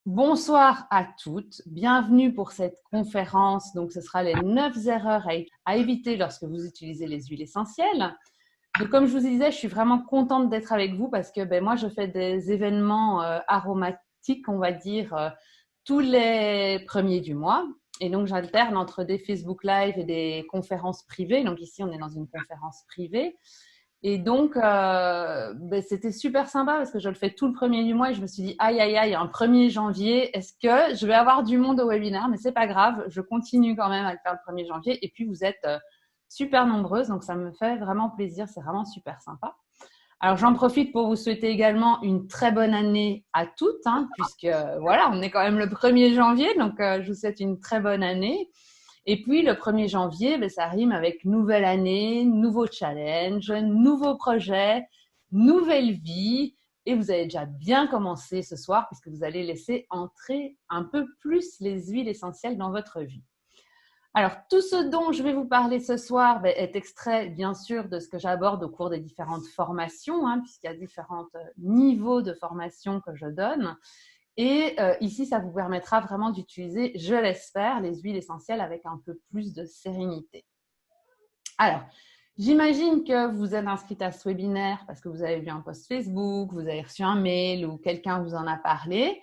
Bonsoir à toutes, bienvenue pour cette conférence. Donc, ce sera les 9 erreurs à éviter lorsque vous utilisez les huiles essentielles. Donc, comme je vous disais, je suis vraiment contente d'être avec vous parce que moi, je fais des événements aromatiques, on va dire, tous les premiers du mois. Et donc, j'alterne entre des Facebook Live et des conférences privées. Donc, ici, on est dans une conférence privée. Et donc, c'était super sympa parce que je le fais tout le premier du mois et je me suis dit, aïe, aïe, aïe, un 1er janvier, est-ce que je vais avoir du monde au webinaire? Mais c'est pas grave, je continue quand même à le faire le 1er janvier. Et puis, vous êtes super nombreuses, donc ça me fait vraiment plaisir, c'est vraiment super sympa. Alors, j'en profite pour vous souhaiter également une très bonne année à toutes, puisque voilà, on est quand même le 1er janvier, donc je vous souhaite une très bonne année. Et puis, le 1er janvier, ça rime avec nouvelle année, nouveau challenge, nouveau projet, nouvelle vie. Et vous avez déjà bien commencé ce soir puisque vous allez laisser entrer un peu plus les huiles essentielles dans votre vie. Alors, tout ce dont je vais vous parler ce soir est extrait, bien sûr, de ce que j'aborde au cours des différentes formations, puisqu'il y a différents niveaux de formation que je donne. Et ici, ça vous permettra vraiment d'utiliser, je l'espère, les huiles essentielles avec un peu plus de sérénité. Alors, j'imagine que vous êtes inscrite à ce webinaire parce que vous avez vu un post Facebook, vous avez reçu un mail ou quelqu'un vous en a parlé.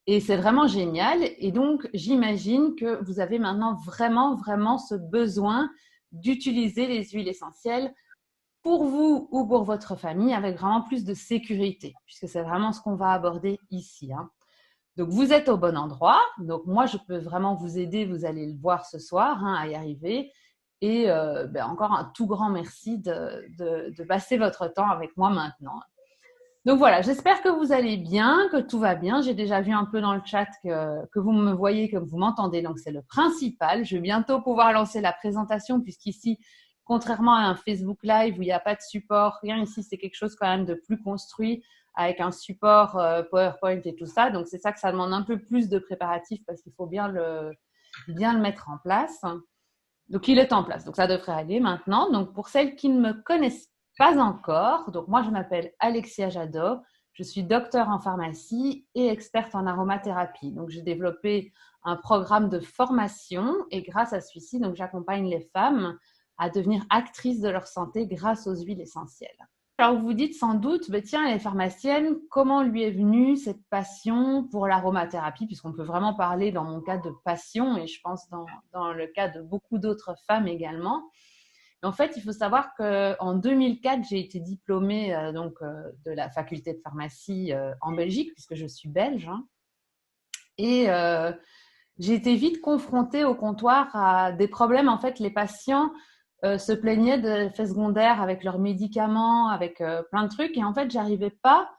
Et c'est vraiment génial. Et donc, j'imagine que vous avez maintenant vraiment ce besoin d'utiliser les huiles essentielles pour vous ou pour votre famille avec vraiment plus de sécurité, puisque c'est vraiment ce qu'on va aborder ici. Donc, vous êtes au bon endroit. Donc, moi, je peux vraiment vous aider. Vous allez le voir ce soir à y arriver. Et encore un tout grand merci de passer votre temps avec moi maintenant. Donc voilà, j'espère que vous allez bien, que tout va bien. J'ai déjà vu un peu dans le chat que vous me voyez, que vous m'entendez. Donc, c'est le principal. Je vais bientôt pouvoir lancer la présentation puisqu'ici, contrairement à un Facebook Live où il n'y a pas de support, rien ici, c'est quelque chose quand même de plus construit avec un support PowerPoint et tout ça. Donc, c'est ça que ça demande un peu plus de préparatifs parce qu'il faut bien le mettre en place. Donc, il est en place. Donc, ça devrait aller maintenant. Donc, pour celles qui ne me connaissent pas encore, donc moi, je m'appelle Alexia Jadot. Je suis docteur en pharmacie et experte en aromathérapie. Donc, j'ai développé un programme de formation et grâce à celui-ci, donc, j'accompagne les femmes à devenir actrices de leur santé grâce aux huiles essentielles. Alors, vous vous dites sans doute, tiens, elle est pharmacienne, comment lui est venue cette passion pour l'aromathérapie, puisqu'on peut vraiment parler dans mon cas de passion et je pense dans le cas de beaucoup d'autres femmes également. En fait, il faut savoir qu'en 2004, j'ai été diplômée de la faculté de pharmacie en Belgique, puisque je suis belge. Et j'ai été vite confrontée au comptoir à des problèmes. En fait, les patients se plaignaient d'effets secondaires avec leurs médicaments, avec plein de trucs. Et en fait, j'arrivais pas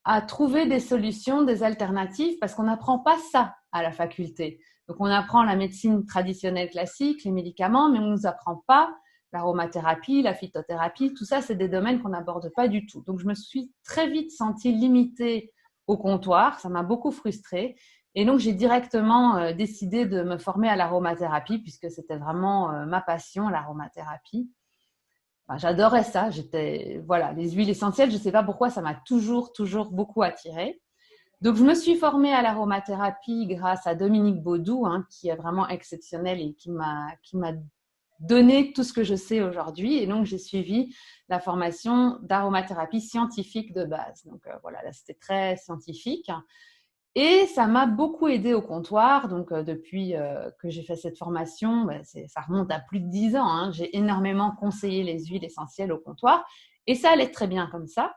à trouver des solutions, des alternatives, parce qu'on n'apprend pas ça à la faculté. Donc, on apprend la médecine traditionnelle classique, les médicaments, mais on ne nous apprend pas l'aromathérapie, la phytothérapie. Tout ça, c'est des domaines qu'on n'aborde pas du tout. Donc, je me suis très vite sentie limitée au comptoir. Ça m'a beaucoup frustrée. Et donc, j'ai directement décidé de me former à l'aromathérapie, puisque c'était vraiment ma passion, l'aromathérapie. Enfin, j'adorais ça. Voilà, les huiles essentielles, je ne sais pas pourquoi, ça m'a toujours beaucoup attirée. Donc, je me suis formée à l'aromathérapie grâce à Dominique Baudou, qui est vraiment exceptionnel et qui m'a donné tout ce que je sais aujourd'hui. Et donc, j'ai suivi la formation d'aromathérapie scientifique de base. Donc, voilà, là, c'était très scientifique. Et ça m'a beaucoup aidé au comptoir. Donc, depuis que j'ai fait cette formation, ça remonte à plus de 10 ans. J'ai énormément conseillé les huiles essentielles au comptoir. Et ça allait très bien comme ça.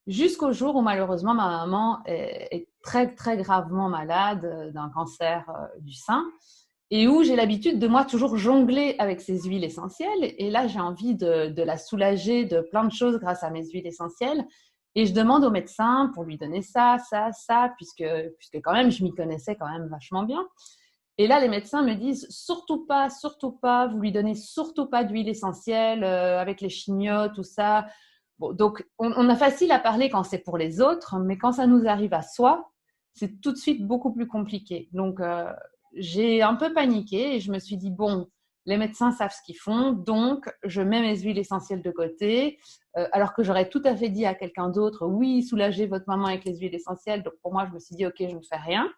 Jusqu'au jour où, malheureusement, ma maman est très, très gravement malade d'un cancer du sein. Et où j'ai l'habitude de, moi, toujours jongler avec ces huiles essentielles. Et là, j'ai envie de la soulager de plein de choses grâce à mes huiles essentielles. Et je demande au médecin pour lui donner ça, puisque quand même, je m'y connaissais quand même vachement bien. Et là, les médecins me disent surtout pas, vous lui donnez surtout pas d'huile essentielle avec les chignots, tout ça. Bon, donc, on a facile à parler quand c'est pour les autres, mais quand ça nous arrive à soi, c'est tout de suite beaucoup plus compliqué. Donc, j'ai un peu paniqué et je me suis dit, bon, les médecins savent ce qu'ils font, donc je mets mes huiles essentielles de côté, alors que j'aurais tout à fait dit à quelqu'un d'autre, oui, soulagez votre maman avec les huiles essentielles. Donc pour moi, je me suis dit, ok, je ne fais rien.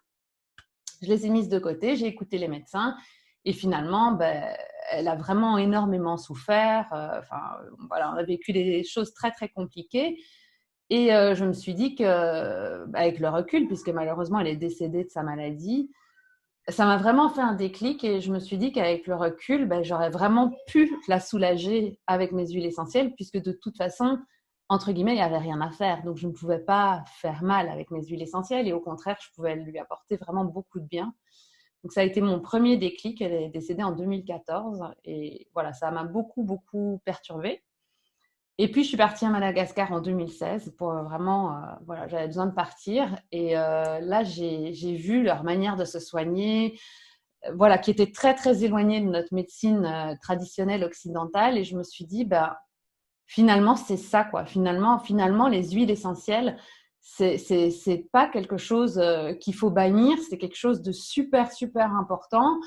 Je les ai mises de côté, j'ai écouté les médecins et finalement, elle a vraiment énormément souffert. Voilà, on a vécu des choses très, très compliquées. Et je me suis dit qu'avec le recul, puisque malheureusement, elle est décédée de sa maladie, ça m'a vraiment fait un déclic et je me suis dit qu'avec le recul, j'aurais vraiment pu la soulager avec mes huiles essentielles puisque de toute façon, entre guillemets, il n'y avait rien à faire. Donc, je ne pouvais pas faire mal avec mes huiles essentielles et au contraire, je pouvais lui apporter vraiment beaucoup de bien. Donc, ça a été mon premier déclic. Elle est décédée en 2014 et voilà, ça m'a beaucoup, beaucoup perturbée. Et puis, je suis partie à Madagascar en 2016 pour vraiment, voilà, j'avais besoin de partir. Et là, j'ai vu leur manière de se soigner, voilà, qui était très, très éloignée de notre médecine traditionnelle occidentale. Et je me suis dit, finalement, c'est ça, quoi. Finalement, les huiles essentielles, c'est pas quelque chose qu'il faut bannir, c'est quelque chose de super, super important.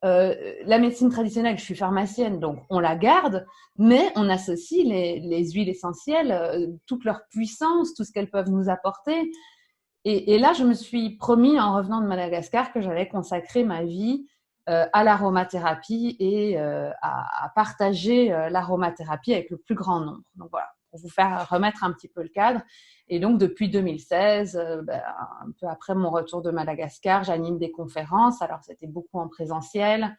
La médecine traditionnelle, je suis pharmacienne, donc on la garde, mais on associe les huiles essentielles, toute leur puissance, tout ce qu'elles peuvent nous apporter. Et là, je me suis promis en revenant de Madagascar que j'allais consacrer ma vie à l'aromathérapie et à partager l'aromathérapie avec le plus grand nombre. Donc voilà, pour vous faire remettre un petit peu le cadre. Et donc, depuis 2016, un peu après mon retour de Madagascar, j'anime des conférences. Alors, c'était beaucoup en présentiel.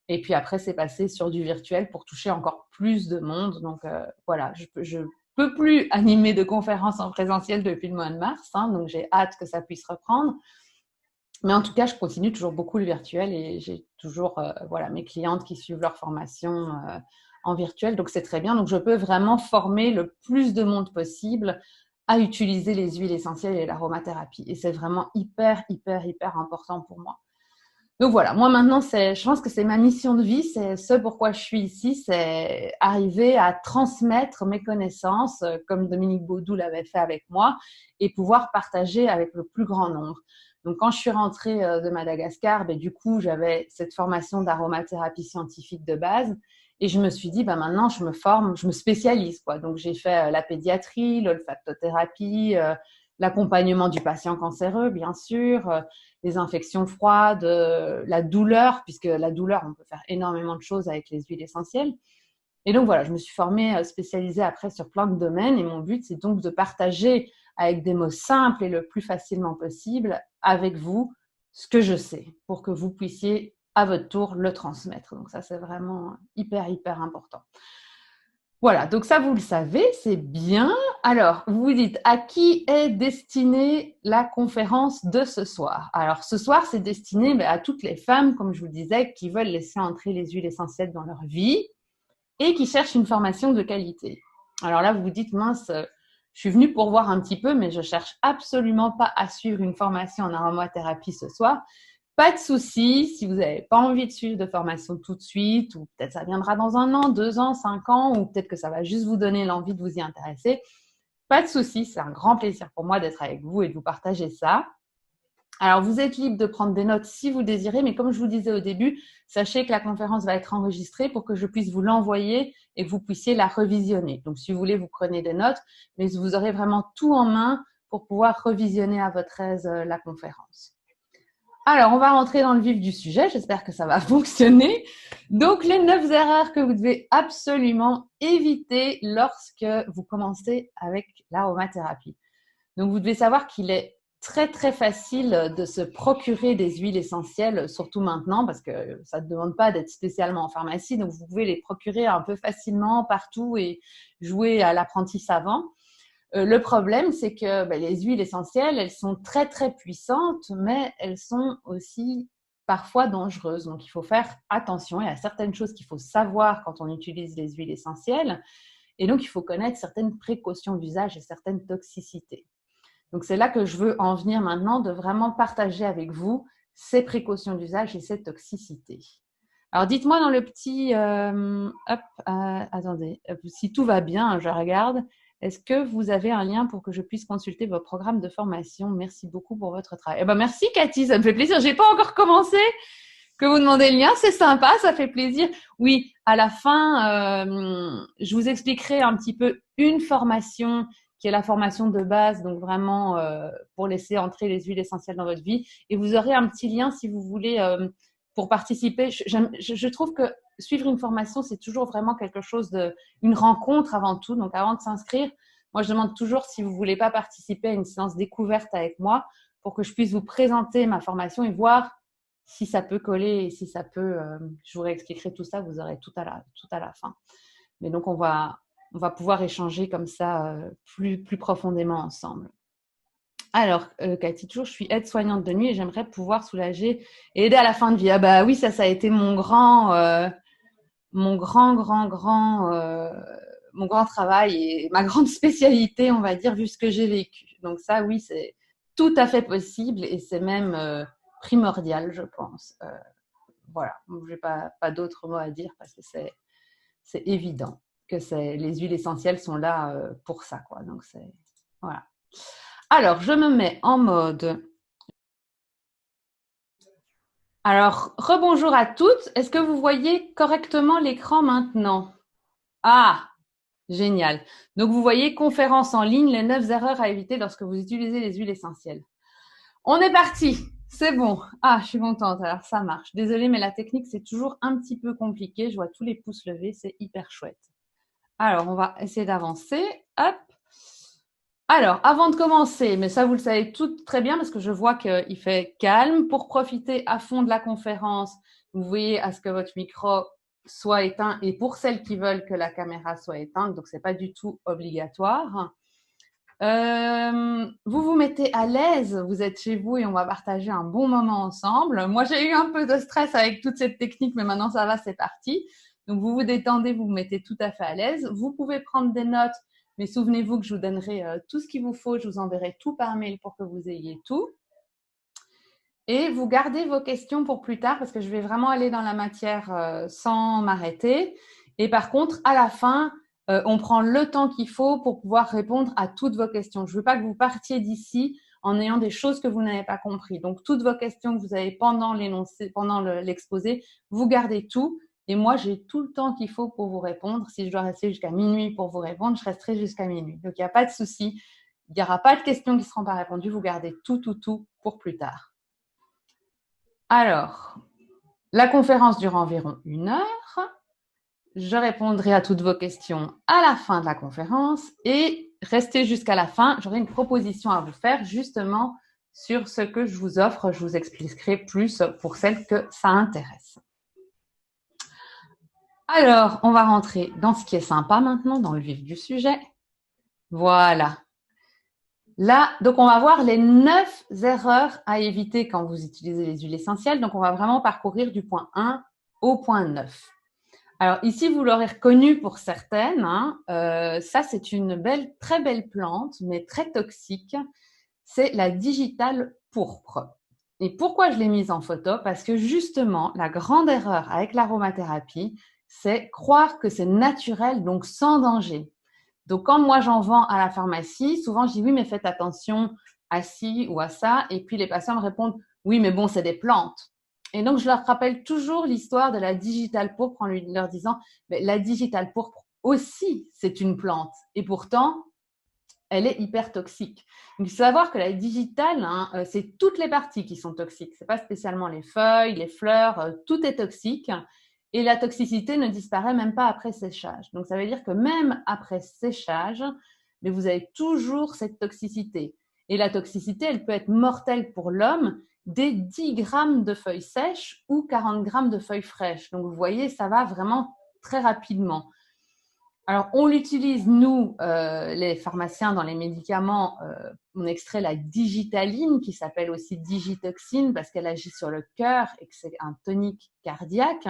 Et puis après, c'est passé sur du virtuel pour toucher encore plus de monde. Donc voilà, je peux plus animer de conférences en présentiel depuis le mois de mars. Donc j'ai hâte que ça puisse reprendre. Mais en tout cas, je continue toujours beaucoup le virtuel et j'ai toujours voilà, mes clientes qui suivent leur formation en virtuel. Donc c'est très bien. Donc je peux vraiment former le plus de monde possible à utiliser les huiles essentielles et l'aromathérapie. Et c'est vraiment hyper, hyper, hyper important pour moi. Donc voilà, moi maintenant, je pense que c'est ma mission de vie, c'est ce pourquoi je suis ici, c'est arriver à transmettre mes connaissances, comme Dominique Baudou l'avait fait avec moi, et pouvoir partager avec le plus grand nombre. Donc quand je suis rentrée de Madagascar, du coup, j'avais cette formation d'aromathérapie scientifique de base, et je me suis dit, maintenant, je me forme, je me spécialise, quoi. Donc j'ai fait la pédiatrie, l'olfactothérapie, l'accompagnement du patient cancéreux, bien sûr, les infections froides, la douleur, puisque la douleur, on peut faire énormément de choses avec les huiles essentielles. Et donc voilà, je me suis formée, spécialisée après sur plein de domaines et mon but, c'est donc de partager avec des mots simples et le plus facilement possible avec vous ce que je sais pour que vous puissiez à votre tour le transmettre. Donc ça, c'est vraiment hyper, hyper important. Voilà, donc ça, vous le savez, c'est bien. Alors, vous vous dites, à qui est destinée la conférence de ce soir? Alors, ce soir, c'est destiné à toutes les femmes, comme je vous le disais, qui veulent laisser entrer les huiles essentielles dans leur vie et qui cherchent une formation de qualité. Alors là, vous vous dites, mince, je suis venue pour voir un petit peu, mais je cherche absolument pas à suivre une formation en aromathérapie ce soir. Pas de souci, si vous n'avez pas envie de suivre de formation tout de suite, ou peut-être ça viendra dans 1 an, 2 ans, 5 ans, ou peut-être que ça va juste vous donner l'envie de vous y intéresser. Pas de souci, c'est un grand plaisir pour moi d'être avec vous et de vous partager ça. Alors, vous êtes libre de prendre des notes si vous désirez, mais comme je vous disais au début, sachez que la conférence va être enregistrée pour que je puisse vous l'envoyer et que vous puissiez la revisionner. Donc, si vous voulez, vous prenez des notes, mais vous aurez vraiment tout en main pour pouvoir revisionner à votre aise la conférence. Alors, on va rentrer dans le vif du sujet. J'espère que ça va fonctionner. Donc, les 9 erreurs que vous devez absolument éviter lorsque vous commencez avec l'aromathérapie. Donc, vous devez savoir qu'il est très, très facile de se procurer des huiles essentielles, surtout maintenant, parce que ça ne demande pas d'être spécialement en pharmacie. Donc, vous pouvez les procurer un peu facilement partout et jouer à l'apprenti savant. Le problème, c'est que les huiles essentielles, elles sont très, très puissantes, mais elles sont aussi parfois dangereuses. Donc, il faut faire attention. Il y a certaines choses qu'il faut savoir quand on utilise les huiles essentielles. Et donc, il faut connaître certaines précautions d'usage et certaines toxicités. Donc, c'est là que je veux en venir maintenant, de vraiment partager avec vous ces précautions d'usage et ces toxicités. Alors, dites-moi dans le petit… attendez, si tout va bien, je regarde. Est-ce que vous avez un lien pour que je puisse consulter vos programmes de formation? Merci beaucoup pour votre travail. Merci Cathy, ça me fait plaisir. Je n'ai pas encore commencé. que vous demandez le lien, c'est sympa, ça fait plaisir. Oui, à la fin, je vous expliquerai un petit peu une formation qui est la formation de base, donc vraiment pour laisser entrer les huiles essentielles dans votre vie. Et vous aurez un petit lien si vous voulez pour participer. Je trouve que suivre une formation, c'est toujours vraiment quelque chose une rencontre avant tout. Donc avant de s'inscrire, moi je demande toujours si vous voulez pas participer à une séance découverte avec moi pour que je puisse vous présenter ma formation et voir si ça peut coller et si ça peut, je vous réexpliquerai tout ça, vous aurez tout à la fin. Mais donc, on va pouvoir échanger comme ça plus profondément ensemble. Alors, Cathy, toujours, je suis aide-soignante de nuit et j'aimerais pouvoir soulager et aider à la fin de vie. Ah bah oui, ça a été mon grand travail et ma grande spécialité, on va dire, vu ce que j'ai vécu. Donc ça, oui, c'est tout à fait possible et c'est même primordial, je pense. Voilà, je n'ai pas d'autres mots à dire parce que c'est évident que les huiles essentielles sont là pour ça, quoi. Donc voilà. Alors, je me mets en mode. Alors, rebonjour à toutes. Est-ce que vous voyez correctement l'écran maintenant? Ah, génial. Donc, vous voyez conférence en ligne, les 9 erreurs à éviter lorsque vous utilisez les huiles essentielles. On est parti. C'est bon. Ah, je suis contente. Alors, ça marche. Désolée, mais la technique, c'est toujours un petit peu compliqué. Je vois tous les pouces levés. C'est hyper chouette. Alors, on va essayer d'avancer. Hop. Alors, avant de commencer, mais ça, vous le savez tout très bien parce que je vois qu'il fait calme. Pour profiter à fond de la conférence, vous voyez à ce que votre micro soit éteint et pour celles qui veulent que la caméra soit éteinte, donc c'est pas du tout obligatoire. Vous vous mettez à l'aise, vous êtes chez vous et on va partager un bon moment ensemble. Moi, j'ai eu un peu de stress avec toute cette technique, mais maintenant ça va, c'est parti. Donc, vous vous détendez, vous vous mettez tout à fait à l'aise. Vous pouvez prendre des notes, mais souvenez-vous que je vous donnerai tout ce qu'il vous faut. Je vous enverrai tout par mail pour que vous ayez tout. Et vous gardez vos questions pour plus tard parce que je vais vraiment aller dans la matière sans m'arrêter. Et par contre, à la fin, on prend le temps qu'il faut pour pouvoir répondre à toutes vos questions. Je ne veux pas que vous partiez d'ici en ayant des choses que vous n'avez pas compris. Donc, toutes vos questions que vous avez pendant l'exposé, vous gardez tout. Et moi, j'ai tout le temps qu'il faut pour vous répondre. Si je dois rester jusqu'à minuit pour vous répondre, je resterai jusqu'à minuit. Donc, il n'y a pas de souci. Il n'y aura pas de questions qui ne seront pas répondues. Vous gardez tout pour plus tard. Alors, la conférence dure environ 1 heure. Je répondrai à toutes vos questions à la fin de la conférence et restez jusqu'à la fin. J'aurai une proposition à vous faire justement sur ce que je vous offre. Je vous expliquerai plus pour celles que ça intéresse. Alors, on va rentrer dans ce qui est sympa maintenant, dans le vif du sujet. Voilà. Là, donc on va voir les 9 erreurs à éviter quand vous utilisez les huiles essentielles. Donc, on va vraiment parcourir du point 1 au point 9. Alors ici, vous l'aurez reconnu pour certaines. Ça, c'est une très belle plante, mais très toxique. C'est la digitale pourpre. Et pourquoi je l'ai mise en photo? Parce que justement, la grande erreur avec l'aromathérapie, c'est croire que c'est naturel, donc sans danger. Donc, quand moi, j'en vends à la pharmacie, souvent, je dis oui, mais faites attention à ci ou à ça. Et puis, les patients me répondent oui, mais bon, c'est des plantes. Et donc, je leur rappelle toujours l'histoire de la digitale pourpre en leur disant mais la digitale pourpre aussi, c'est une plante. Et pourtant, elle est hyper toxique. Donc, il faut savoir que la digitale, c'est toutes les parties qui sont toxiques. Ce n'est pas spécialement les feuilles, les fleurs, tout est toxique. Et la toxicité ne disparaît même pas après séchage. Donc, ça veut dire que même après séchage, mais vous avez toujours cette toxicité. Et la toxicité, elle peut être mortelle pour l'homme dès 10 grammes de feuilles sèches ou 40 grammes de feuilles fraîches. Donc, vous voyez, ça va vraiment très rapidement. Alors, on l'utilise, nous, les pharmaciens, dans les médicaments. On extrait la digitaline, qui s'appelle aussi digitoxine, parce qu'elle agit sur le cœur et que c'est un tonique cardiaque.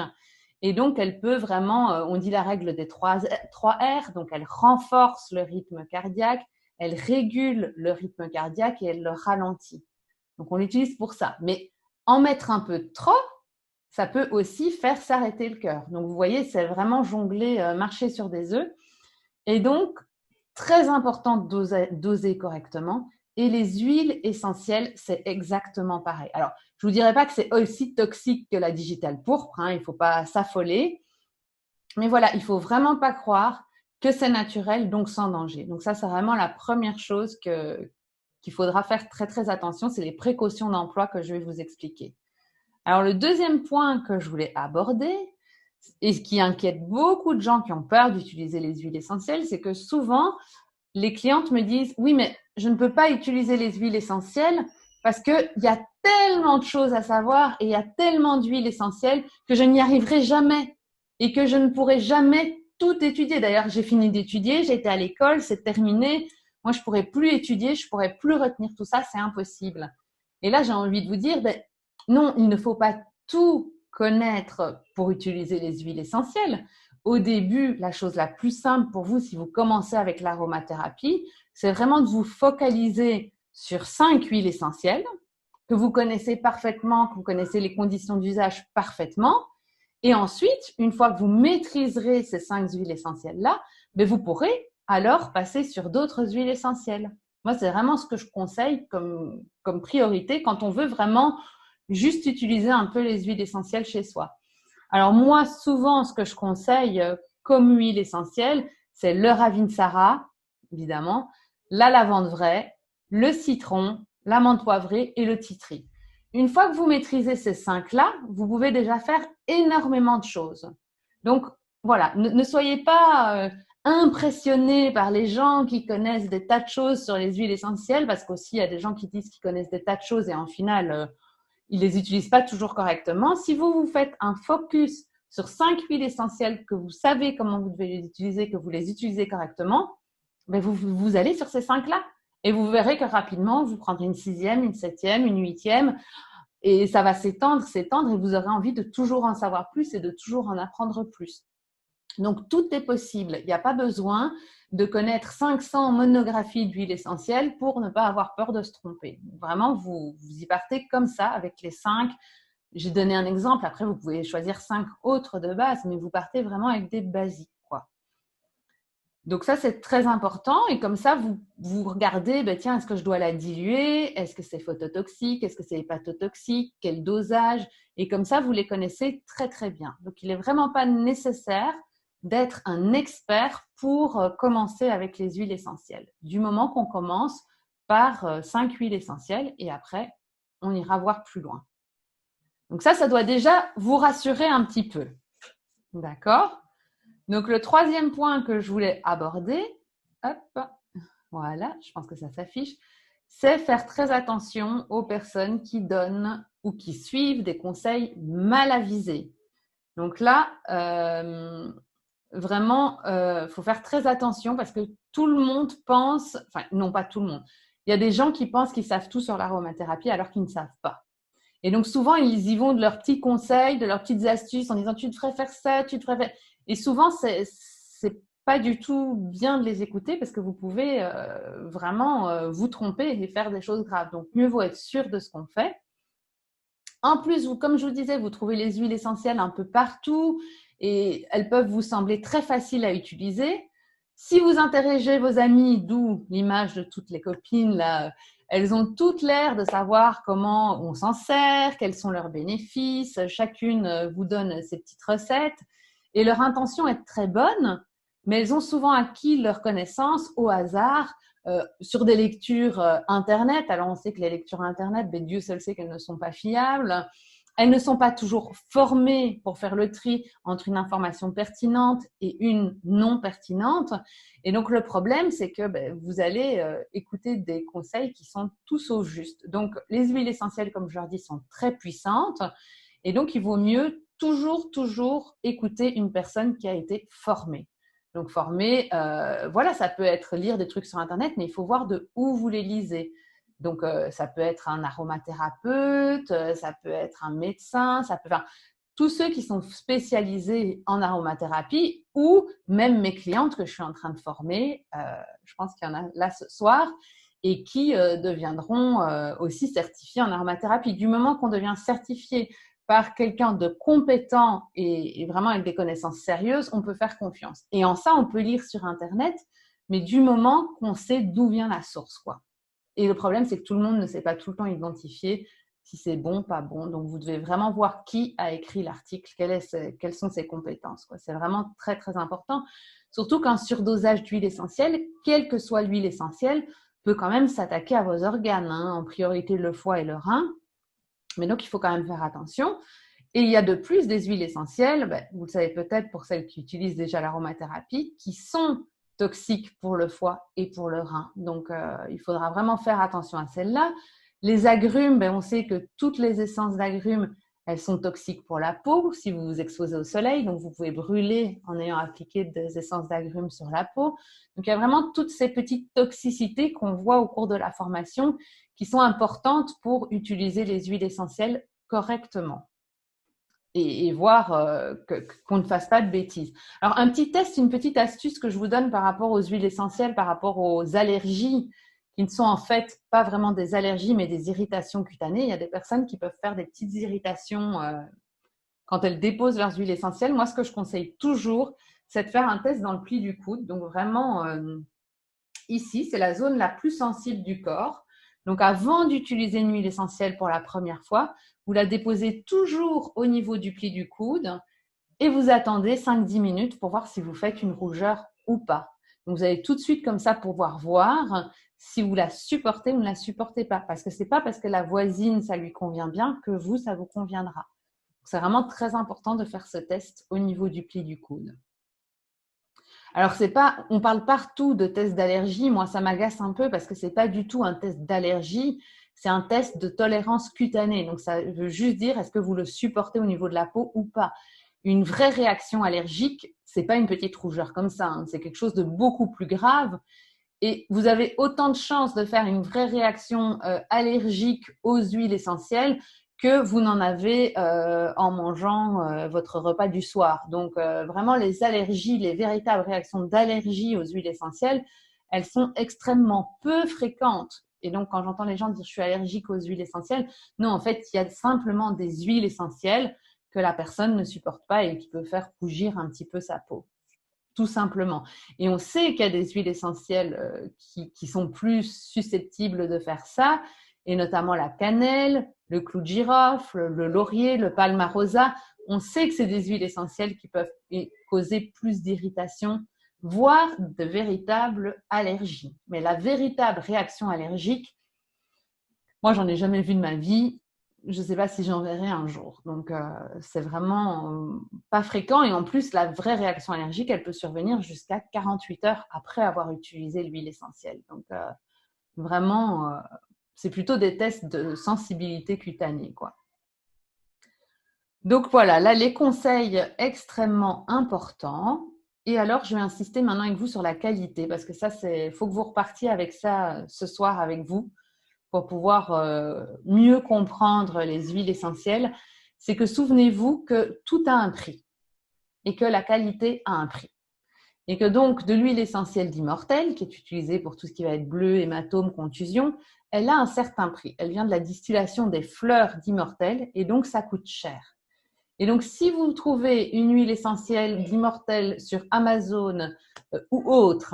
Et donc, elle peut vraiment, on dit la règle des 3 R, donc elle renforce le rythme cardiaque, elle régule le rythme cardiaque et elle le ralentit. Donc, on l'utilise pour ça. Mais en mettre un peu trop, ça peut aussi faire s'arrêter le cœur. Donc, vous voyez, c'est vraiment jongler, marcher sur des œufs. Et donc, très important de doser correctement. Et les huiles essentielles, c'est exactement pareil. Alors, je ne vous dirais pas que c'est aussi toxique que la digitale pourpre, hein, il ne faut pas s'affoler. Mais voilà, il ne faut vraiment pas croire que c'est naturel, donc sans danger. Donc ça, c'est vraiment la première chose qu'il faudra faire très, très attention. C'est les précautions d'emploi que je vais vous expliquer. Alors, le deuxième point que je voulais aborder, et ce qui inquiète beaucoup de gens qui ont peur d'utiliser les huiles essentielles, c'est que souvent, les clientes me disent « Oui, mais je ne peux pas utiliser les huiles essentielles parce qu'il y a tellement de choses à savoir et il y a tellement d'huiles essentielles que je n'y arriverai jamais et que je ne pourrai jamais tout étudier. D'ailleurs, j'ai fini d'étudier, j'ai été à l'école, c'est terminé. Moi, je ne pourrai plus étudier, je ne pourrai plus retenir tout ça, c'est impossible. » Et là, j'ai envie de vous dire, non, il ne faut pas tout connaître pour utiliser les huiles essentielles. Au début, la chose la plus simple pour vous, si vous commencez avec l'aromathérapie, c'est vraiment de vous focaliser sur 5 huiles essentielles que vous connaissez parfaitement, que vous connaissez les conditions d'usage parfaitement. Et ensuite, une fois que vous maîtriserez ces 5 huiles essentielles-là, vous pourrez alors passer sur d'autres huiles essentielles. Moi, c'est vraiment ce que je conseille comme priorité quand on veut vraiment juste utiliser un peu les huiles essentielles chez soi. Alors moi, souvent, ce que je conseille comme huile essentielle, c'est le Ravinsara, évidemment, la lavande vraie, le citron, la menthe poivrée et le titri. Une fois que vous maîtrisez ces 5-là, vous pouvez déjà faire énormément de choses. Donc voilà, ne soyez pas impressionnés par les gens qui connaissent des tas de choses sur les huiles essentielles, parce qu'aussi il y a des gens qui disent qu'ils connaissent des tas de choses et en final ils ne les utilisent pas toujours correctement. Si vous faites un focus sur 5 huiles essentielles que vous savez comment vous devez les utiliser, que vous les utilisez correctement, vous allez sur ces 5-là. Et vous verrez que rapidement, vous prendrez une 6e, une 7e, une 8e. Et ça va s'étendre et vous aurez envie de toujours en savoir plus et de toujours en apprendre plus. Donc, tout est possible. Il n'y a pas besoin de connaître 500 monographies d'huile essentielle pour ne pas avoir peur de se tromper. Vraiment, vous y partez comme ça avec les 5. J'ai donné un exemple. Après, vous pouvez choisir 5 autres de base, mais vous partez vraiment avec des basiques, quoi. Donc ça, c'est très important. Et comme ça, vous regardez, tiens, est-ce que je dois la diluer? Est-ce que c'est phototoxique? Est-ce que c'est hépatotoxique? Quel dosage? Et comme ça, vous les connaissez très, très bien. Donc, il n'est vraiment pas nécessaire d'être un expert pour commencer avec les huiles essentielles. Du moment qu'on commence par 5 huiles essentielles et après, on ira voir plus loin. Donc ça doit déjà vous rassurer un petit peu. D'accord? Donc, le troisième point que je voulais aborder, hop, voilà, je pense que ça s'affiche, c'est faire très attention aux personnes qui donnent ou qui suivent des conseils mal avisés. Donc là, vraiment, faut faire très attention parce que tout le monde pense, enfin non pas tout le monde, il y a des gens qui pensent qu'ils savent tout sur l'aromathérapie alors qu'ils ne savent pas. Et donc souvent, ils y vont de leurs petits conseils, de leurs petites astuces en disant tu devrais faire ça, tu devrais faire… Et souvent, c'est pas du tout bien de les écouter parce que vous pouvez vraiment vous tromper et faire des choses graves. Donc mieux vaut être sûr de ce qu'on fait. En plus, comme je vous disais, vous trouvez les huiles essentielles un peu partout et elles peuvent vous sembler très faciles à utiliser. Si vous interrogez vos amis, d'où l'image de toutes les copines, là, elles ont toutes l'air de savoir comment on s'en sert, quels sont leurs bénéfices. Chacune vous donne ses petites recettes et leur intention est très bonne, mais elles ont souvent acquis leur connaissance au hasard sur des lectures Internet. Alors, on sait que les lectures Internet, Dieu seul sait qu'elles ne sont pas fiables. Elles ne sont pas toujours formées pour faire le tri entre une information pertinente et une non pertinente. Et donc, le problème, c'est que vous allez écouter des conseils qui sont tous au juste. Donc, les huiles essentielles, comme je leur dis, sont très puissantes. Et donc, il vaut mieux toujours écouter une personne qui a été formée. Donc, formée, voilà, ça peut être lire des trucs sur Internet, mais il faut voir de où vous les lisez. Donc, ça peut être un aromathérapeute, ça peut être un médecin, tous ceux qui sont spécialisés en aromathérapie ou même mes clientes que je suis en train de former, je pense qu'il y en a là ce soir, et qui deviendront aussi certifiés en aromathérapie. Du moment qu'on devient certifié par quelqu'un de compétent et vraiment avec des connaissances sérieuses, on peut faire confiance. Et en ça, on peut lire sur Internet, mais du moment qu'on sait d'où vient la source, quoi. Et le problème, c'est que tout le monde ne sait pas tout le temps identifier si c'est bon, pas bon. Donc, vous devez vraiment voir qui a écrit l'article, quelles sont ses compétences, quoi. C'est vraiment très, très important. Surtout qu'un surdosage d'huile essentielle, quelle que soit l'huile essentielle, peut quand même s'attaquer à vos organes, hein, en priorité le foie et le rein. Mais donc, il faut quand même faire attention. Et il y a de plus des huiles essentielles, vous le savez peut-être pour celles qui utilisent déjà l'aromathérapie, qui sont toxiques pour le foie et pour le rein. Donc, il faudra vraiment faire attention à celles-là. Les agrumes, on sait que toutes les essences d'agrumes, elles sont toxiques pour la peau si vous vous exposez au soleil. Donc, vous pouvez brûler en ayant appliqué des essences d'agrumes sur la peau. Donc, il y a vraiment toutes ces petites toxicités qu'on voit au cours de la formation qui sont importantes pour utiliser les huiles essentielles correctement. Et voir qu'on ne fasse pas de bêtises. Alors, un petit test, une petite astuce que je vous donne par rapport aux huiles essentielles, par rapport aux allergies, qui ne sont en fait pas vraiment des allergies, mais des irritations cutanées. Il y a des personnes qui peuvent faire des petites irritations quand elles déposent leurs huiles essentielles. Moi, ce que je conseille toujours, c'est de faire un test dans le pli du coude. Donc, vraiment, ici, c'est la zone la plus sensible du corps. Donc, avant d'utiliser une huile essentielle pour la première fois, vous la déposez toujours au niveau du pli du coude et vous attendez 5-10 minutes pour voir si vous faites une rougeur ou pas. Donc, vous allez tout de suite comme ça pouvoir voir si vous la supportez ou ne la supportez pas. Parce que ce n'est pas parce que la voisine, ça lui convient bien que vous, ça vous conviendra. C'est vraiment très important de faire ce test au niveau du pli du coude. Alors, on parle partout de tests d'allergie. Moi, ça m'agace un peu parce que ce n'est pas du tout un test d'allergie, c'est un test de tolérance cutanée. Donc, ça veut juste dire est-ce que vous le supportez au niveau de la peau ou pas. Une vraie réaction allergique, ce n'est pas une petite rougeur comme ça, hein. C'est quelque chose de beaucoup plus grave. Et vous avez autant de chances de faire une vraie réaction allergique aux huiles essentielles que vous n'en avez en mangeant votre repas du soir. Donc, vraiment, les allergies, les véritables réactions d'allergie aux huiles essentielles, elles sont extrêmement peu fréquentes. Et donc, quand j'entends les gens dire « je suis allergique aux huiles essentielles », non, en fait, il y a simplement des huiles essentielles que la personne ne supporte pas et qui peut faire rougir un petit peu sa peau. Tout simplement. Et on sait qu'il y a des huiles essentielles qui sont plus susceptibles de faire ça, et notamment la cannelle, le clou de girofle, le laurier, le palmarosa. On sait que c'est des huiles essentielles qui peuvent causer plus d'irritation, voire de véritables allergies. Mais la véritable réaction allergique, moi, j'en ai jamais vu de ma vie. Je ne sais pas si j'en verrai un jour. Donc, c'est vraiment pas fréquent. Et en plus, la vraie réaction allergique, elle peut survenir jusqu'à 48 heures après avoir utilisé l'huile essentielle. Donc, vraiment, c'est plutôt des tests de sensibilité cutanée, quoi. Donc, voilà, là, les conseils extrêmement importants. Et alors, je vais insister maintenant avec vous sur la qualité, parce que ça, il faut que vous repartiez avec ça ce soir avec vous, pour pouvoir mieux comprendre les huiles essentielles, c'est que souvenez-vous que tout a un prix et que la qualité a un prix. Et que donc de l'huile essentielle d'Immortelle, qui est utilisée pour tout ce qui va être bleu, hématome, contusion, elle a un certain prix. Elle vient de la distillation des fleurs d'Immortelle et donc ça coûte cher. Et donc si vous trouvez une huile essentielle d'Immortelle sur Amazon ou autre,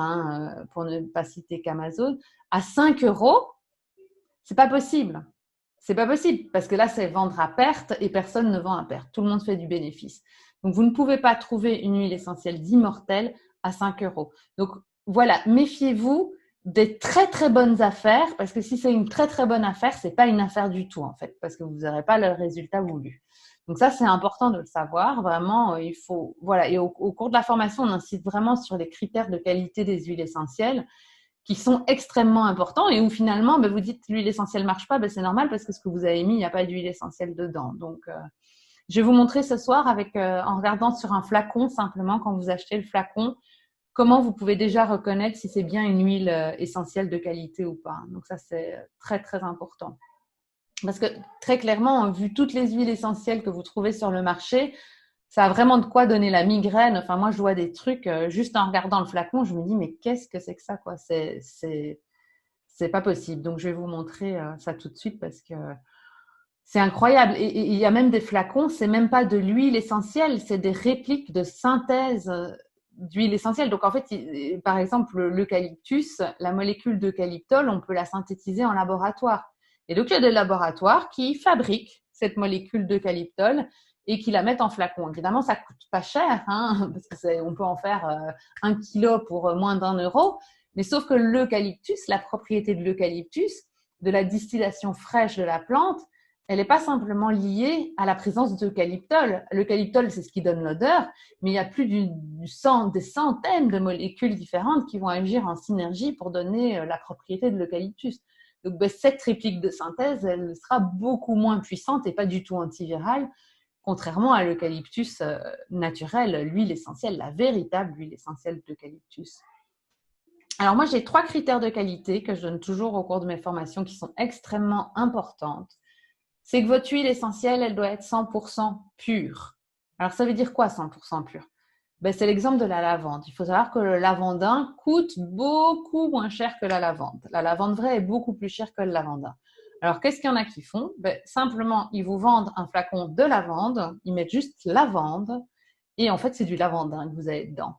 pour ne pas citer qu'Amazon, à 5 €, c'est pas possible. C'est pas possible parce que là, c'est vendre à perte et personne ne vend à perte. Tout le monde fait du bénéfice. Donc, vous ne pouvez pas trouver une huile essentielle d'Immortelle à 5 €. Donc, voilà, méfiez-vous des très, très bonnes affaires parce que si c'est une très, très bonne affaire, c'est pas une affaire du tout en fait parce que vous n'aurez pas le résultat voulu. Donc, ça, c'est important de le savoir. Vraiment, il faut… Voilà. Et au cours de la formation, on insiste vraiment sur les critères de qualité des huiles essentielles qui sont extrêmement importants et où finalement, vous dites l'huile essentielle ne marche pas, c'est normal parce que ce que vous avez mis, il n'y a pas d'huile essentielle dedans. Donc, je vais vous montrer ce soir en regardant sur un flacon simplement, quand vous achetez le flacon, comment vous pouvez déjà reconnaître si c'est bien une huile essentielle de qualité ou pas. Donc ça, c'est très, très important. Parce que très clairement, vu toutes les huiles essentielles que vous trouvez sur le marché, ça a vraiment de quoi donner la migraine. Enfin, moi, je vois des trucs, juste en regardant le flacon, je me dis, mais qu'est-ce que c'est que ça, quoi? C'est pas possible. Donc, je vais vous montrer ça tout de suite parce que c'est incroyable. Et il y a même des flacons, c'est même pas de l'huile essentielle, c'est des répliques de synthèse d'huile essentielle. Donc, en fait, par exemple, l'eucalyptus, la molécule d'eucalyptol, on peut la synthétiser en laboratoire. Et donc, il y a des laboratoires qui fabriquent cette molécule d'eucalyptol et qui la mettent en flacon. Évidemment, ça coûte pas cher, hein, parce qu'on peut en faire 1 kilo pour moins d'1 euro. Mais sauf que l'eucalyptus, la propriété de l'eucalyptus, de la distillation fraîche de la plante, elle n'est pas simplement liée à la présence d'eucalyptol. L'eucalyptol, c'est ce qui donne l'odeur, mais il y a plus des centaines de molécules différentes qui vont agir en synergie pour donner la propriété de l'eucalyptus. Donc, cette réplique de synthèse, elle sera beaucoup moins puissante et pas du tout antivirale, contrairement à l'eucalyptus naturel, l'huile essentielle, la véritable huile essentielle d'eucalyptus. Alors moi, j'ai 3 critères de qualité que je donne toujours au cours de mes formations qui sont extrêmement importantes. C'est que votre huile essentielle, elle doit être 100% pure. Alors, ça veut dire quoi 100% pure? C'est l'exemple de la lavande. Il faut savoir que le lavandin coûte beaucoup moins cher que la lavande. La lavande vraie est beaucoup plus chère que le lavandin. Alors, qu'est-ce qu'il y en a qui font? Simplement, ils vous vendent un flacon de lavande, ils mettent juste lavande, et en fait, c'est du lavandin que vous avez dedans.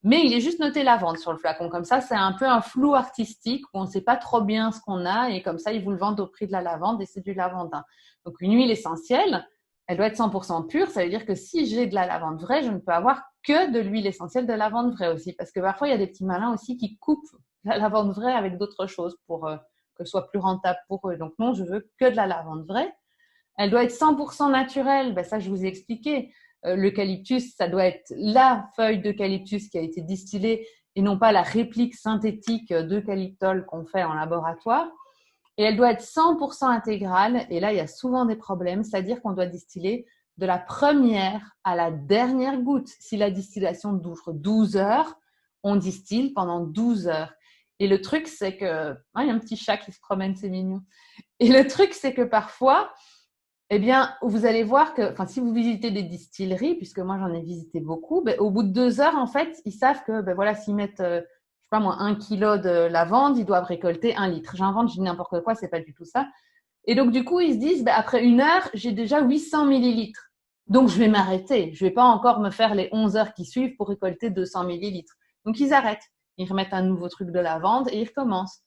Mais il est juste noté lavande sur le flacon. Comme ça, c'est un peu un flou artistique où on ne sait pas trop bien ce qu'on a et comme ça, ils vous le vendent au prix de la lavande et c'est du lavandin. Donc, une huile essentielle, elle doit être 100% pure. Ça veut dire que si j'ai de la lavande vraie, je ne peux avoir que de l'huile essentielle de lavande vraie aussi. Parce que parfois, il y a des petits malins aussi qui coupent la lavande vraie avec d'autres choses pour que ce soit plus rentable pour eux. Donc, non, je veux que de la lavande vraie. Elle doit être 100% naturelle. Ça, je vous ai expliqué. L'eucalyptus, ça doit être la feuille d'eucalyptus qui a été distillée et non pas la réplique synthétique d'eucalyptol qu'on fait en laboratoire. Et elle doit être 100% intégrale. Et là, il y a souvent des problèmes, c'est-à-dire qu'on doit distiller de la première à la dernière goutte. Si la distillation dure 12 heures, on distille pendant 12 heures. Et le truc, c'est que… il y a un petit chat qui se promène, c'est mignon. Et le truc, c'est que parfois… vous allez voir que, si vous visitez des distilleries, puisque moi j'en ai visité beaucoup, au bout de 2 heures, en fait, ils savent que, s'ils mettent, je sais pas moi, 1 kilo de lavande, ils doivent récolter 1 litre. J'invente, je dis n'importe quoi, c'est pas du tout ça. Et donc, du coup, ils se disent, après 1 heure, j'ai déjà 800 millilitres. Donc, je vais m'arrêter. Je vais pas encore me faire les 11 heures qui suivent pour récolter 200 millilitres. Donc, ils arrêtent. Ils remettent un nouveau truc de lavande et ils recommencent.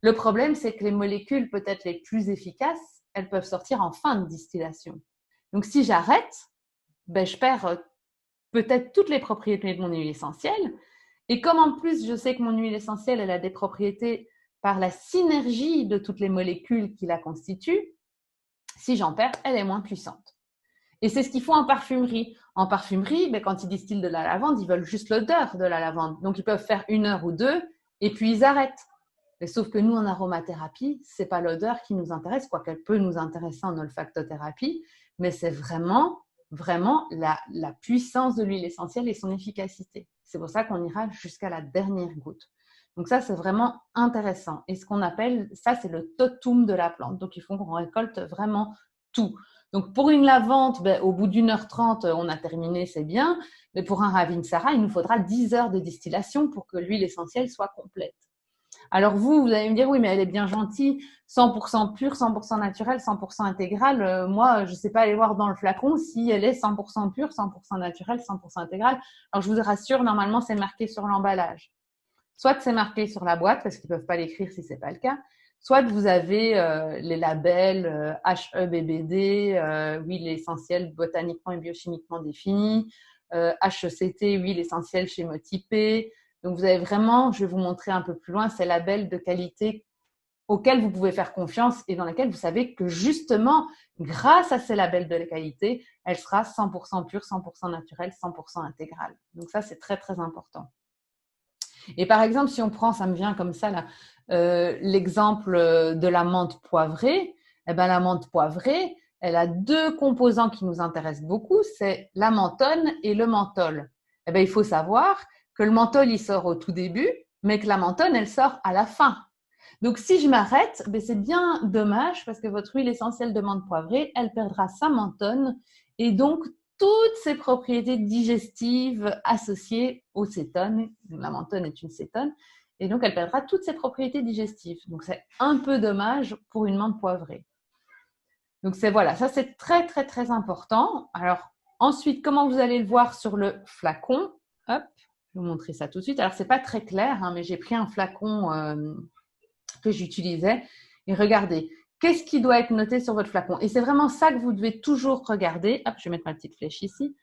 Le problème, c'est que les molécules peut-être les plus efficaces, elles peuvent sortir en fin de distillation. Donc, si j'arrête, je perds peut-être toutes les propriétés de mon huile essentielle. Et comme en plus, je sais que mon huile essentielle, elle a des propriétés par la synergie de toutes les molécules qui la constituent, si j'en perds, elle est moins puissante. Et c'est ce qu'ils font en parfumerie. En parfumerie, quand ils distillent de la lavande, ils veulent juste l'odeur de la lavande. Donc, ils peuvent faire 1 heure ou 2 et puis ils arrêtent. Mais sauf que nous, en aromathérapie, ce n'est pas l'odeur qui nous intéresse, quoiqu'elle peut nous intéresser en olfactothérapie, mais c'est vraiment la puissance de l'huile essentielle et son efficacité. C'est pour ça qu'on ira jusqu'à la dernière goutte. Donc ça, c'est vraiment intéressant. Et ce qu'on appelle, ça, c'est le totum de la plante. Donc, il faut qu'on récolte vraiment tout. Donc, pour une lavande, au bout d'1h30, on a terminé, c'est bien. Mais pour un Ravinsara, il nous faudra 10 heures de distillation pour que l'huile essentielle soit complète. Alors vous allez me dire, oui, mais elle est bien gentille, 100% pure, 100% naturelle, 100% intégrale. Moi, je ne sais pas aller voir dans le flacon si elle est 100% pure, 100% naturelle, 100% intégrale. Alors, je vous rassure, normalement, c'est marqué sur l'emballage. Soit c'est marqué sur la boîte, parce qu'ils ne peuvent pas l'écrire si ce n'est pas le cas. Soit vous avez les labels HEBBD, huile essentielle botaniquement et biochimiquement définie, HECT, huile essentielle chémotypée. Donc, vous avez vraiment, je vais vous montrer un peu plus loin, ces labels de qualité auxquels vous pouvez faire confiance et dans lesquels vous savez que justement, grâce à ces labels de qualité, elle sera 100% pure, 100% naturelle, 100% intégrale. Donc ça, c'est très, très important. Et par exemple, si on prend, ça me vient comme ça, là, l'exemple de la menthe poivrée, la menthe poivrée, elle a 2 composants qui nous intéressent beaucoup, c'est la menthone et le menthol. Il faut savoir que le menthol, il sort au tout début, mais que la menthone, elle sort à la fin. Donc, si je m'arrête, c'est bien dommage parce que votre huile essentielle de menthe poivrée, elle perdra sa menthone et donc toutes ses propriétés digestives associées au cétone. La menthone est une cétone et donc elle perdra toutes ses propriétés digestives. Donc, c'est un peu dommage pour une menthe poivrée. Donc, voilà, ça c'est très, très, très important. Alors, ensuite, comment vous allez le voir sur le flacon? Hop. Je vais vous montrer ça tout de suite. Alors, c'est pas très clair, hein, mais j'ai pris un flacon que j'utilisais. Et regardez, qu'est-ce qui doit être noté sur votre flacon? Et c'est vraiment ça que vous devez toujours regarder. Hop, je vais mettre ma petite flèche ici.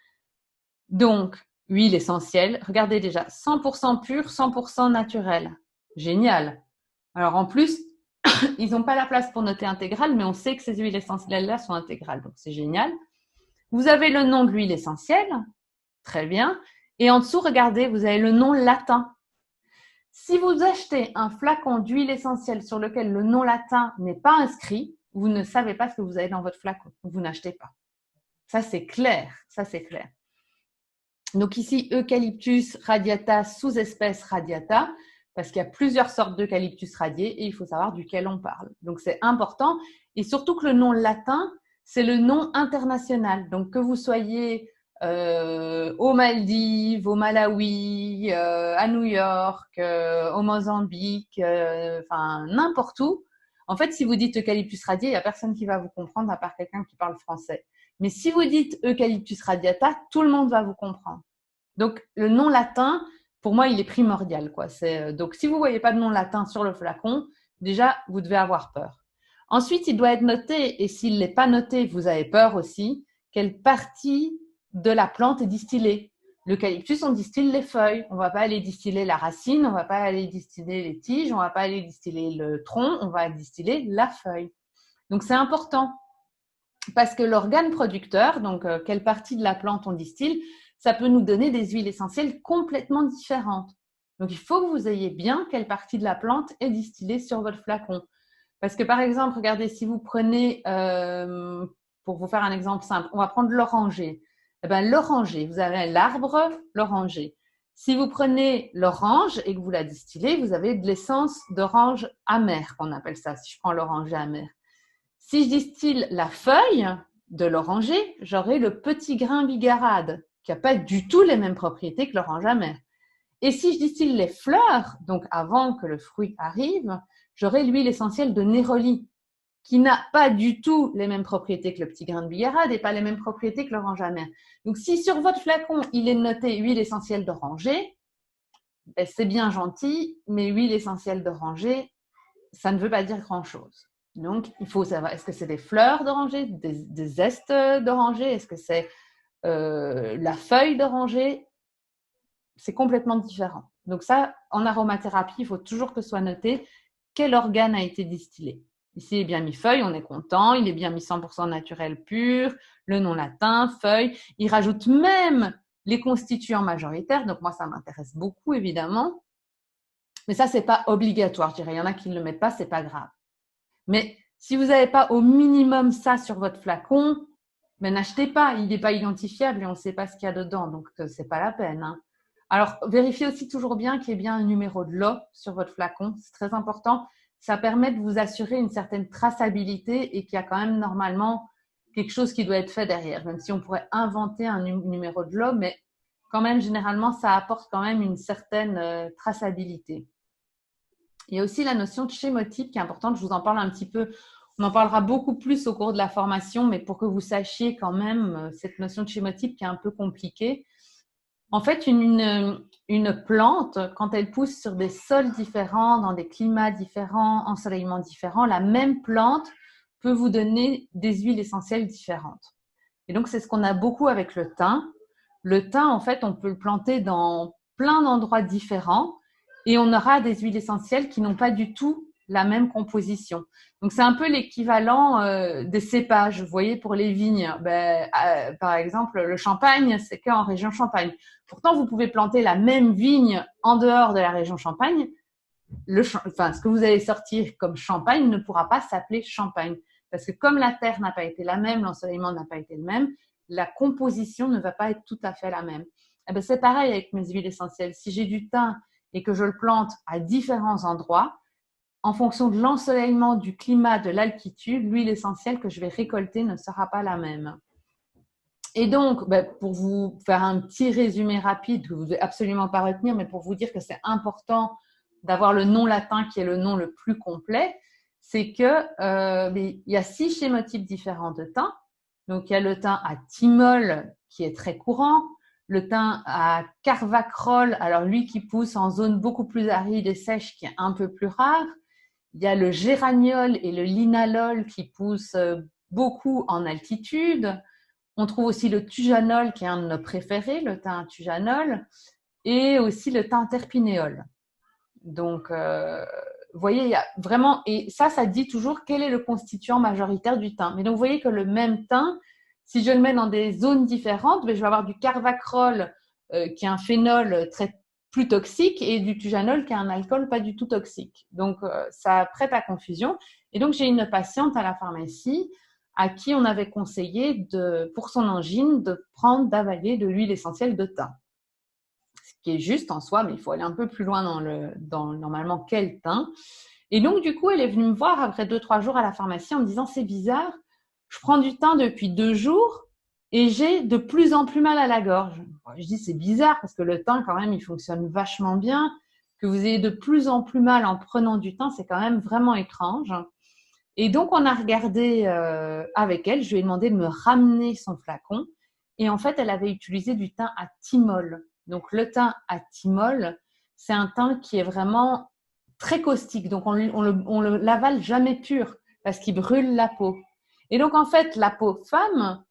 Donc, huile essentielle. Regardez déjà, 100% pur, 100% naturel. Génial. Alors, en plus, ils n'ont pas la place pour noter intégrale, mais on sait que ces huiles essentielles-là sont intégrales. Donc, c'est génial. Vous avez le nom de l'huile essentielle. Très bien. Et en dessous, regardez, vous avez le nom latin. Si vous achetez un flacon d'huile essentielle sur lequel le nom latin n'est pas inscrit, vous ne savez pas ce que vous avez dans votre flacon. Vous n'achetez pas. Ça, c'est clair. Ça, c'est clair. Donc ici, Eucalyptus radiata, sous-espèce radiata, parce qu'il y a plusieurs sortes d'eucalyptus radié et il faut savoir duquel on parle. Donc c'est important. Et surtout que le nom latin, c'est le nom international. Donc que vous soyez aux Maldives, au Malawi, à New York, au Mozambique, enfin n'importe où. En fait, si vous dites eucalyptus radié, il n'y a personne qui va vous comprendre à part quelqu'un qui parle français. Mais si vous dites eucalyptus radiata, tout le monde va vous comprendre. Donc le nom latin, pour moi, il est primordial, quoi. Donc si vous voyez pas de nom latin sur le flacon, déjà vous devez avoir peur. Ensuite, il doit être noté, et s'il n'est pas noté, vous avez peur aussi, quelle partie de la plante est distillée. L'eucalyptus, on distille les feuilles. On ne va pas aller distiller la racine, on ne va pas aller distiller les tiges, on ne va pas aller distiller le tronc, on va distiller la feuille. Donc, c'est important parce que l'organe producteur, donc quelle partie de la plante on distille, ça peut nous donner des huiles essentielles complètement différentes. Donc, il faut que vous ayez bien quelle partie de la plante est distillée sur votre flacon. Parce que, par exemple, regardez, si vous prenez, pour vous faire un exemple simple, on va prendre l'oranger. Eh bien, l'oranger, vous avez l'arbre, l'oranger. Si vous prenez l'orange et que vous la distillez, vous avez de l'essence d'orange amère, qu'on appelle ça, si je prends l'oranger amère. Si je distille la feuille de l'oranger, j'aurai le petit grain bigarade, qui n'a pas du tout les mêmes propriétés que l'orange amère. Et si je distille les fleurs, donc avant que le fruit arrive, j'aurai l'huile essentielle de néroli, qui n'a pas du tout les mêmes propriétés que le petit grain de bigarade et pas les mêmes propriétés que l'orange amère. Donc, si sur votre flacon, il est noté huile essentielle d'oranger, ben, c'est bien gentil, mais huile essentielle d'oranger, ça ne veut pas dire grand-chose. Donc, il faut savoir, est-ce que c'est des fleurs d'oranger, des zestes d'oranger, est-ce que c'est la feuille d'oranger? C'est complètement différent. Donc ça, en aromathérapie, il faut toujours que soit noté quel organe a été distillé. Ici, il est bien mis feuille, on est content. Il est bien mis 100% naturel pur, le nom latin, feuille. Il rajoute même les constituants majoritaires. Donc moi, ça m'intéresse beaucoup, évidemment. Mais ça, c'est pas obligatoire, je dirais. Il y en a qui ne le mettent pas, c'est pas grave. Mais si vous n'avez pas au minimum ça sur votre flacon, ben n'achetez pas. Il n'est pas identifiable et on ne sait pas ce qu'il y a dedans. Donc, c'est pas la peine, hein. Alors, vérifiez aussi toujours bien qu'il y ait bien un numéro de lot sur votre flacon. C'est très important. Ça permet de vous assurer une certaine traçabilité et qu'il y a quand même normalement quelque chose qui doit être fait derrière. Même si on pourrait inventer un numéro de lot, mais quand même, généralement, ça apporte quand même une certaine traçabilité. Il y a aussi la notion de schémotype qui est importante. Je vous en parle un petit peu. On en parlera beaucoup plus au cours de la formation, mais pour que vous sachiez quand même cette notion de schémotype qui est un peu compliquée. En fait, une plante, quand elle pousse sur des sols différents, dans des climats différents, ensoleillements différents, la même plante peut vous donner des huiles essentielles différentes. Et donc, c'est ce qu'on a beaucoup avec le thym. Le thym, en fait, on peut le planter dans plein d'endroits différents et on aura des huiles essentielles qui n'ont pas du tout la même composition. Donc, c'est un peu l'équivalent des cépages. Vous voyez, pour les vignes, par exemple, le champagne, c'est qu'en région Champagne. Pourtant, vous pouvez planter la même vigne en dehors de la région Champagne. Ce que vous allez sortir comme champagne ne pourra pas s'appeler champagne. Parce que comme la terre n'a pas été la même, l'ensoleillement n'a pas été le même, la composition ne va pas être tout à fait la même. Eh bien, c'est pareil avec mes huiles essentielles. Si j'ai du thym et que je le plante à différents endroits, en fonction de l'ensoleillement, du climat, de l'altitude, l'huile essentielle que je vais récolter ne sera pas la même. Et donc, pour vous faire un petit résumé rapide que vous ne devez absolument pas retenir, mais pour vous dire que c'est important d'avoir le nom latin qui est le nom le plus complet, c'est que il y a 6 schémotypes différents de thym. Donc, il y a le thym à thymol qui est très courant, le thym à carvacrol, alors lui qui pousse en zone beaucoup plus aride et sèche, qui est un peu plus rare. Il y a le géraniol et le linalol qui poussent beaucoup en altitude. On trouve aussi le thujanol qui est un de nos préférés, le thym thujanol, et aussi le thym terpinéol. Donc, vous voyez, il y a vraiment, et ça dit toujours quel est le constituant majoritaire du thym. Mais donc, vous voyez que le même thym, si je le mets dans des zones différentes, je vais avoir du carvacrol qui est un phénol plus toxique et du thujanol qui est un alcool pas du tout toxique. Donc, ça prête à confusion. Et donc, j'ai une patiente à la pharmacie à qui on avait conseillé, pour son angine, d'avaler de l'huile essentielle de thym. Ce qui est juste en soi, mais il faut aller un peu plus loin dans normalement quel thym. Et donc, du coup, elle est venue me voir après 2-3 jours à la pharmacie en me disant « C'est bizarre, je prends du thym depuis 2 jours et j'ai de plus en plus mal à la gorge. » Je dis « C'est bizarre parce que le thym, quand même, il fonctionne vachement bien. Que vous ayez de plus en plus mal en prenant du thym, c'est quand même vraiment étrange. » Et donc, on a regardé avec elle. Je lui ai demandé de me ramener son flacon. Et en fait, elle avait utilisé du thym à thymol. Donc, le thym à thymol, c'est un thym qui est vraiment très caustique. Donc, on le l'avale jamais pur parce qu'il brûle la peau. Et donc, en fait, la pauvre femme,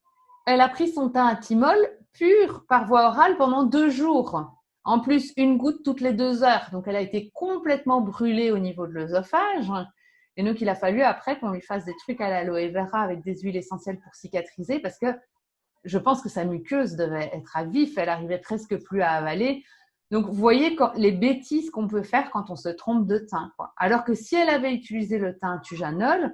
elle a pris son thym à thymol pur par voie orale pendant 2 jours. En plus, une goutte toutes les 2 heures. Donc, elle a été complètement brûlée au niveau de l'œsophage. Et donc, il a fallu après qu'on lui fasse des trucs à l'aloe vera avec des huiles essentielles pour cicatriser parce que je pense que sa muqueuse devait être à vif. Elle arrivait presque plus à avaler. Donc, vous voyez les bêtises qu'on peut faire quand on se trompe de thym, quoi. Alors que si elle avait utilisé le thym thujanol,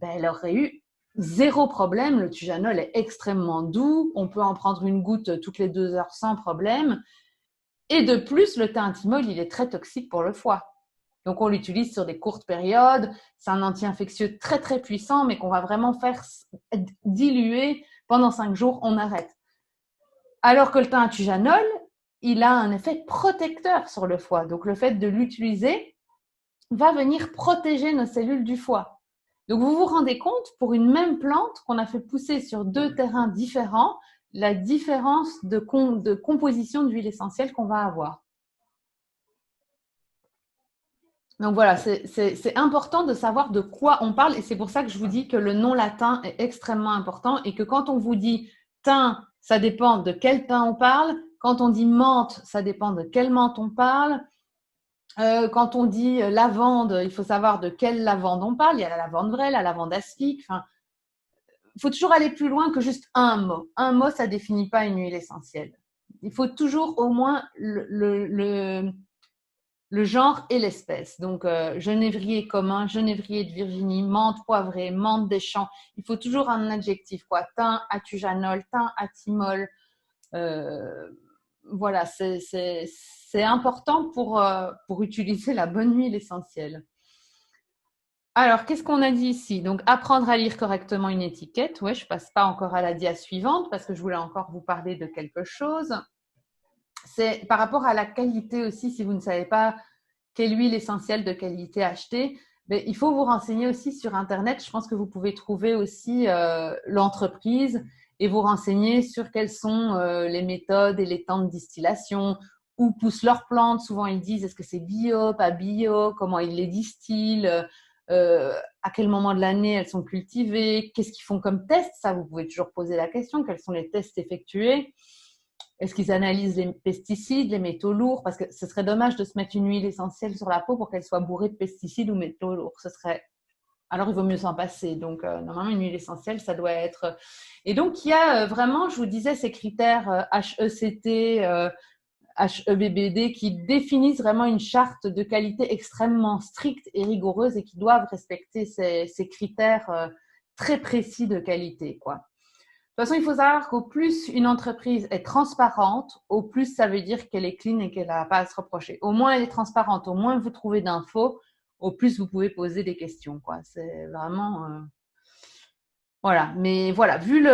elle aurait eu 0 problème. Le thujanol est extrêmement doux. On peut en prendre une goutte toutes les 2 heures sans problème. Et de plus, le thym à thymol, il est très toxique pour le foie. Donc, on l'utilise sur des courtes périodes. C'est un anti-infectieux très, très puissant, mais qu'on va vraiment faire diluer pendant 5 jours, on arrête. Alors que le thym à thujanol, il a un effet protecteur sur le foie. Donc, le fait de l'utiliser va venir protéger nos cellules du foie. Donc, vous vous rendez compte, pour une même plante qu'on a fait pousser sur 2 terrains différents, la différence de composition d'huile essentielle qu'on va avoir. Donc voilà, c'est important de savoir de quoi on parle et c'est pour ça que je vous dis que le nom latin est extrêmement important et que quand on vous dit thym, ça dépend de quel thym on parle. Quand on dit menthe, ça dépend de quelle menthe on parle. Quand on dit lavande, il faut savoir de quelle lavande on parle. Il y a la lavande vraie, la lavande aspic. Enfin, il faut toujours aller plus loin que juste un mot. Un mot, ça ne définit pas une huile essentielle. Il faut toujours au moins le genre et l'espèce. Donc, genévrier commun, genévrier de Virginie, menthe poivrée, menthe des champs. Il faut toujours un adjectif, quoi. Thym à thujanol, thym à thymol. Voilà, c'est important pour utiliser la bonne huile essentielle. Alors, qu'est-ce qu'on a dit ici? Donc, apprendre à lire correctement une étiquette. Ouais, je passe pas encore à la dia suivante parce que je voulais encore vous parler de quelque chose. C'est par rapport à la qualité aussi, si vous ne savez pas quelle huile essentielle de qualité acheter, il faut vous renseigner aussi sur Internet. Je pense que vous pouvez trouver aussi l'entreprise et vous renseigner sur quelles sont les méthodes et les temps de distillation, où poussent leurs plantes. Souvent, ils disent est-ce que c'est bio, pas bio, comment ils les distillent, à quel moment de l'année elles sont cultivées, qu'est-ce qu'ils font comme test. Ça, vous pouvez toujours poser la question. Quels sont les tests effectués? Est-ce qu'ils analysent les pesticides, les métaux lourds? Parce que ce serait dommage de se mettre une huile essentielle sur la peau pour qu'elle soit bourrée de pesticides ou métaux lourds. Alors, il vaut mieux s'en passer. Donc, normalement, une huile essentielle, ça doit être… Et donc, il y a vraiment, je vous disais, ces critères HECT, HEBBD qui définissent vraiment une charte de qualité extrêmement stricte et rigoureuse et qui doivent respecter ces critères très précis de qualité, quoi. De toute façon, il faut savoir qu'au plus une entreprise est transparente, au plus ça veut dire qu'elle est clean et qu'elle n'a pas à se reprocher. Au moins elle est transparente, au moins vous trouvez d'infos, au plus vous pouvez poser des questions, quoi. C'est vraiment… Voilà. Mais voilà, vu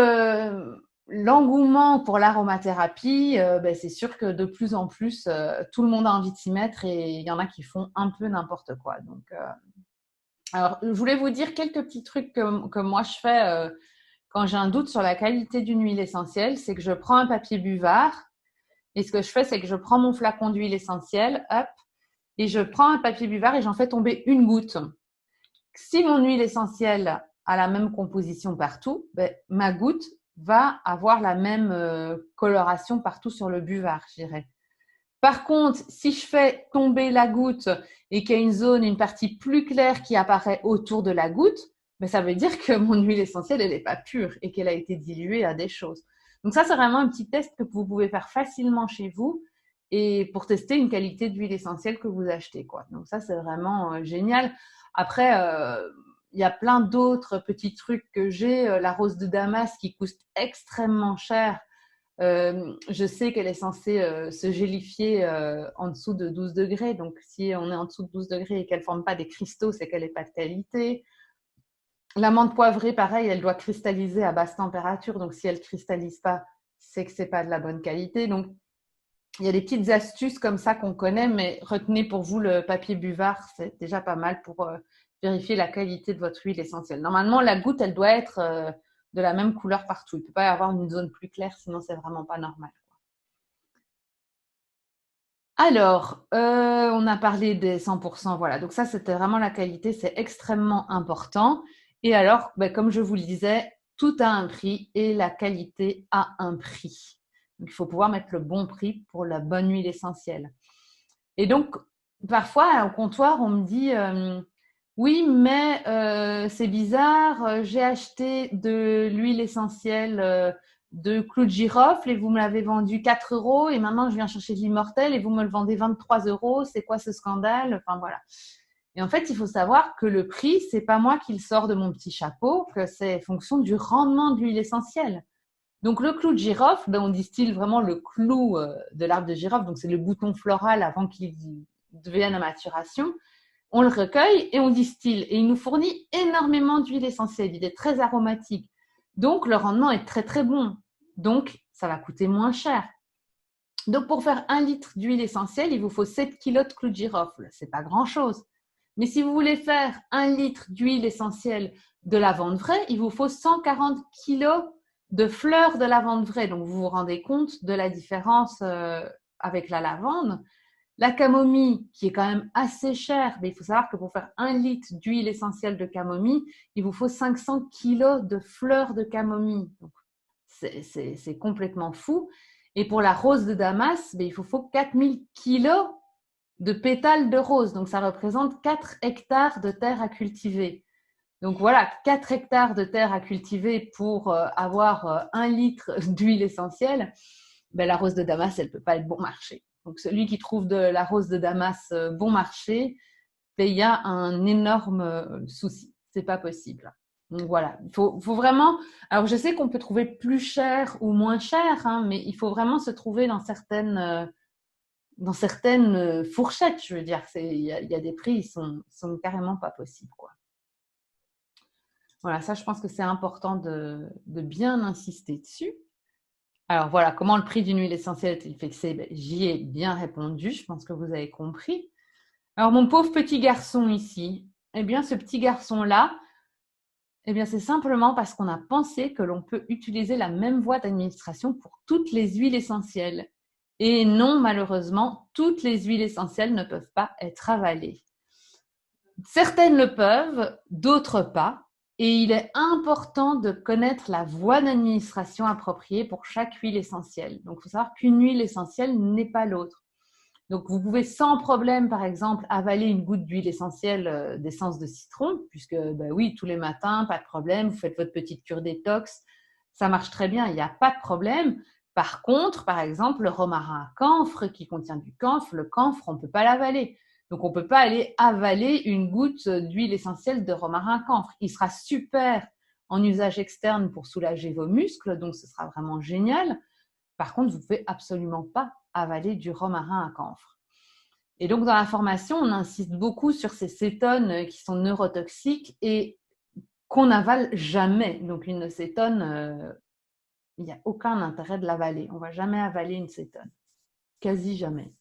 l'engouement pour l'aromathérapie, c'est sûr que de plus en plus, tout le monde a envie de s'y mettre et il y en a qui font un peu n'importe quoi. Donc, alors, je voulais vous dire quelques petits trucs que moi je fais quand j'ai un doute sur la qualité d'une huile essentielle, c'est que je prends un papier buvard Et ce que je fais, c'est que je prends mon flacon d'huile essentielle, hop, et je prends un papier buvard et j'en fais tomber une goutte. Si mon huile essentielle a la même composition partout, ben, ma goutte va avoir la même coloration partout sur le buvard, je dirais. Par contre, si je fais tomber la goutte et qu'il y a une zone, une partie plus claire qui apparaît autour de la goutte, ben ça veut dire que mon huile essentielle, elle n'est pas pure et qu'elle a été diluée à des choses. Donc ça, c'est vraiment un petit test que vous pouvez faire facilement chez vous et pour tester une qualité d'huile essentielle que vous achetez, quoi. Donc ça, c'est vraiment génial. Après, il y a plein d'autres petits trucs que j'ai. La rose de Damas qui coûte extrêmement cher. Je sais qu'elle est censée se gélifier en dessous de 12 degrés. Donc, si on est en dessous de 12 degrés et qu'elle ne forme pas des cristaux, c'est qu'elle n'est pas de qualité. L'amande poivrée, pareil, elle doit cristalliser à basse température. Donc, si elle ne cristallise pas, c'est que ce n'est pas de la bonne qualité. Donc, il y a des petites astuces comme ça qu'on connaît, mais retenez pour vous le papier buvard, c'est déjà pas mal pour vérifier la qualité de votre huile essentielle. Normalement, la goutte, elle doit être de la même couleur partout. Il ne peut pas y avoir une zone plus claire, sinon c'est vraiment pas normal. Alors, on a parlé des 100%, voilà. Donc ça, c'était vraiment la qualité, c'est extrêmement important. Et alors, ben, comme je vous le disais, tout a un prix et la qualité a un prix. Donc, il faut pouvoir mettre le bon prix pour la bonne huile essentielle. Et donc, parfois, au comptoir, on me dit oui, mais c'est bizarre, j'ai acheté de l'huile essentielle de clou de girofle et vous me l'avez vendu 4 euros et maintenant je viens chercher de l'immortel et vous me le vendez 23 euros. C'est quoi ce scandale? Enfin, voilà. Et en fait, il faut savoir que le prix, c'est pas moi qui le sors de mon petit chapeau, que c'est fonction du rendement de l'huile essentielle. Donc, le clou de girofle, ben, on distille vraiment le clou de l'arbre de girofle. Donc, c'est le bouton floral avant qu'il devienne à maturation. On le recueille et on distille. Et il nous fournit énormément d'huile essentielle. Il est très aromatique. Donc, le rendement est très, très bon. Donc, ça va coûter moins cher. Donc, pour faire 1 litre d'huile essentielle, il vous faut 7 kg de clou de girofle. Ce n'est pas grand-chose. Mais si vous voulez faire 1 litre d'huile essentielle de lavande vraie, il vous faut 140 kg de fleurs de lavande vraie. Donc, vous vous rendez compte de la différence avec la lavande. La camomille, qui est quand même assez chère, mais il faut savoir que pour faire 1 litre d'huile essentielle de camomille, il vous faut 500 kg de fleurs de camomille. Donc, c'est complètement fou. Et pour la rose de Damas, il vous faut 4000 kg de pétales de rose. Donc, ça représente 4 hectares de terre à cultiver. Donc, voilà, 4 hectares de terre à cultiver pour avoir 1 litre d'huile essentielle. Ben, la rose de Damas, elle ne peut pas être bon marché. Donc, celui qui trouve de la rose de Damas bon marché, ben, il y a un énorme souci. Ce n'est pas possible. Donc, voilà. Il faut vraiment… Alors, je sais qu'on peut trouver plus cher ou moins cher, hein, mais il faut vraiment se trouver dans certaines fourchettes, je veux dire. Il y a des prix, ils sont carrément pas possibles, quoi. Voilà, ça, je pense que c'est important de bien insister dessus. Alors voilà, comment le prix d'une huile essentielle est-il fixé? Ben, j'y ai bien répondu, je pense que vous avez compris. Alors mon pauvre petit garçon ici, eh bien ce petit garçon-là, eh bien c'est simplement parce qu'on a pensé que l'on peut utiliser la même voie d'administration pour toutes les huiles essentielles. Et non, malheureusement, toutes les huiles essentielles ne peuvent pas être avalées. Certaines le peuvent, d'autres pas. Et il est important de connaître la voie d'administration appropriée pour chaque huile essentielle. Donc, il faut savoir qu'une huile essentielle n'est pas l'autre. Donc, vous pouvez sans problème, par exemple, avaler une goutte d'huile essentielle d'essence de citron, puisque, ben oui, tous les matins, pas de problème, vous faites votre petite cure détox, ça marche très bien, il n'y a pas de problème. Par contre, par exemple, le romarin à camphre qui contient du camphre, le camphre, on ne peut pas l'avaler. Donc, on ne peut pas aller avaler une goutte d'huile essentielle de romarin à camphre. Il sera super en usage externe pour soulager vos muscles, donc ce sera vraiment génial. Par contre, vous ne pouvez absolument pas avaler du romarin à camphre. Et donc, dans la formation, on insiste beaucoup sur ces cétones qui sont neurotoxiques et qu'on n'avale jamais. Donc, une cétone, il n'y a aucun intérêt de l'avaler. On ne va jamais avaler une cétone. Quasi jamais.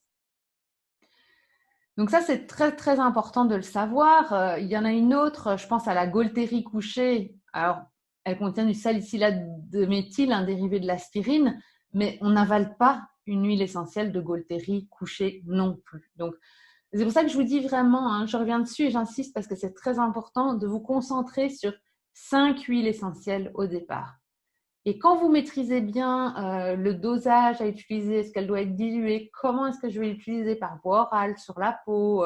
Donc ça, c'est très, très important de le savoir. Il y en a une autre, je pense à la Gaultérie couchée. Alors, elle contient du salicylate de méthyle, un dérivé de l'aspirine, mais on n'avale pas une huile essentielle de Gualteri couchée non plus. Donc, c'est pour ça que je vous dis vraiment, hein, je reviens dessus et j'insiste parce que c'est très important de vous concentrer sur 5 huiles essentielles au départ. Et quand vous maîtrisez bien le dosage à utiliser, est-ce qu'elle doit être diluée, comment est-ce que je vais l'utiliser par voie orale, sur la peau,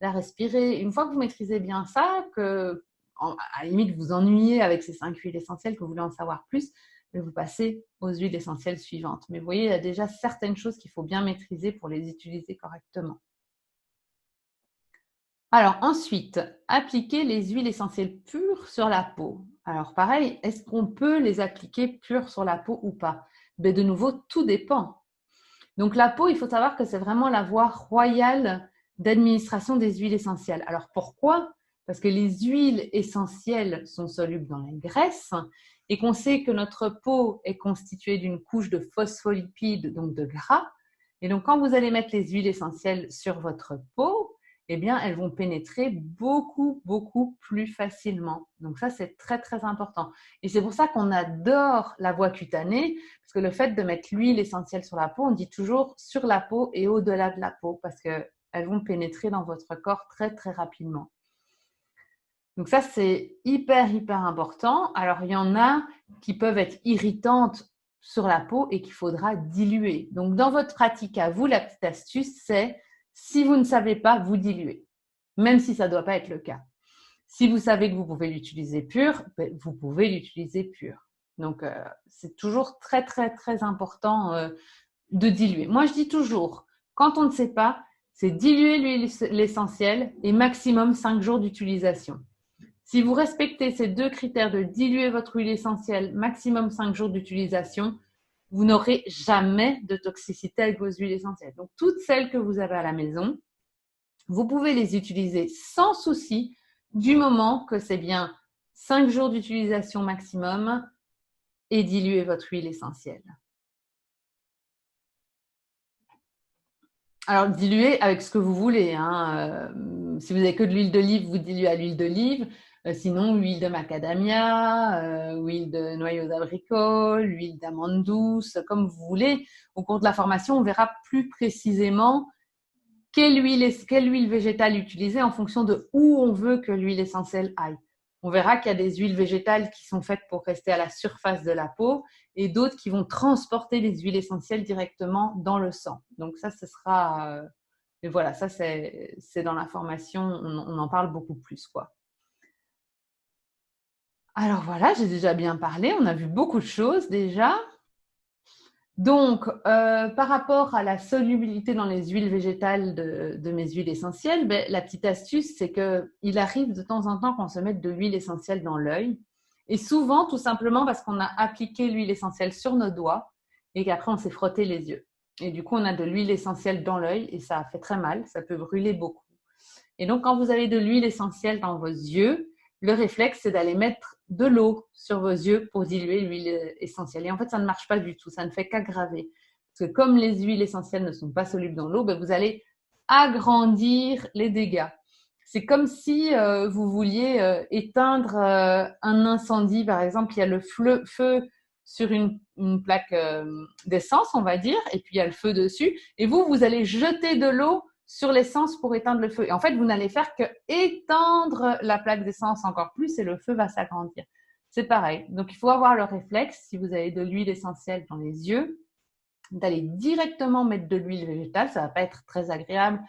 la respirer, une fois que vous maîtrisez bien ça, que à la limite vous ennuyez avec ces 5 huiles essentielles, que vous voulez en savoir plus, vous passez aux huiles essentielles suivantes. Mais vous voyez, il y a déjà certaines choses qu'il faut bien maîtriser pour les utiliser correctement. Alors ensuite, appliquer les huiles essentielles pures sur la peau. Alors pareil, est-ce qu'on peut les appliquer pures sur la peau ou pas? Mais de nouveau, tout dépend. Donc la peau, il faut savoir que c'est vraiment la voie royale d'administration des huiles essentielles. Alors pourquoi? Parce que les huiles essentielles sont solubles dans la graisse et qu'on sait que notre peau est constituée d'une couche de phospholipides, donc de gras. Et donc quand vous allez mettre les huiles essentielles sur votre peau, eh bien, elles vont pénétrer beaucoup, beaucoup plus facilement. Donc ça, c'est très, très important. Et c'est pour ça qu'on adore la voie cutanée, parce que le fait de mettre l'huile essentielle sur la peau, on dit toujours sur la peau et au-delà de la peau, parce qu'elles vont pénétrer dans votre corps très, très rapidement. Donc ça, c'est hyper, hyper important. Alors, il y en a qui peuvent être irritantes sur la peau et qu'il faudra diluer. Donc, dans votre pratique à vous, la petite astuce, c'est si vous ne savez pas, vous diluez, même si ça ne doit pas être le cas. Si vous savez que vous pouvez l'utiliser pur, vous pouvez l'utiliser pur. Donc, c'est toujours très, très, très important de diluer. Moi, je dis toujours, quand on ne sait pas, c'est diluer l'huile essentielle et maximum 5 jours d'utilisation. Si vous respectez ces 2 critères de diluer votre huile essentielle, maximum 5 jours d'utilisation, vous n'aurez jamais de toxicité avec vos huiles essentielles. Donc, toutes celles que vous avez à la maison, vous pouvez les utiliser sans souci du moment que c'est bien 5 jours d'utilisation maximum et diluer votre huile essentielle. Alors, diluez avec ce que vous voulez. Hein. Si vous n'avez que de l'huile d'olive, vous diluez à l'huile d'olive. Sinon, huile de macadamia, huile de noyaux d'abricot, huile d'amande douce, comme vous voulez. Au cours de la formation, on verra plus précisément quelle huile végétale utiliser en fonction de où on veut que l'huile essentielle aille. On verra qu'il y a des huiles végétales qui sont faites pour rester à la surface de la peau et d'autres qui vont transporter les huiles essentielles directement dans le sang. Donc ça, ce sera… mais voilà, ça, c'est dans la formation, on en parle beaucoup plus, quoi. Alors voilà, j'ai déjà bien parlé, on a vu beaucoup de choses déjà. Donc, par rapport à la solubilité dans les huiles végétales de mes huiles essentielles, la petite astuce, c'est qu'il arrive de temps en temps qu'on se mette de l'huile essentielle dans l'œil. Et souvent, tout simplement parce qu'on a appliqué l'huile essentielle sur nos doigts et qu'après, on s'est frotté les yeux. Et du coup, on a de l'huile essentielle dans l'œil et ça fait très mal, ça peut brûler beaucoup. Et donc, quand vous avez de l'huile essentielle dans vos yeux, le réflexe, c'est d'aller mettre de l'eau sur vos yeux pour diluer l'huile essentielle. Et en fait, ça ne marche pas du tout, ça ne fait qu'aggraver. Parce que comme les huiles essentielles ne sont pas solubles dans l'eau, vous allez agrandir les dégâts. C'est comme si vous vouliez éteindre un incendie, par exemple, il y a le feu sur une plaque d'essence, on va dire, et puis il y a le feu dessus, et vous allez jeter de l'eau sur l'essence pour éteindre le feu. Et en fait, vous n'allez faire que étendre la plaque d'essence encore plus et le feu va s'agrandir. C'est pareil. Donc, il faut avoir le réflexe, si vous avez de l'huile essentielle dans les yeux, d'aller directement mettre de l'huile végétale. Ça ne va pas être très agréable.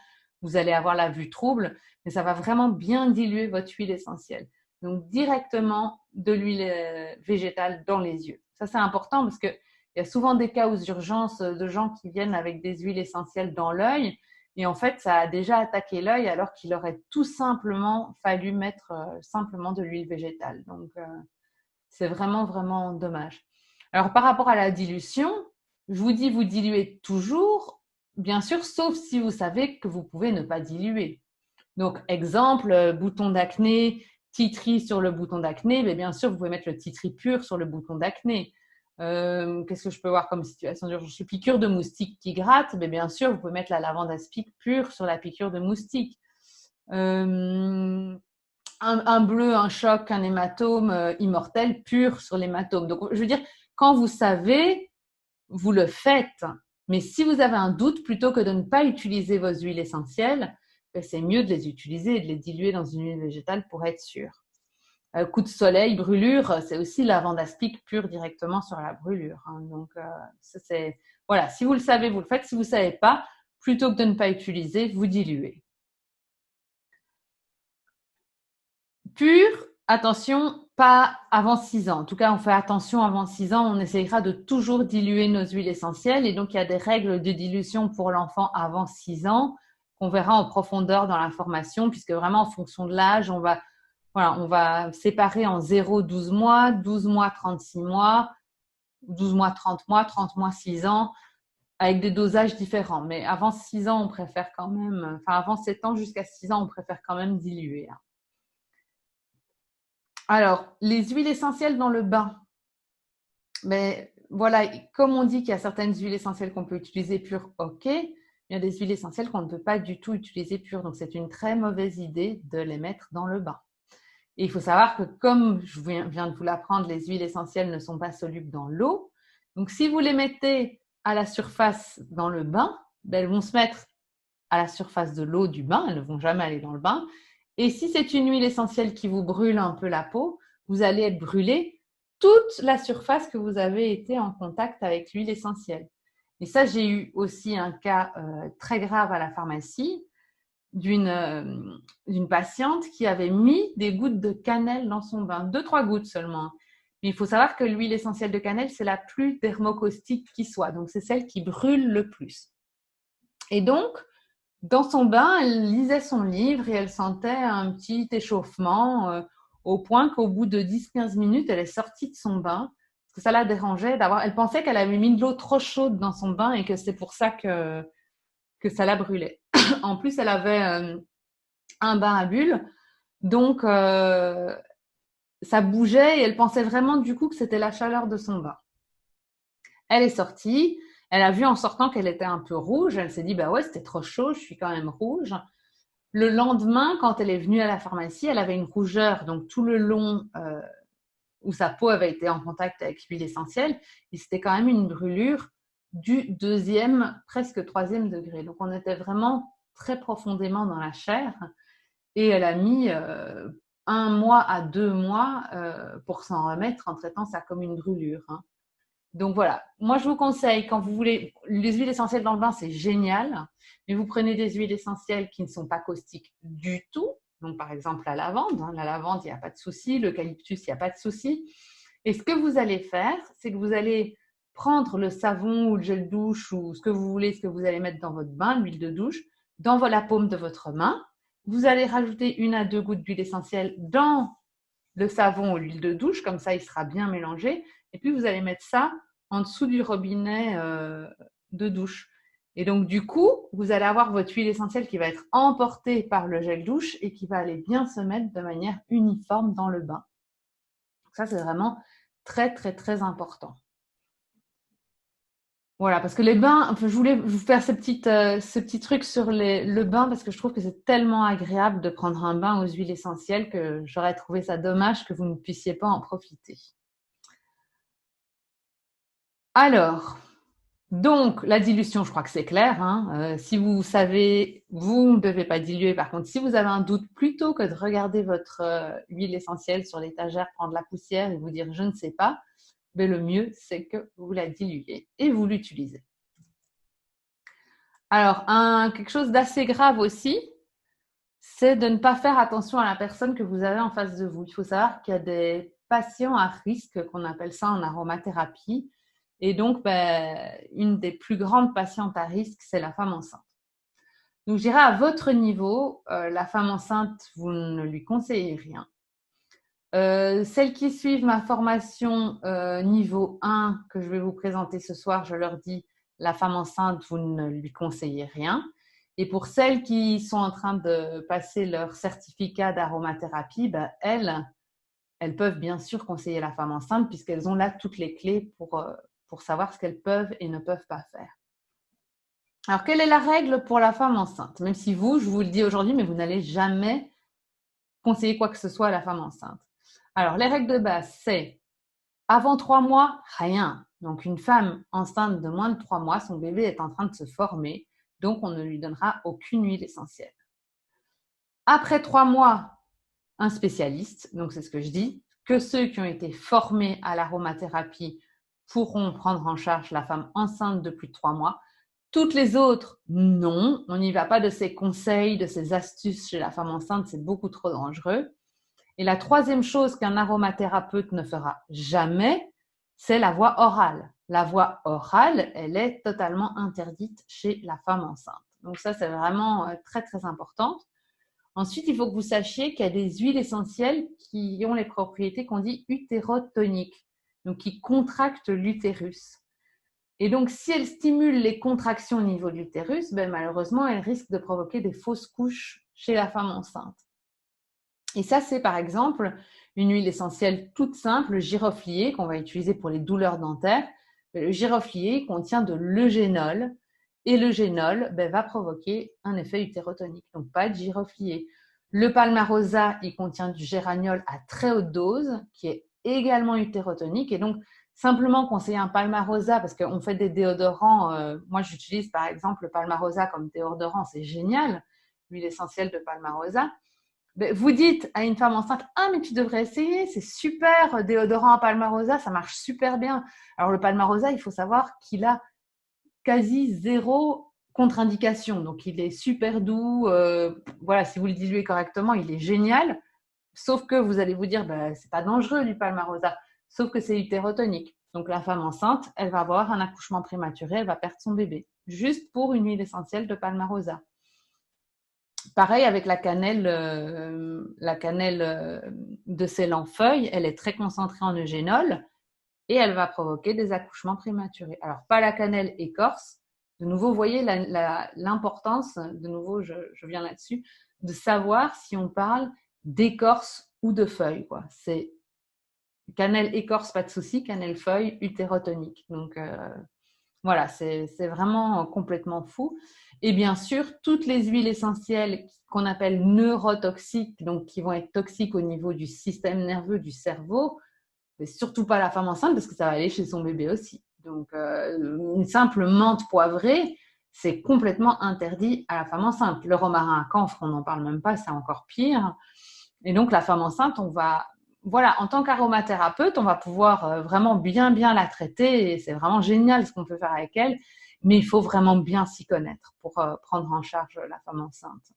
Vous allez avoir la vue trouble, mais ça va vraiment bien diluer votre huile essentielle. Donc, directement de l'huile végétale dans les yeux. Ça, c'est important parce qu'il y a souvent des cas aux urgences de gens qui viennent avec des huiles essentielles dans l'œil. Et en fait, ça a déjà attaqué l'œil alors qu'il aurait tout simplement fallu mettre simplement de l'huile végétale. Donc, c'est vraiment, vraiment dommage. Alors, par rapport à la dilution, je vous dis, vous diluez toujours, bien sûr, sauf si vous savez que vous pouvez ne pas diluer. Donc, exemple, bouton d'acné, titri sur le bouton d'acné, mais bien sûr, vous pouvez mettre le titri pur sur le bouton d'acné. Qu'est-ce que je peux voir comme situation d'urgence? Piqûre de moustique qui gratte, mais bien sûr, vous pouvez mettre la lavande aspic pure sur la piqûre de moustique. Un bleu, un choc, un hématome immortel pur sur l'hématome. Donc, je veux dire, quand vous savez, vous le faites, Mais si vous avez un doute, plutôt que de ne pas utiliser vos huiles essentielles, c'est mieux de les utiliser et de les diluer dans une huile végétale pour être sûr. Coup de soleil, brûlure, c'est aussi lavande aspic pure directement sur la brûlure. Hein. Donc, voilà, si vous le savez, vous le faites. Si vous ne savez pas, plutôt que de ne pas utiliser, vous diluez. Pure, attention, pas avant 6 ans. En tout cas, on fait attention avant 6 ans. On essayera de toujours diluer nos huiles essentielles. Et donc, il y a des règles de dilution pour l'enfant avant 6 ans qu'on verra en profondeur dans la formation, puisque vraiment, en fonction de l'âge, on va séparer en 0-12 mois, 12 mois, 36 mois, 12 mois, 30 mois, 30 mois, 6 ans, avec des dosages différents. Mais avant 6 ans, on préfère quand même, enfin avant 7 ans jusqu'à 6 ans, on préfère quand même diluer. Alors, les huiles essentielles dans le bain. Mais voilà, comme on dit qu'il y a certaines huiles essentielles qu'on peut utiliser pures, ok. Il y a des huiles essentielles qu'on ne peut pas du tout utiliser pures. Donc, c'est une très mauvaise idée de les mettre dans le bain. Et il faut savoir que, comme je viens de vous l'apprendre, les huiles essentielles ne sont pas solubles dans l'eau. Donc, si vous les mettez à la surface dans le bain, elles vont se mettre à la surface de l'eau du bain. Elles ne vont jamais aller dans le bain. Et si c'est une huile essentielle qui vous brûle un peu la peau, vous allez être brûlé toute la surface que vous avez été en contact avec l'huile essentielle. Et ça, j'ai eu aussi un cas très grave à la pharmacie d'une patiente qui avait mis des gouttes de cannelle dans son bain, 2-3 gouttes seulement. Mais il faut savoir que l'huile essentielle de cannelle, c'est la plus thermocaustique qui soit. Donc, c'est celle qui brûle le plus. Et donc, dans son bain, elle lisait son livre et elle sentait un petit échauffement au point qu'au bout de 10-15 minutes, elle est sortie de son bain parce que ça la dérangeait d'avoir. Elle pensait qu'elle avait mis de l'eau trop chaude dans son bain et que c'est pour ça que ça la brûlait. En plus, elle avait un bain à bulles, donc ça bougeait et elle pensait vraiment du coup que c'était la chaleur de son bain. Elle est sortie. Elle a vu en sortant qu'elle était un peu rouge. Elle s'est dit, bah ouais, c'était trop chaud, je suis quand même rouge. Le lendemain, quand elle est venue à la pharmacie, elle avait une rougeur, donc tout le long où sa peau avait été en contact avec l'huile essentielle, et c'était quand même une brûlure du 2e, presque 3e degré. Donc on était vraiment très profondément dans la chair, et elle a mis 1 mois à 2 mois pour s'en remettre en traitant ça comme une brûlure. Hein. Donc voilà, moi je vous conseille, quand vous voulez, les huiles essentielles dans le bain, c'est génial, mais vous prenez des huiles essentielles qui ne sont pas caustiques du tout. Donc par exemple la lavande, la lavande, il n'y a pas de souci, l'eucalyptus, il n'y a pas de souci. Et ce que vous allez faire, c'est que vous allez prendre le savon ou le gel douche ou ce que vous voulez, ce que vous allez mettre dans votre bain, l'huile de douche, dans la paume de votre main. Vous allez rajouter 1 à 2 gouttes d'huile essentielle dans le savon ou l'huile de douche, comme ça il sera bien mélangé. Et puis, vous allez mettre ça en dessous du robinet de douche. Et donc, du coup, vous allez avoir votre huile essentielle qui va être emportée par le gel douche et qui va aller bien se mettre de manière uniforme dans le bain. Donc ça, c'est vraiment très, très, très important. Voilà, parce que les bains, je voulais vous faire ce petit truc sur le bain parce que je trouve que c'est tellement agréable de prendre un bain aux huiles essentielles que j'aurais trouvé ça dommage que vous ne puissiez pas en profiter. Alors, donc la dilution, je crois que c'est clair. Hein. Si vous savez, vous ne devez pas diluer. Par contre, si vous avez un doute, plutôt que de regarder votre huile essentielle sur l'étagère, prendre la poussière et vous dire je ne sais pas, mais le mieux, c'est que vous la diluez et vous l'utilisez. Alors, quelque chose d'assez grave aussi, c'est de ne pas faire attention à la personne que vous avez en face de vous. Il faut savoir qu'il y a des patients à risque, qu'on appelle ça en aromathérapie. Et donc, une des plus grandes patientes à risque, c'est la femme enceinte. Donc, je dirais à votre niveau, la femme enceinte, vous ne lui conseillez rien. Celles qui suivent ma formation niveau 1 que je vais vous présenter ce soir, je leur dis, la femme enceinte, vous ne lui conseillez rien. Et pour celles qui sont en train de passer leur certificat d'aromathérapie, elles peuvent bien sûr conseiller la femme enceinte puisqu'elles ont là toutes les clés pour savoir ce qu'elles peuvent et ne peuvent pas faire. Alors, quelle est la règle pour la femme enceinte? Même si je vous le dis aujourd'hui, mais vous n'allez jamais conseiller quoi que ce soit à la femme enceinte. Alors, les règles de base, c'est avant 3 mois, rien. Donc, une femme enceinte de moins de 3 mois, son bébé est en train de se former, donc on ne lui donnera aucune huile essentielle. Après 3 mois, un spécialiste, donc c'est ce que je dis, que ceux qui ont été formés à l'aromathérapie pourront prendre en charge la femme enceinte de plus de 3 mois. Toutes les autres, non, on n'y va pas de ces conseils, de ces astuces chez la femme enceinte, c'est beaucoup trop dangereux. Et la troisième chose qu'un aromathérapeute ne fera jamais, c'est la voie orale. La voie orale, elle est totalement interdite chez la femme enceinte. Donc ça, c'est vraiment très, très important. Ensuite, il faut que vous sachiez qu'il y a des huiles essentielles qui ont les propriétés qu'on dit utérotoniques, donc qui contractent l'utérus. Et donc, si elles stimulent les contractions au niveau de l'utérus, malheureusement, elles risquent de provoquer des fausses couches chez la femme enceinte. Et ça, c'est par exemple une huile essentielle toute simple, le giroflier, qu'on va utiliser pour les douleurs dentaires. Le giroflier contient de l'eugénol, et l'eugénol va provoquer un effet utérotonique, donc pas de giroflier. Le palmarosa, il contient du géraniol à très haute dose, qui est également utérotonique, et donc simplement conseiller un palmarosa, parce qu'on fait des déodorants, moi j'utilise par exemple le palmarosa comme déodorant, c'est génial, l'huile essentielle de palmarosa. Vous dites à une femme enceinte, ah mais tu devrais essayer, c'est super, déodorant à palmarosa, ça marche super bien. Alors le palmarosa, il faut savoir qu'il a quasi zéro contre-indication, donc il est super doux, voilà, si vous le diluez correctement, il est génial, sauf que vous allez vous dire, c'est pas dangereux du palmarosa, sauf que c'est utérotonique. Donc la femme enceinte, elle va avoir un accouchement prématuré, elle va perdre son bébé, juste pour une huile essentielle de palmarosa. Pareil avec la cannelle de Ceylan-Feuille, elle est très concentrée en eugénol et elle va provoquer des accouchements prématurés. Alors, pas la cannelle écorce. De nouveau, vous voyez l'importance, de nouveau, je viens là-dessus, de savoir si on parle d'écorce ou de feuille, quoi. C'est cannelle écorce, pas de souci, cannelle feuille, utérotonique. Donc, voilà, c'est vraiment complètement fou. Et bien sûr, toutes les huiles essentielles qu'on appelle neurotoxiques, donc qui vont être toxiques au niveau du système nerveux, du cerveau, mais surtout pas la femme enceinte parce que ça va aller chez son bébé aussi. Donc, une simple menthe poivrée, c'est complètement interdit à la femme enceinte. Le romarin à camphre, on n'en parle même pas, c'est encore pire. Et donc, la femme enceinte, voilà, en tant qu'aromathérapeute, on va pouvoir vraiment bien la traiter et c'est vraiment génial ce qu'on peut faire avec elle, mais il faut vraiment bien s'y connaître pour prendre en charge la femme enceinte.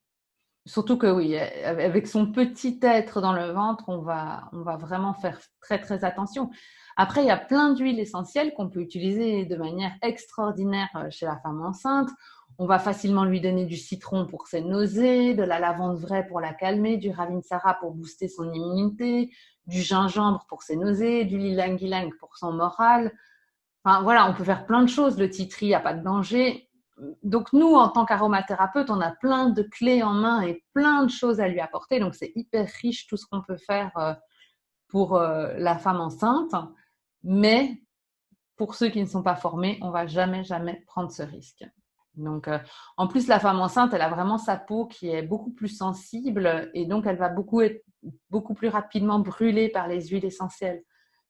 Surtout que oui, avec son petit être dans le ventre, on va vraiment faire très très attention. Après, il y a plein d'huiles essentielles qu'on peut utiliser de manière extraordinaire chez la femme enceinte. On va facilement lui donner du citron pour ses nausées, de la lavande vraie pour la calmer, du ravinsara pour booster son immunité, du gingembre pour ses nausées, du ylang-ylang pour son moral. Enfin voilà, on peut faire plein de choses. Le titri, il n'y a pas de danger. Donc nous, en tant qu'aromathérapeute, on a plein de clés en main et plein de choses à lui apporter. Donc c'est hyper riche tout ce qu'on peut faire pour la femme enceinte. Mais pour ceux qui ne sont pas formés, on ne va jamais prendre ce risque. Donc, en plus, la femme enceinte, elle a vraiment sa peau qui est beaucoup plus sensible et donc elle va être beaucoup plus rapidement brûlée par les huiles essentielles.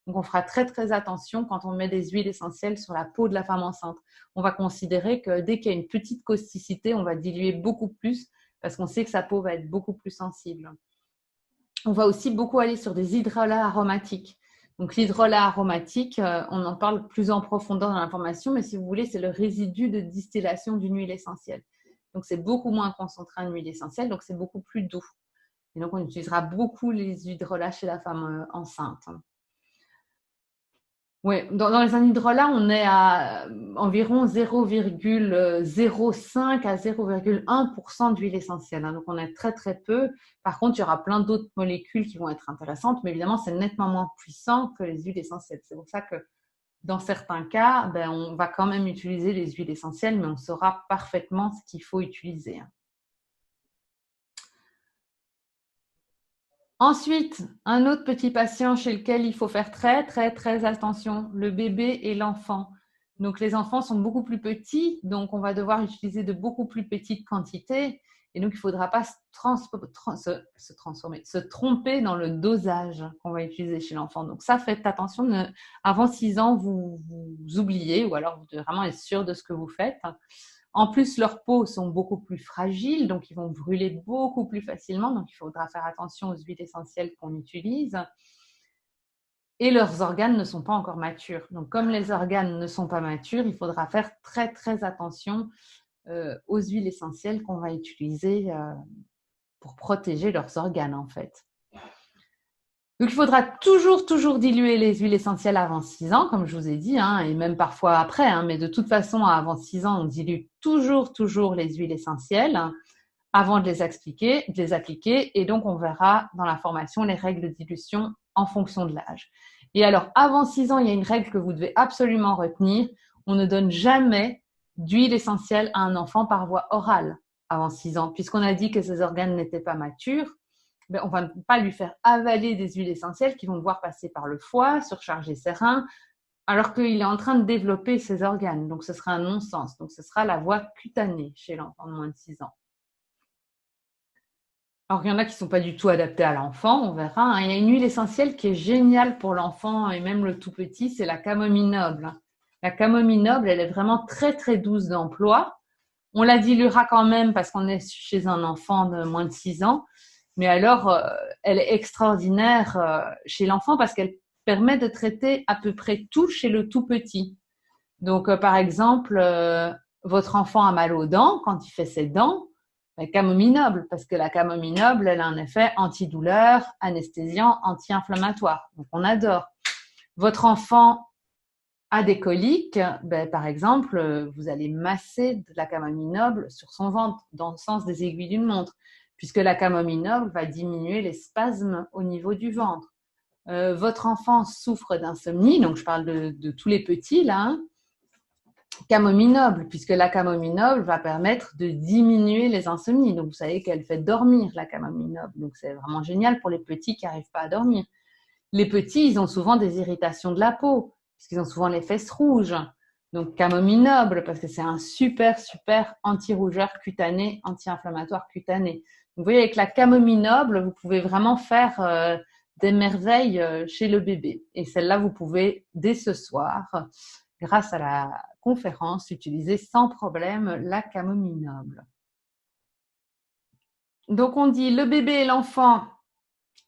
Donc, on fera très, très attention quand on met des huiles essentielles sur la peau de la femme enceinte. On va considérer que dès qu'il y a une petite causticité, on va diluer beaucoup plus parce qu'on sait que sa peau va être beaucoup plus sensible. On va aussi beaucoup aller sur des hydrolats aromatiques. Donc, l'hydrolat aromatique, on en parle plus en profondeur dans l'information, mais si vous voulez, c'est le résidu de distillation d'une huile essentielle. Donc, c'est beaucoup moins concentré en huile essentielle, donc c'est beaucoup plus doux. Et donc, on utilisera beaucoup les hydrolats chez la femme enceinte. Oui, dans les anhydrolats, on est à environ 0,05 à 0,1% d'huile essentielle. Donc, on est très, très peu. Par contre, il y aura plein d'autres molécules qui vont être intéressantes, mais évidemment, c'est nettement moins puissant que les huiles essentielles. C'est pour ça que dans certains cas, on va quand même utiliser les huiles essentielles, mais on saura parfaitement ce qu'il faut utiliser. Ensuite, un autre petit patient chez lequel il faut faire très, très, très attention, le bébé et l'enfant. Donc, les enfants sont beaucoup plus petits, donc on va devoir utiliser de beaucoup plus petites quantités. Et donc, il ne faudra pas se tromper dans le dosage qu'on va utiliser chez l'enfant. Donc ça, faites attention. Avant 6 ans, vous oubliez ou alors vous devez vraiment être sûr de ce que vous faites. En plus, leurs peaux sont beaucoup plus fragiles, donc ils vont brûler beaucoup plus facilement. Donc, il faudra faire attention aux huiles essentielles qu'on utilise. Et leurs organes ne sont pas encore matures. Donc, comme les organes ne sont pas matures, il faudra faire très, très attention aux huiles essentielles qu'on va utiliser pour protéger leurs organes, en fait. Donc, il faudra toujours diluer les huiles essentielles avant 6 ans, comme je vous ai dit, hein, et même parfois après. Hein, mais de toute façon, avant 6 ans, on dilue toujours les huiles essentielles avant de les appliquer. Et donc, on verra dans la formation les règles de dilution en fonction de l'âge. Et alors, avant 6 ans, il y a une règle que vous devez absolument retenir. On ne donne jamais d'huile essentielle à un enfant par voie orale avant 6 ans. Puisqu'on a dit que ses organes n'étaient pas matures, ben, on ne va pas lui faire avaler des huiles essentielles qui vont devoir passer par le foie, surcharger ses reins, alors qu'il est en train de développer ses organes. Donc, ce sera un non-sens. Donc, ce sera la voie cutanée chez l'enfant de moins de 6 ans. Alors, il y en a qui ne sont pas du tout adaptés à l'enfant, on verra. Hein. Il y a une huile essentielle qui est géniale pour l'enfant et même le tout petit, c'est la camomille noble. La camomille noble, elle est vraiment très douce d'emploi. On la diluera quand même parce qu'on est chez un enfant de moins de 6 ans. Mais alors, elle est extraordinaire chez l'enfant parce qu'elle permet de traiter à peu près tout chez le tout petit. Donc, par exemple, votre enfant a mal aux dents quand il fait ses dents, la camomille noble, parce que la camomille noble, elle a un effet antidouleur, anesthésiant, anti-inflammatoire. Donc, on adore. Votre enfant a des coliques, ben, par exemple, vous allez masser de la camomille noble sur son ventre, dans le sens des aiguilles d'une montre, puisque la camomille noble va diminuer les spasmes au niveau du ventre. Votre enfant souffre d'insomnie, donc je parle de tous les petits là, hein. Camomille noble, puisque la camomille noble va permettre de diminuer les insomnies. Donc, vous savez qu'elle fait dormir la camomille noble. Donc, c'est vraiment génial pour les petits qui n'arrivent pas à dormir. Les petits, ils ont souvent des irritations de la peau, puisqu'ils ont souvent les fesses rouges. Donc, camomille noble, parce que c'est un super anti-rougeur cutané, anti-inflammatoire cutané. Donc, vous voyez, avec la camomille noble, vous pouvez vraiment faire des merveilles chez le bébé. Et celle-là, vous pouvez, dès ce soir, grâce à la conférence, utiliser sans problème la camomille noble. Donc, on dit le bébé et l'enfant,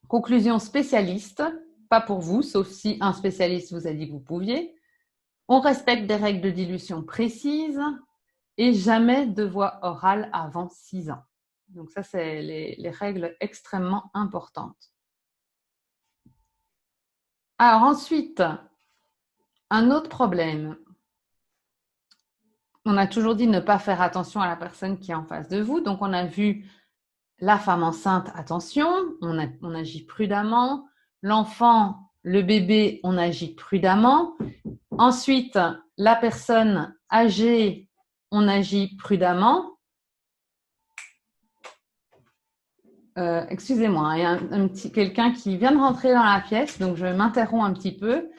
conclusion spécialiste, pas pour vous, sauf si un spécialiste vous a dit que vous pouviez. On respecte des règles de dilution précises et jamais de voie orale avant 6 ans. Donc, ça, c'est les règles extrêmement importantes. Alors, ensuite, un autre problème. On a toujours dit ne pas faire attention à la personne qui est en face de vous. Donc, on a vu la femme enceinte, attention, on agit prudemment. L'enfant, le bébé, on agit prudemment. Ensuite, la personne âgée, on agit prudemment. Excusez-moi, il y a quelqu'un qui vient de rentrer dans la pièce, donc je m'interromps un petit peu.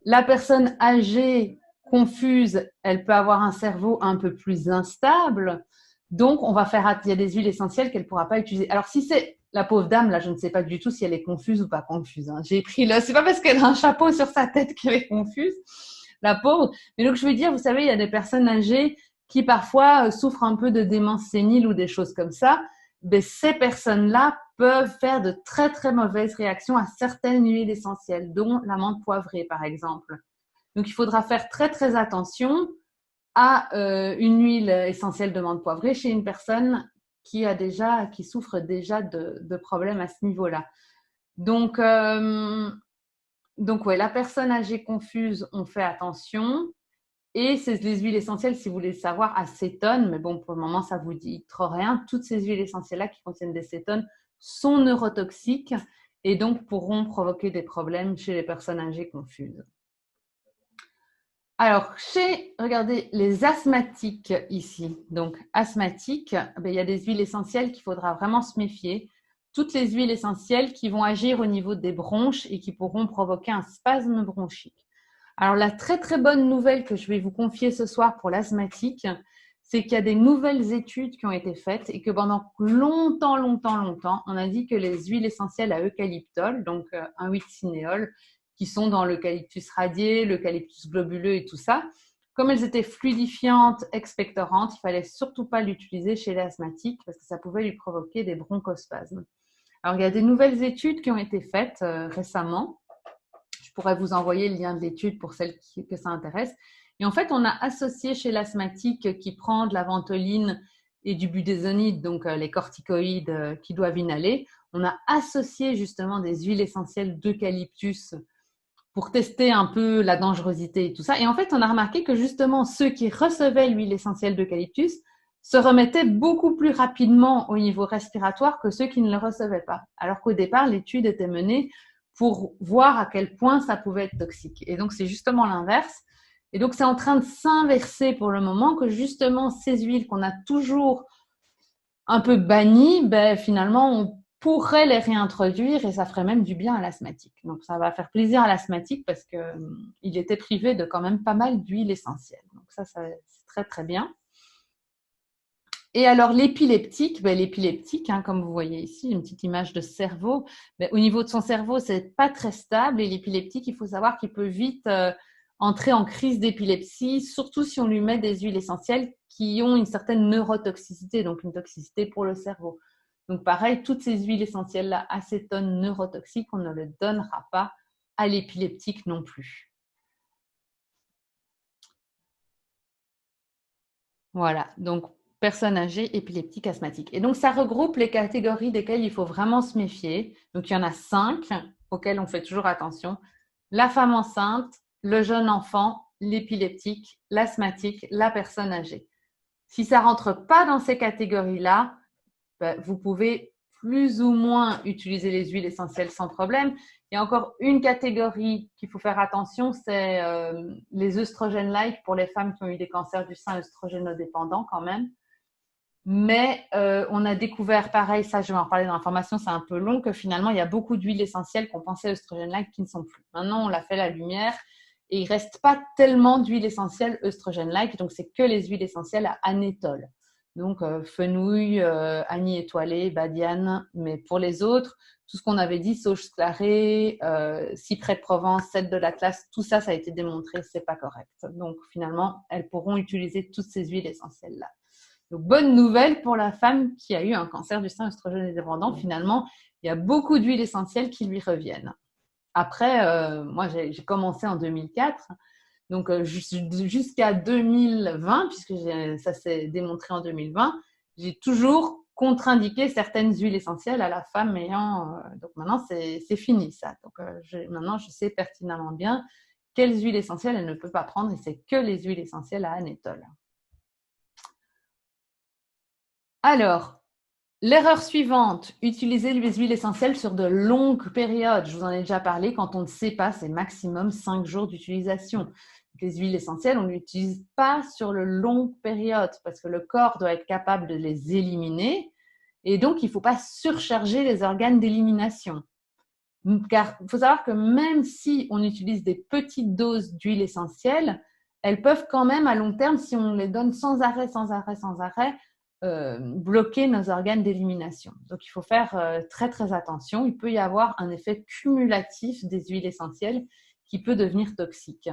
La personne âgée, confuse, elle peut avoir un cerveau un peu plus instable. Donc, on va faire, il y a des huiles essentielles qu'elle ne pourra pas utiliser. Alors, si c'est la pauvre dame, là, je ne sais pas du tout si elle est confuse ou pas confuse. Hein. C'est pas parce qu'elle a un chapeau sur sa tête qu'elle est confuse, la pauvre. Mais donc, je veux dire, vous savez, il y a des personnes âgées qui parfois souffrent un peu de démence sénile ou des choses comme ça. Mais ces personnes-là peuvent faire de très mauvaises réactions à certaines huiles essentielles, dont la menthe poivrée, par exemple. Donc, il faudra faire très attention à une huile essentielle de menthe poivrée chez une personne qui souffre déjà de problèmes à ce niveau-là. Donc ouais, la personne âgée confuse, on fait attention. Et les huiles essentielles, si vous voulez savoir, acétone, mais bon, pour le moment, ça vous dit trop rien. Toutes ces huiles essentielles-là qui contiennent des cétones sont neurotoxiques et donc pourront provoquer des problèmes chez les personnes âgées confuses. Alors, regardez, les asthmatiques ici. Donc, asthmatiques, il y a des huiles essentielles qu'il faudra vraiment se méfier. Toutes les huiles essentielles qui vont agir au niveau des bronches et qui pourront provoquer un spasme bronchique. Alors, la très bonne nouvelle que je vais vous confier ce soir pour l'asthmatique, c'est qu'il y a des nouvelles études qui ont été faites et que pendant longtemps, on a dit que les huiles essentielles à eucalyptol, donc un 8-cinéole, qui sont dans l'eucalyptus radié, l'eucalyptus globuleux et tout ça, comme elles étaient fluidifiantes, expectorantes, il ne fallait surtout pas l'utiliser chez l'asthmatique parce que ça pouvait lui provoquer des bronchospasmes. Alors, il y a des nouvelles études qui ont été faites récemment. Je pourrais vous envoyer le lien de l'étude pour celles que ça intéresse. Et en fait, on a associé chez l'asthmatique qui prend de la ventoline et du budesonide, donc les corticoïdes qui doivent inhaler, on a associé justement des huiles essentielles d'eucalyptus pour tester un peu la dangerosité et tout ça. Et en fait, on a remarqué que justement, ceux qui recevaient l'huile essentielle d'eucalyptus se remettaient beaucoup plus rapidement au niveau respiratoire que ceux qui ne le recevaient pas. Alors qu'au départ, l'étude était menée pour voir à quel point ça pouvait être toxique. Et donc, c'est justement l'inverse. Et donc, c'est en train de s'inverser pour le moment que justement, ces huiles qu'on a toujours un peu bannies, ben, finalement, on pourrait les réintroduire et ça ferait même du bien à l'asthmatique. Donc, ça va faire plaisir à l'asthmatique parce qu'il était privé de quand même pas mal d'huile essentielle. Donc, ça c'est très, très bien. Et alors, l'épileptique, comme vous voyez ici, une petite image de cerveau. Au niveau de son cerveau, c'est pas très stable. Et l'épileptique, il faut savoir qu'il peut vite entrer en crise d'épilepsie, surtout si on lui met des huiles essentielles qui ont une certaine neurotoxicité, donc une toxicité pour le cerveau. Donc, pareil, toutes ces huiles essentielles-là, acétone neurotoxique, on ne le donnera pas à l'épileptique non plus. Voilà, donc personnes âgées, épileptiques, asthmatiques. Et donc, ça regroupe les catégories desquelles il faut vraiment se méfier. Donc, il y en a 5 auxquelles on fait toujours attention. La femme enceinte, le jeune enfant, l'épileptique, l'asthmatique, la personne âgée. Si ça ne rentre pas dans ces catégories-là, vous pouvez plus ou moins utiliser les huiles essentielles sans problème. Il y a encore une catégorie qu'il faut faire attention, c'est les œstrogènes-like pour les femmes qui ont eu des cancers du sein œstrogénodépendants quand même. Mais on a découvert, pareil, ça je vais en reparler dans l'information, c'est un peu long, que finalement il y a beaucoup d'huiles essentielles qu'on pensait œstrogènes-like qui ne sont plus. Maintenant on l'a fait la lumière et il ne reste pas tellement d'huiles essentielles œstrogènes-like, donc c'est que les huiles essentielles à anétol. Donc fenouil, anis étoilé, badiane, mais pour les autres, tout ce qu'on avait dit, sauge clarée, cyprès de Provence, cèdre de l'Atlas, tout ça, ça a été démontré, c'est pas correct. Donc finalement, elles pourront utiliser toutes ces huiles essentielles-là. Donc, bonne nouvelle pour la femme qui a eu un cancer du sein œstrogène-dépendant. Finalement, il y a beaucoup d'huiles essentielles qui lui reviennent. Après, moi, j'ai commencé en 2004. Donc, jusqu'à 2020, puisque ça s'est démontré en 2020, j'ai toujours contre-indiqué certaines huiles essentielles à la femme ayant… donc, maintenant, c'est fini, ça. Donc, maintenant, je sais pertinemment bien quelles huiles essentielles elle ne peut pas prendre et c'est que les huiles essentielles à anétol. Alors, l'erreur suivante, utiliser les huiles essentielles sur de longues périodes. Je vous en ai déjà parlé, quand on ne sait pas, c'est maximum 5 jours d'utilisation. Les huiles essentielles, on ne l'utilise pas sur le longue période parce que le corps doit être capable de les éliminer et donc il ne faut pas surcharger les organes d'élimination. Car il faut savoir que même si on utilise des petites doses d'huile essentielle, elles peuvent quand même à long terme, si on les donne sans arrêt, bloquer nos organes d'élimination. Donc, il faut faire très, très attention. Il peut y avoir un effet cumulatif des huiles essentielles qui peut devenir toxique.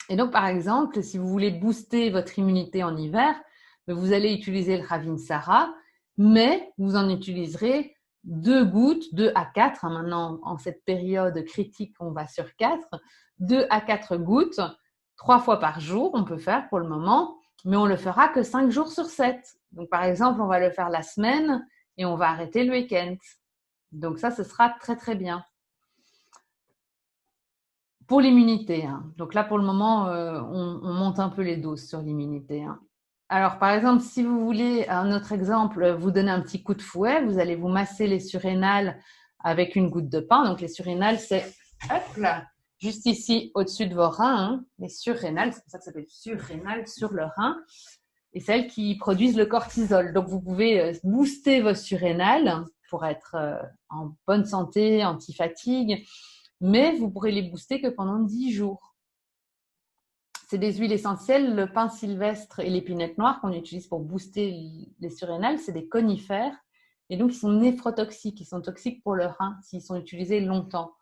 Et donc, par exemple, si vous voulez booster votre immunité en hiver, vous allez utiliser le Ravinsara, mais vous en utiliserez 2 gouttes, 2 à 4. Maintenant, en cette période critique, on va sur 4. 2 à 4 gouttes, 3 fois par jour, on peut faire pour le moment, mais on le fera que 5 jours sur 7. Donc, par exemple, on va le faire la semaine et on va arrêter le week-end. Donc, ça, ce sera très, très bien. Pour l'immunité, hein. Donc là, pour le moment, on monte un peu les doses sur l'immunité. Hein. Alors, par exemple, si vous voulez, un autre exemple, vous donner un petit coup de fouet, vous allez vous masser les surrénales avec une goutte de pain. Donc, les surrénales, c'est hop là, juste ici, au-dessus de vos reins. Hein. Les surrénales, c'est pour ça que ça s'appelle surrénales, sur le rein. Et celles qui produisent le cortisol. Donc, vous pouvez booster vos surrénales pour être en bonne santé, anti-fatigue. Mais vous pourrez les booster que pendant 10 jours. c'est des huiles essentielles. Le pin sylvestre et l'épinette noire qu'on utilise pour booster les surrénales, c'est des conifères. Et donc, ils sont néphrotoxiques. Ils sont toxiques pour le rein s'ils sont utilisés longtemps.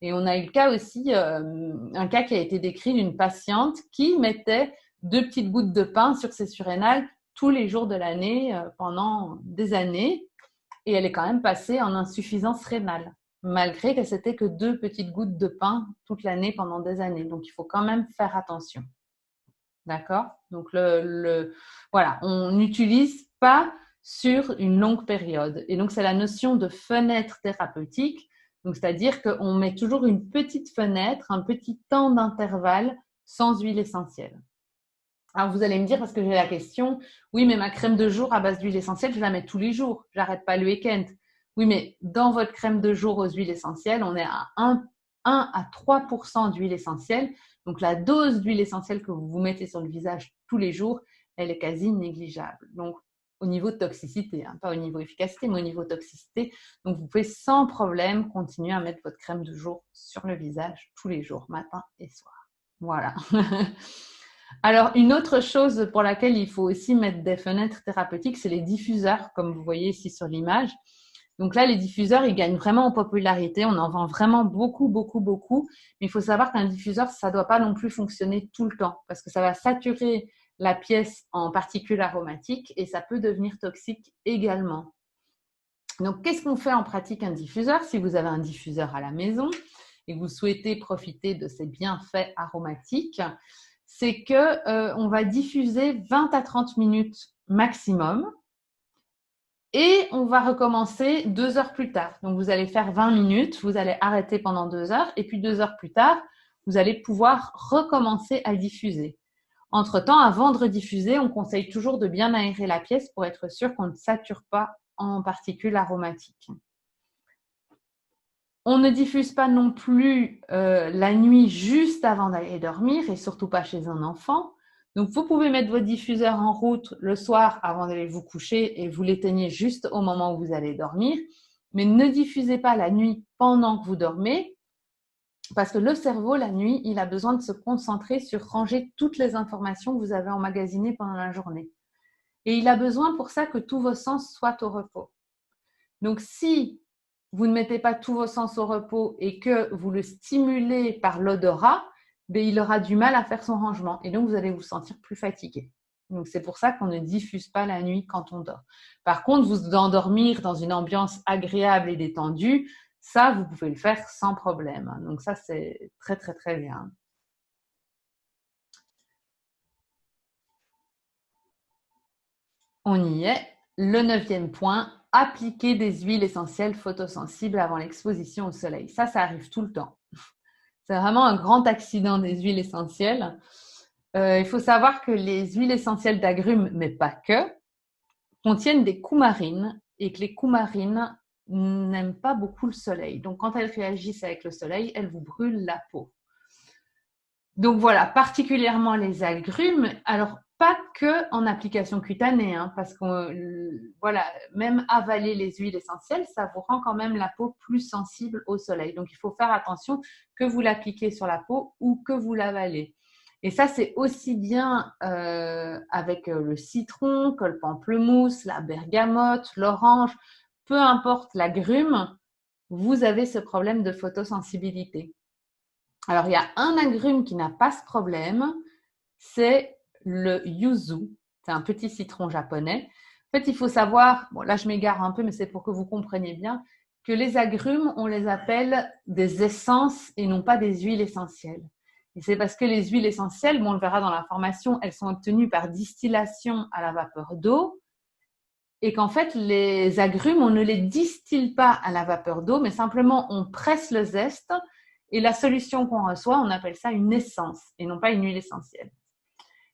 Et on a eu le cas aussi, un cas qui a été décrit d'une patiente qui mettait 2 petites gouttes de pin sur ses surrénales tous les jours de l'année pendant des années. Et elle est quand même passée en insuffisance rénale, malgré que c'était que 2 petites gouttes de pin toute l'année pendant des années. Donc, il faut quand même faire attention. D'accord? Donc, voilà, on n'utilise pas sur une longue période. Et donc, c'est la notion de fenêtre thérapeutique. Donc, c'est-à-dire qu'on met toujours une petite fenêtre, un petit temps d'intervalle sans huile essentielle. Alors, vous allez me dire, parce que j'ai la question, oui, mais ma crème de jour à base d'huile essentielle, je la mets tous les jours. J'arrête pas le week-end. Oui, mais dans votre crème de jour aux huiles essentielles, on est à 1 à 3% d'huile essentielle. Donc, la dose d'huile essentielle que vous mettez sur le visage tous les jours, elle est quasi négligeable. Donc, au niveau de toxicité, hein, pas au niveau efficacité, mais au niveau toxicité. Donc, vous pouvez sans problème continuer à mettre votre crème de jour sur le visage tous les jours, matin et soir. Voilà. Alors, une autre chose pour laquelle il faut aussi mettre des fenêtres thérapeutiques, c'est les diffuseurs, comme vous voyez ici sur l'image. Donc là, les diffuseurs, ils gagnent vraiment en popularité. On en vend vraiment beaucoup, beaucoup, beaucoup. Mais il faut savoir qu'un diffuseur, ça ne doit pas non plus fonctionner tout le temps parce que ça va saturer la pièce en particules aromatiques et ça peut devenir toxique également. Donc, qu'est-ce qu'on fait en pratique un diffuseur? Si vous avez un diffuseur à la maison et que vous souhaitez profiter de ses bienfaits aromatiques, c'est qu'on va diffuser 20 à 30 minutes maximum et on va recommencer 2 heures plus tard. Donc, vous allez faire 20 minutes, vous allez arrêter pendant 2 heures et puis 2 heures plus tard, vous allez pouvoir recommencer à diffuser. Entre-temps, avant de rediffuser, on conseille toujours de bien aérer la pièce pour être sûr qu'on ne sature pas en particules aromatiques. On ne diffuse pas non plus la nuit juste avant d'aller dormir et surtout pas chez un enfant. Donc, vous pouvez mettre votre diffuseur en route le soir avant d'aller vous coucher et vous l'éteignez juste au moment où vous allez dormir. Mais ne diffusez pas la nuit pendant que vous dormez parce que le cerveau, la nuit, il a besoin de se concentrer sur ranger toutes les informations que vous avez emmagasinées pendant la journée. Et il a besoin pour ça que tous vos sens soient au repos. Donc, si vous ne mettez pas tous vos sens au repos et que vous le stimulez par l'odorat, ben, il aura du mal à faire son rangement et donc vous allez vous sentir plus fatigué. Donc, c'est pour ça qu'on ne diffuse pas la nuit quand on dort. Par contre, vous endormir dans une ambiance agréable et détendue, ça, vous pouvez le faire sans problème. Donc, ça, c'est très, très, très bien. On y est. Le 9e point, appliquer des huiles essentielles photosensibles avant l'exposition au soleil. Ça arrive tout le temps. C'est vraiment un grand accident des huiles essentielles. Il faut savoir que les huiles essentielles d'agrumes, mais pas que, contiennent des coumarines et que les coumarines n'aiment pas beaucoup le soleil. Donc, quand elles réagissent avec le soleil, elles vous brûlent la peau. Donc voilà, particulièrement les agrumes. Alors, pas que en application cutanée, hein, parce que voilà, même avaler les huiles essentielles, ça vous rend quand même la peau plus sensible au soleil. Donc, il faut faire attention que vous l'appliquez sur la peau ou que vous l'avalez. Et ça, c'est aussi bien avec le citron que le pamplemousse, la bergamote, l'orange, peu importe l'agrume, vous avez ce problème de photosensibilité. Alors, il y a un agrume qui n'a pas ce problème, c'est le yuzu. C'est un petit citron japonais. En fait, il faut savoir, bon là je m'égare un peu, mais c'est pour que vous compreniez bien, que les agrumes, on les appelle des essences et non pas des huiles essentielles. Et c'est parce que les huiles essentielles, bon, on le verra dans la formation, elles sont obtenues par distillation à la vapeur d'eau. Et qu'en fait, les agrumes, on ne les distille pas à la vapeur d'eau, mais simplement on presse le zeste et la solution qu'on reçoit, on appelle ça une essence et non pas une huile essentielle.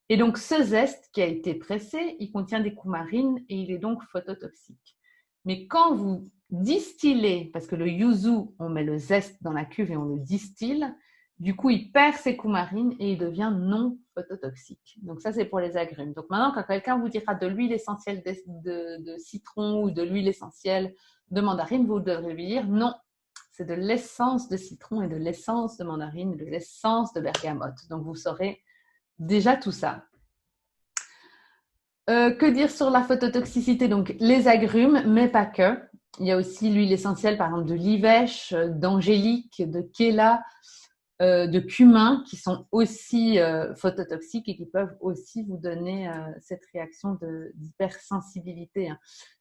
Et donc, ce zeste qui a été pressé, il contient des coumarines et il est donc phototoxique. Mais quand vous distillez, parce que le yuzu, on met le zeste dans la cuve et on le distille, du coup, il perd ses coumarines et il devient non phototoxique. Donc, ça, c'est pour les agrumes. Donc, maintenant, quand quelqu'un vous dira de l'huile essentielle de citron ou de l'huile essentielle de mandarine, vous devrez lui dire non, c'est de l'essence de citron et de l'essence de mandarine et de l'essence de bergamote. Donc, vous saurez déjà tout ça. Que dire sur la phototoxicité? Donc, les agrumes, mais pas que. Il y a aussi l'huile essentielle, par exemple, de l'ivèche, d'angélique, de kéla, de cumin, qui sont aussi phototoxiques et qui peuvent aussi vous donner cette réaction d'hypersensibilité.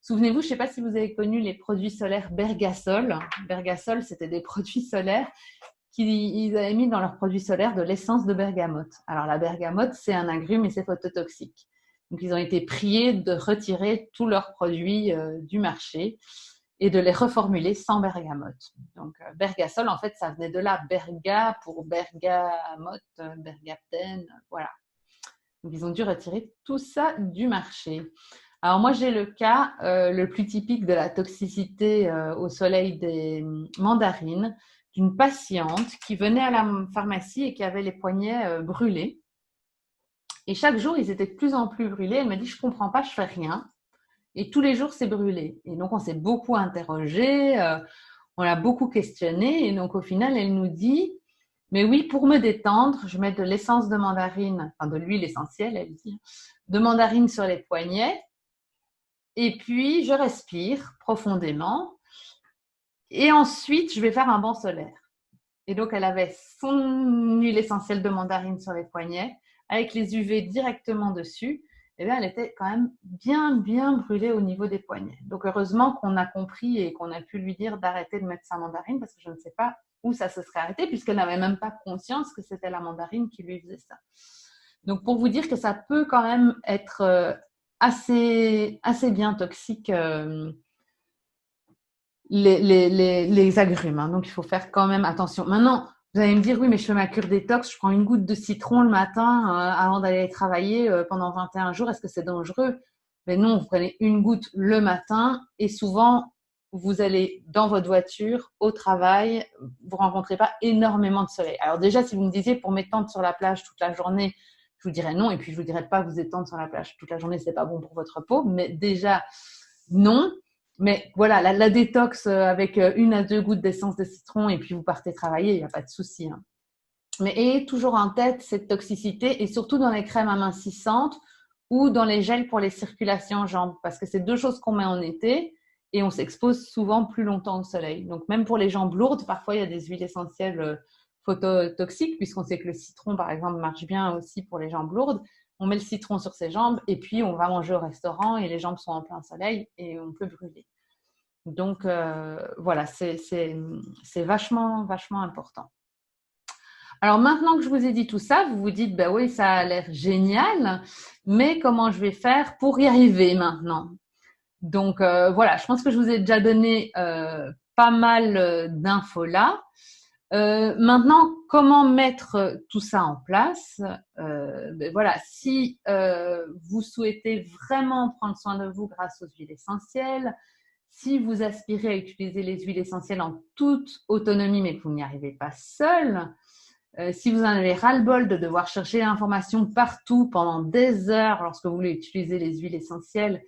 Souvenez-vous, je ne sais pas si vous avez connu les produits solaires Bergasol. Bergasol, c'était des produits solaires qu'ils avaient mis dans leurs produits solaires de l'essence de bergamote. Alors, la bergamote, c'est un agrume et c'est phototoxique. Donc, ils ont été priés de retirer tous leurs produits du marché et de les reformuler sans bergamote. Donc, Bergasol, en fait, ça venait de là. Berga pour bergamote, bergaptène, voilà. Donc, ils ont dû retirer tout ça du marché. Alors, moi, j'ai le cas le plus typique de la toxicité au soleil des mandarines d'une patiente qui venait à la pharmacie et qui avait les poignets brûlés. Et chaque jour, ils étaient de plus en plus brûlés. Elle m'a dit, je ne comprends pas, je ne fais rien. Et tous les jours, c'est brûlé. Et donc, on s'est beaucoup interrogé, on l'a beaucoup questionné. Et donc, au final, elle nous dit, mais oui, pour me détendre, je mets de l'essence de mandarine, enfin de l'huile essentielle, elle dit, de mandarine sur les poignets. Et puis, je respire profondément. Et ensuite, je vais faire un banc solaire. Et donc, elle avait son huile essentielle de mandarine sur les poignets, avec les UV directement dessus. Et bien, elle était quand même bien brûlée au niveau des poignets. Donc, heureusement qu'on a compris et qu'on a pu lui dire d'arrêter de mettre sa mandarine, parce que je ne sais pas où ça se serait arrêté, puisqu'elle n'avait même pas conscience que c'était la mandarine qui lui faisait ça. Donc, pour vous dire que ça peut quand même être assez bien toxique, les agrumes. Hein. Donc, il faut faire quand même attention. Maintenant, vous allez me dire, oui, mais je fais ma cure détox, je prends une goutte de citron le matin avant d'aller travailler pendant 21 jours. Est-ce que c'est dangereux? Mais non, vous prenez une goutte le matin et souvent, vous allez dans votre voiture, au travail, vous rencontrez pas énormément de soleil. Alors déjà, si vous me disiez pour m'étendre sur la plage toute la journée, je vous dirais non. Et puis, je vous dirais pas vous étendre sur la plage toute la journée, c'est pas bon pour votre peau. Mais déjà, non. Mais voilà, la détox avec 1 à 2 gouttes d'essence de citron et puis vous partez travailler, il n'y a pas de souci. Hein. Mais ayez toujours en tête cette toxicité et surtout dans les crèmes amincissantes ou dans les gels pour les circulations en jambes parce que c'est 2 choses qu'on met en été et on s'expose souvent plus longtemps au soleil. Donc même pour les jambes lourdes, parfois il y a des huiles essentielles phototoxiques puisqu'on sait que le citron par exemple marche bien aussi pour les jambes lourdes. On met le citron sur ses jambes et puis on va manger au restaurant et les jambes sont en plein soleil et on peut brûler. Donc voilà, c'est vachement important. Alors maintenant que je vous ai dit tout ça, vous vous dites, bah oui, ça a l'air génial, mais comment je vais faire pour y arriver maintenant? Donc voilà, je pense que je vous ai déjà donné pas mal d'infos là. Maintenant, comment mettre tout ça en place? Ben voilà, si vous souhaitez vraiment prendre soin de vous grâce aux huiles essentielles, si vous aspirez à utiliser les huiles essentielles en toute autonomie, mais que vous n'y arrivez pas seul, si vous en avez ras-le-bol de devoir chercher l'information partout pendant des heures lorsque vous voulez utiliser les huiles essentielles,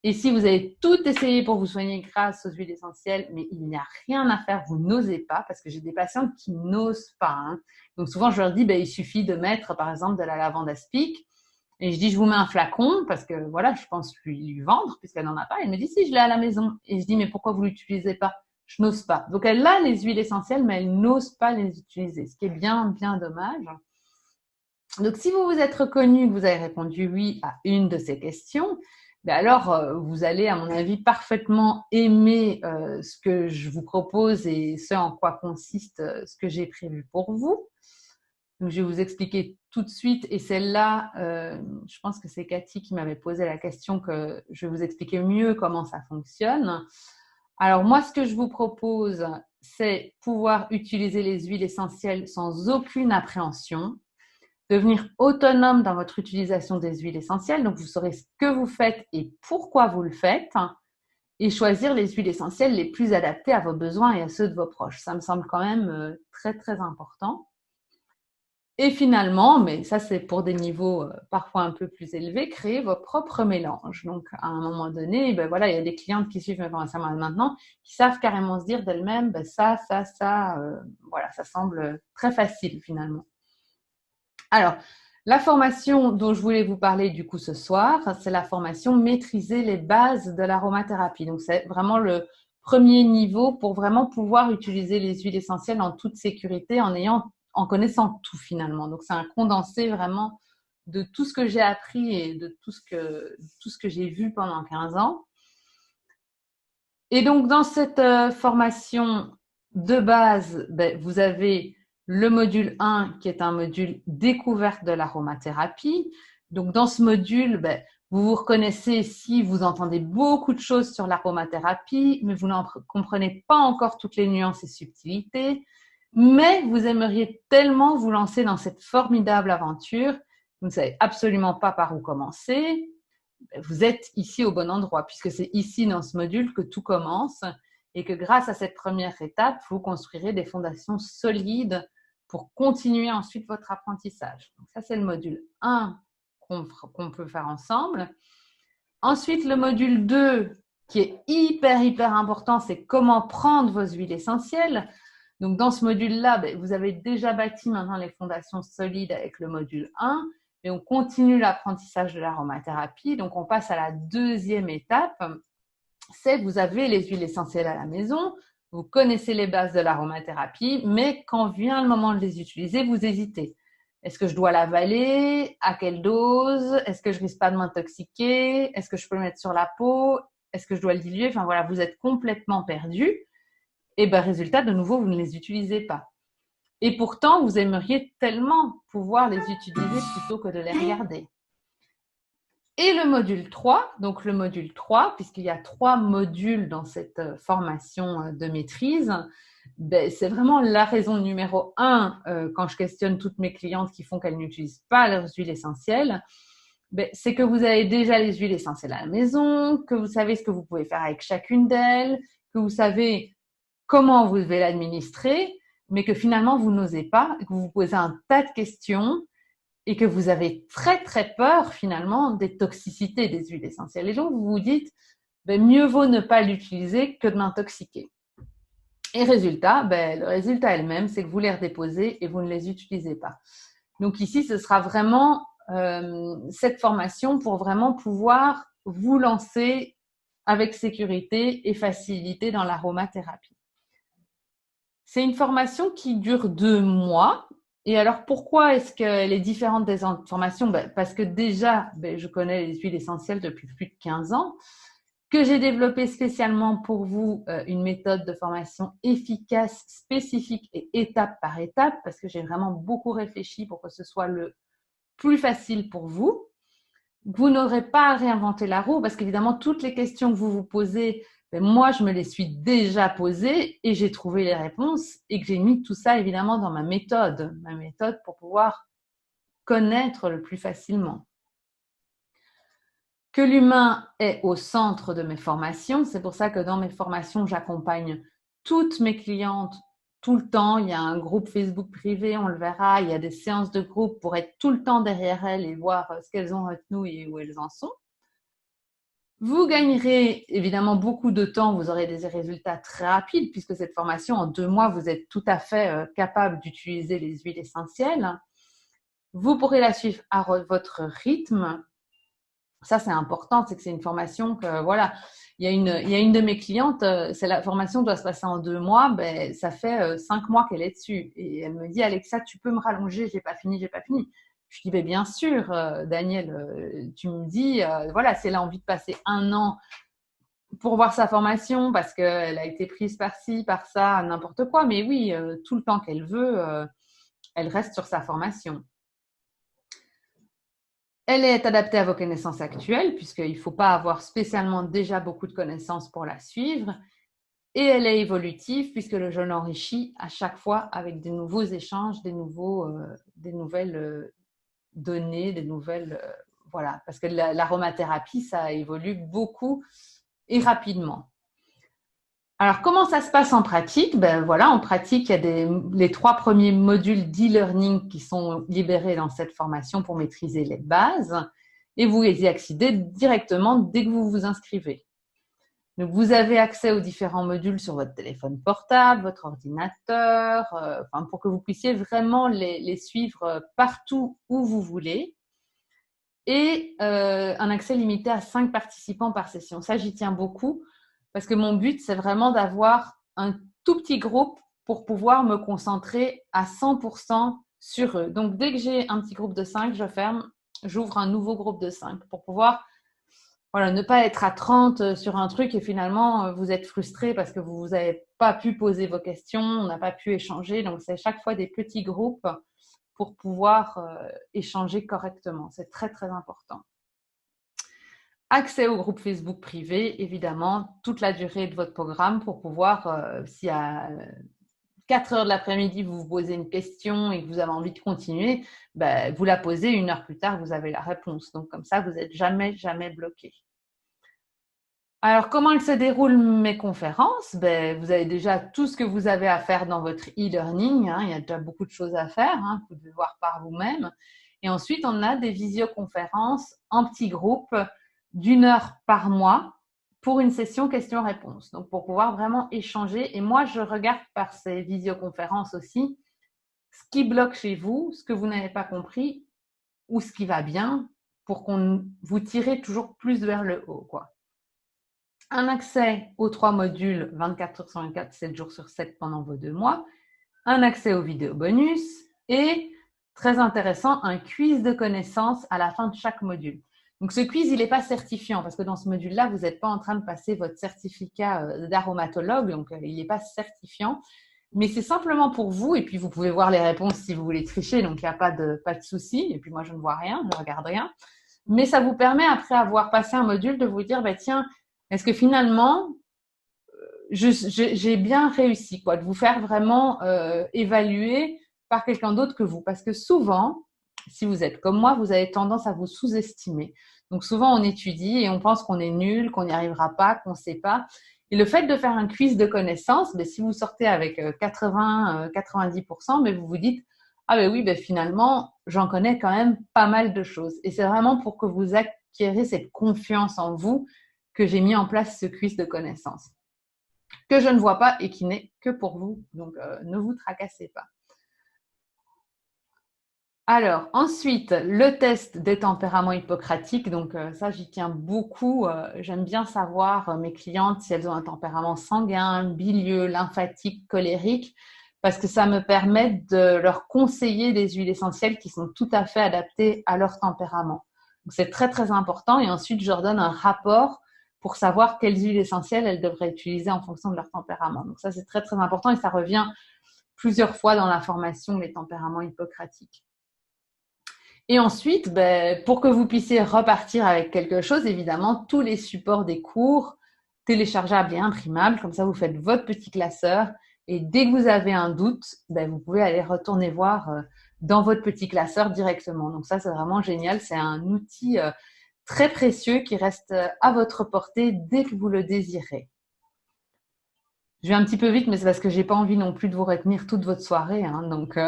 et si vous avez tout essayé pour vous soigner grâce aux huiles essentielles, mais il n'y a rien à faire, vous n'osez pas, parce que j'ai des patientes qui n'osent pas. Hein. Donc souvent, je leur dis, il suffit de mettre, par exemple, de la lavande aspic. Et je dis, je vous mets un flacon, parce que voilà, je pense lui vendre, puisqu'elle n'en a pas. Elle me dit, si, je l'ai à la maison. Et je dis, mais pourquoi vous ne l'utilisez pas? Je n'ose pas. Donc elle a les huiles essentielles, mais elle n'ose pas les utiliser, ce qui est bien dommage. Donc si vous vous êtes reconnu, que vous avez répondu oui à une de ces questions, alors vous allez, à mon avis, parfaitement aimer ce que je vous propose et ce en quoi consiste ce que j'ai prévu pour vous. Donc, je vais vous expliquer tout de suite. Et celle-là, je pense que c'est Cathy qui m'avait posé la question que je vais vous expliquer mieux comment ça fonctionne. Alors, moi, ce que je vous propose, c'est pouvoir utiliser les huiles essentielles sans aucune appréhension, devenir autonome dans votre utilisation des huiles essentielles. Donc, vous saurez ce que vous faites et pourquoi vous le faites et choisir les huiles essentielles les plus adaptées à vos besoins et à ceux de vos proches. Ça me semble quand même très important. Et finalement, mais ça c'est pour des niveaux parfois un peu plus élevés, créer vos propres mélanges. Donc à un moment donné, voilà, il y a des clientes qui suivent mes formations maintenant, qui savent carrément se dire d'elles-mêmes, ça, voilà, ça semble très facile finalement. Alors, La formation dont je voulais vous parler du coup ce soir, c'est la formation Maîtriser les bases de l'aromathérapie. Donc, c'est vraiment le premier niveau pour vraiment pouvoir utiliser les huiles essentielles en toute sécurité en connaissant tout finalement. Donc, c'est un condensé vraiment de tout ce que j'ai appris et de tout ce que j'ai vu pendant 15 ans. Et donc, dans cette formation de base, vous avez le module 1 qui est un module découverte de l'aromathérapie. Donc, dans ce module, vous vous reconnaissez si vous entendez beaucoup de choses sur l'aromathérapie, mais vous n'en comprenez pas encore toutes les nuances et subtilités. Mais vous aimeriez tellement vous lancer dans cette formidable aventure, vous ne savez absolument pas par où commencer. Vous êtes ici au bon endroit, puisque c'est ici dans ce module que tout commence et que grâce à cette première étape, vous construirez des fondations solides pour continuer ensuite votre apprentissage. Donc ça, c'est le module 1 qu'on peut faire ensemble. Ensuite, le module 2, qui est hyper important, c'est comment prendre vos huiles essentielles. Donc, dans ce module-là, vous avez déjà bâti maintenant les fondations solides avec le module 1 et on continue l'apprentissage de l'aromathérapie. Donc, on passe à la deuxième étape, c'est que vous avez les huiles essentielles à la maison, vous connaissez les bases de l'aromathérapie, mais quand vient le moment de les utiliser, vous hésitez. Est-ce que je dois l'avaler? À quelle dose? Est-ce que je risque pas de m'intoxiquer? Est-ce que je peux le mettre sur la peau? Est-ce que je dois le diluer? Enfin voilà, vous êtes complètement perdu. Et résultat, de nouveau, vous ne les utilisez pas. Et pourtant, vous aimeriez tellement pouvoir les utiliser plutôt que de les regarder. Et le module 3, donc le module 3, puisqu'il y a 3 modules dans cette formation de maîtrise, c'est vraiment la raison numéro 1 quand je questionne toutes mes clientes qui font qu'elles n'utilisent pas leurs huiles essentielles, c'est que vous avez déjà les huiles essentielles à la maison, que vous savez ce que vous pouvez faire avec chacune d'elles, que vous savez comment vous devez l'administrer, mais que finalement vous n'osez pas, que vous vous posez un tas de questions et que vous avez très peur finalement des toxicités des huiles essentielles. Et donc vous vous dites, mieux vaut ne pas l'utiliser que de m'intoxiquer. Et résultat, le résultat elle-même, c'est que vous les redéposez et vous ne les utilisez pas. Donc ici, ce sera vraiment cette formation pour vraiment pouvoir vous lancer avec sécurité et facilité dans l'aromathérapie. C'est une formation qui dure 2 mois. Et alors, pourquoi est-ce qu'elle est différente des autres formations? Parce que déjà, je connais les huiles essentielles depuis plus de 15 ans, que j'ai développé spécialement pour vous une méthode de formation efficace, spécifique et étape par étape, parce que j'ai vraiment beaucoup réfléchi pour que ce soit le plus facile pour vous. Vous n'aurez pas à réinventer la roue, parce qu'évidemment, toutes les questions que vous vous posez, moi, je me les suis déjà posées et j'ai trouvé les réponses et que j'ai mis tout ça évidemment dans ma méthode pour pouvoir connaître le plus facilement. Que l'humain est au centre de mes formations, c'est pour ça que dans mes formations, j'accompagne toutes mes clientes tout le temps. Il y a un groupe Facebook privé, on le verra, il y a des séances de groupe pour être tout le temps derrière elles et voir ce qu'elles ont retenu et où elles en sont. Vous gagnerez évidemment beaucoup de temps, vous aurez des résultats très rapides puisque cette formation, en 2 mois, vous êtes tout à fait capable d'utiliser les huiles essentielles. Vous pourrez la suivre à votre rythme. Ça, c'est important, c'est que c'est une formation que, voilà, il y a une de mes clientes, la formation doit se passer en 2 mois, ça fait 5 mois qu'elle est dessus. Et elle me dit, Alexa, tu peux me rallonger, j'ai pas fini. Je dis, bien sûr, Daniel, tu me dis, voilà, si elle a envie de passer 1 an pour voir sa formation, parce qu'elle a été prise par-ci, par ça, n'importe quoi, mais oui, tout le temps qu'elle veut, elle reste sur sa formation. Elle est adaptée à vos connaissances actuelles, puisqu'il ne faut pas avoir spécialement déjà beaucoup de connaissances pour la suivre. Et elle est évolutive, puisque je l'enrichis à chaque fois avec des nouveaux échanges, des nouvelles données, voilà. Parce que l'aromathérapie, ça évolue beaucoup et rapidement. Alors, comment ça se passe en pratique? Voilà, en pratique, il y a les 3 premiers modules d'e-learning qui sont libérés dans cette formation pour maîtriser les bases et vous y accédez directement dès que vous vous inscrivez. Donc, vous avez accès aux différents modules sur votre téléphone portable, votre ordinateur, pour que vous puissiez vraiment les suivre partout où vous voulez. Et un accès limité à 5 participants par session. Ça, j'y tiens beaucoup parce que mon but, c'est vraiment d'avoir un tout petit groupe pour pouvoir me concentrer à 100% sur eux. Donc, dès que j'ai un petit groupe de 5, je ferme, j'ouvre un nouveau groupe de 5 pour pouvoir ne pas être à 30 sur un truc et finalement, vous êtes frustré parce que vous n'avez pas pu poser vos questions, on n'a pas pu échanger. Donc, c'est chaque fois des petits groupes pour pouvoir échanger correctement. C'est très, très important. Accès au groupe Facebook privé, évidemment, toute la durée de votre programme pour pouvoir, si à 4 heures de l'après-midi, vous vous posez une question et que vous avez envie de continuer, vous la posez, 1 heure plus tard, vous avez la réponse. Donc, comme ça, vous n'êtes jamais, jamais bloqué. Alors, comment elles se déroulent mes conférences? Vous avez déjà tout ce que vous avez à faire dans votre e-learning. Il y a déjà beaucoup de choses à faire. Vous devez voir par vous-même. Et ensuite, on a des visioconférences en petits groupes d'1 heure par mois pour une session questions-réponses. Donc, pour pouvoir vraiment échanger. Et moi, je regarde par ces visioconférences aussi ce qui bloque chez vous, ce que vous n'avez pas compris ou ce qui va bien pour qu'on vous tire toujours plus vers le haut, quoi. Un accès aux 3 modules 24 heures sur 24, 7 jours sur 7 pendant vos 2 mois, un accès aux vidéos bonus et, très intéressant, un quiz de connaissances à la fin de chaque module. Donc, ce quiz, il n'est pas certifiant parce que dans ce module-là, vous n'êtes pas en train de passer votre certificat d'aromatologue, donc il n'est pas certifiant. Mais c'est simplement pour vous, et puis vous pouvez voir les réponses si vous voulez tricher, donc il n'y a pas de souci. Et puis moi, je ne vois rien, je ne regarde rien. Mais ça vous permet, après avoir passé un module, de vous dire, tiens, est-ce que finalement, j'ai bien réussi, quoi, de vous faire vraiment évaluer par quelqu'un d'autre que vous. Parce que souvent, si vous êtes comme moi, vous avez tendance à vous sous-estimer. Donc souvent, on étudie et on pense qu'on est nul, qu'on n'y arrivera pas, qu'on ne sait pas. Et le fait de faire un quiz de connaissances, si vous sortez avec 80-90%, vous vous dites « Ah oui, finalement, j'en connais quand même pas mal de choses. » Et c'est vraiment pour que vous acquérez cette confiance en vous que j'ai mis en place ce quiz de connaissances, que je ne vois pas et qui n'est que pour vous. Donc, ne vous tracassez pas. Alors, ensuite, le test des tempéraments hippocratiques. Donc, ça, j'y tiens beaucoup. J'aime bien savoir, mes clientes, si elles ont un tempérament sanguin, bilieux, lymphatique, colérique, parce que ça me permet de leur conseiller des huiles essentielles qui sont tout à fait adaptées à leur tempérament. Donc, c'est très, très important. Et ensuite, je leur donne un rapport pour savoir quelles huiles essentielles elles devraient utiliser en fonction de leur tempérament. Donc, ça, c'est très, très important et ça revient plusieurs fois dans la formation, les tempéraments hippocratiques. Et ensuite, pour que vous puissiez repartir avec quelque chose, évidemment, tous les supports des cours, téléchargeables et imprimables, comme ça vous faites votre petit classeur et dès que vous avez un doute, vous pouvez aller retourner voir dans votre petit classeur directement. Donc ça, c'est vraiment génial. C'est un outil très précieux qui reste à votre portée dès que vous le désirez. Je vais un petit peu vite, mais c'est parce que j'ai pas envie non plus de vous retenir toute votre soirée, donc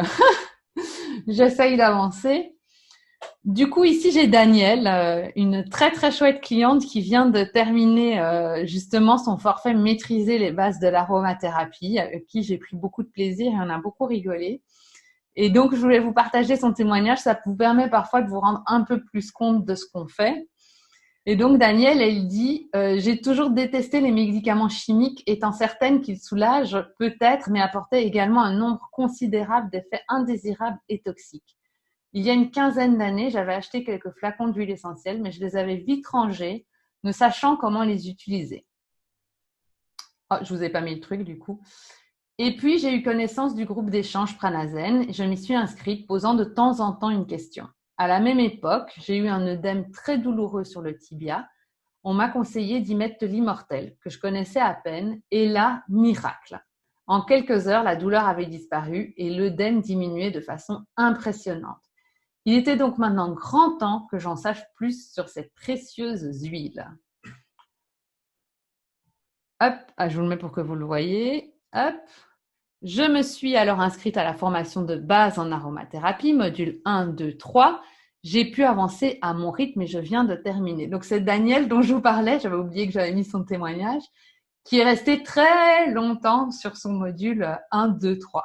j'essaye d'avancer. Du coup, ici, j'ai Danielle, une très, très chouette cliente qui vient de terminer justement son forfait maîtriser les bases de l'aromathérapie, avec qui j'ai pris beaucoup de plaisir et on a beaucoup rigolé. Et donc, je voulais vous partager son témoignage. Ça vous permet parfois de vous rendre un peu plus compte de ce qu'on fait. Et donc, Danielle, elle dit « J'ai toujours détesté les médicaments chimiques, étant certaine qu'ils soulagent peut-être, mais apportaient également un nombre considérable d'effets indésirables et toxiques. Il y a une quinzaine d'années, j'avais acheté quelques flacons d'huile essentielle, mais je les avais vite rangés, ne sachant comment les utiliser. » Oh, je vous ai pas mis le truc du coup. Et puis, j'ai eu connaissance du groupe d'échange Pranazen et je m'y suis inscrite, posant de temps en temps une question. À la même époque, j'ai eu un œdème très douloureux sur le tibia. On m'a conseillé d'y mettre de l'immortel, que je connaissais à peine, et là, miracle. En quelques heures, la douleur avait disparu et l'œdème diminuait de façon impressionnante. Il était donc maintenant grand temps que j'en sache plus sur cette précieuse huile. Hop, je vous le mets pour que vous le voyez. Hop. Je me suis alors inscrite à la formation de base en aromathérapie, module 1, 2, 3. J'ai pu avancer à mon rythme et je viens de terminer. Donc, c'est Daniel dont je vous parlais, j'avais oublié que j'avais mis son témoignage, qui est resté très longtemps sur son module 1, 2, 3.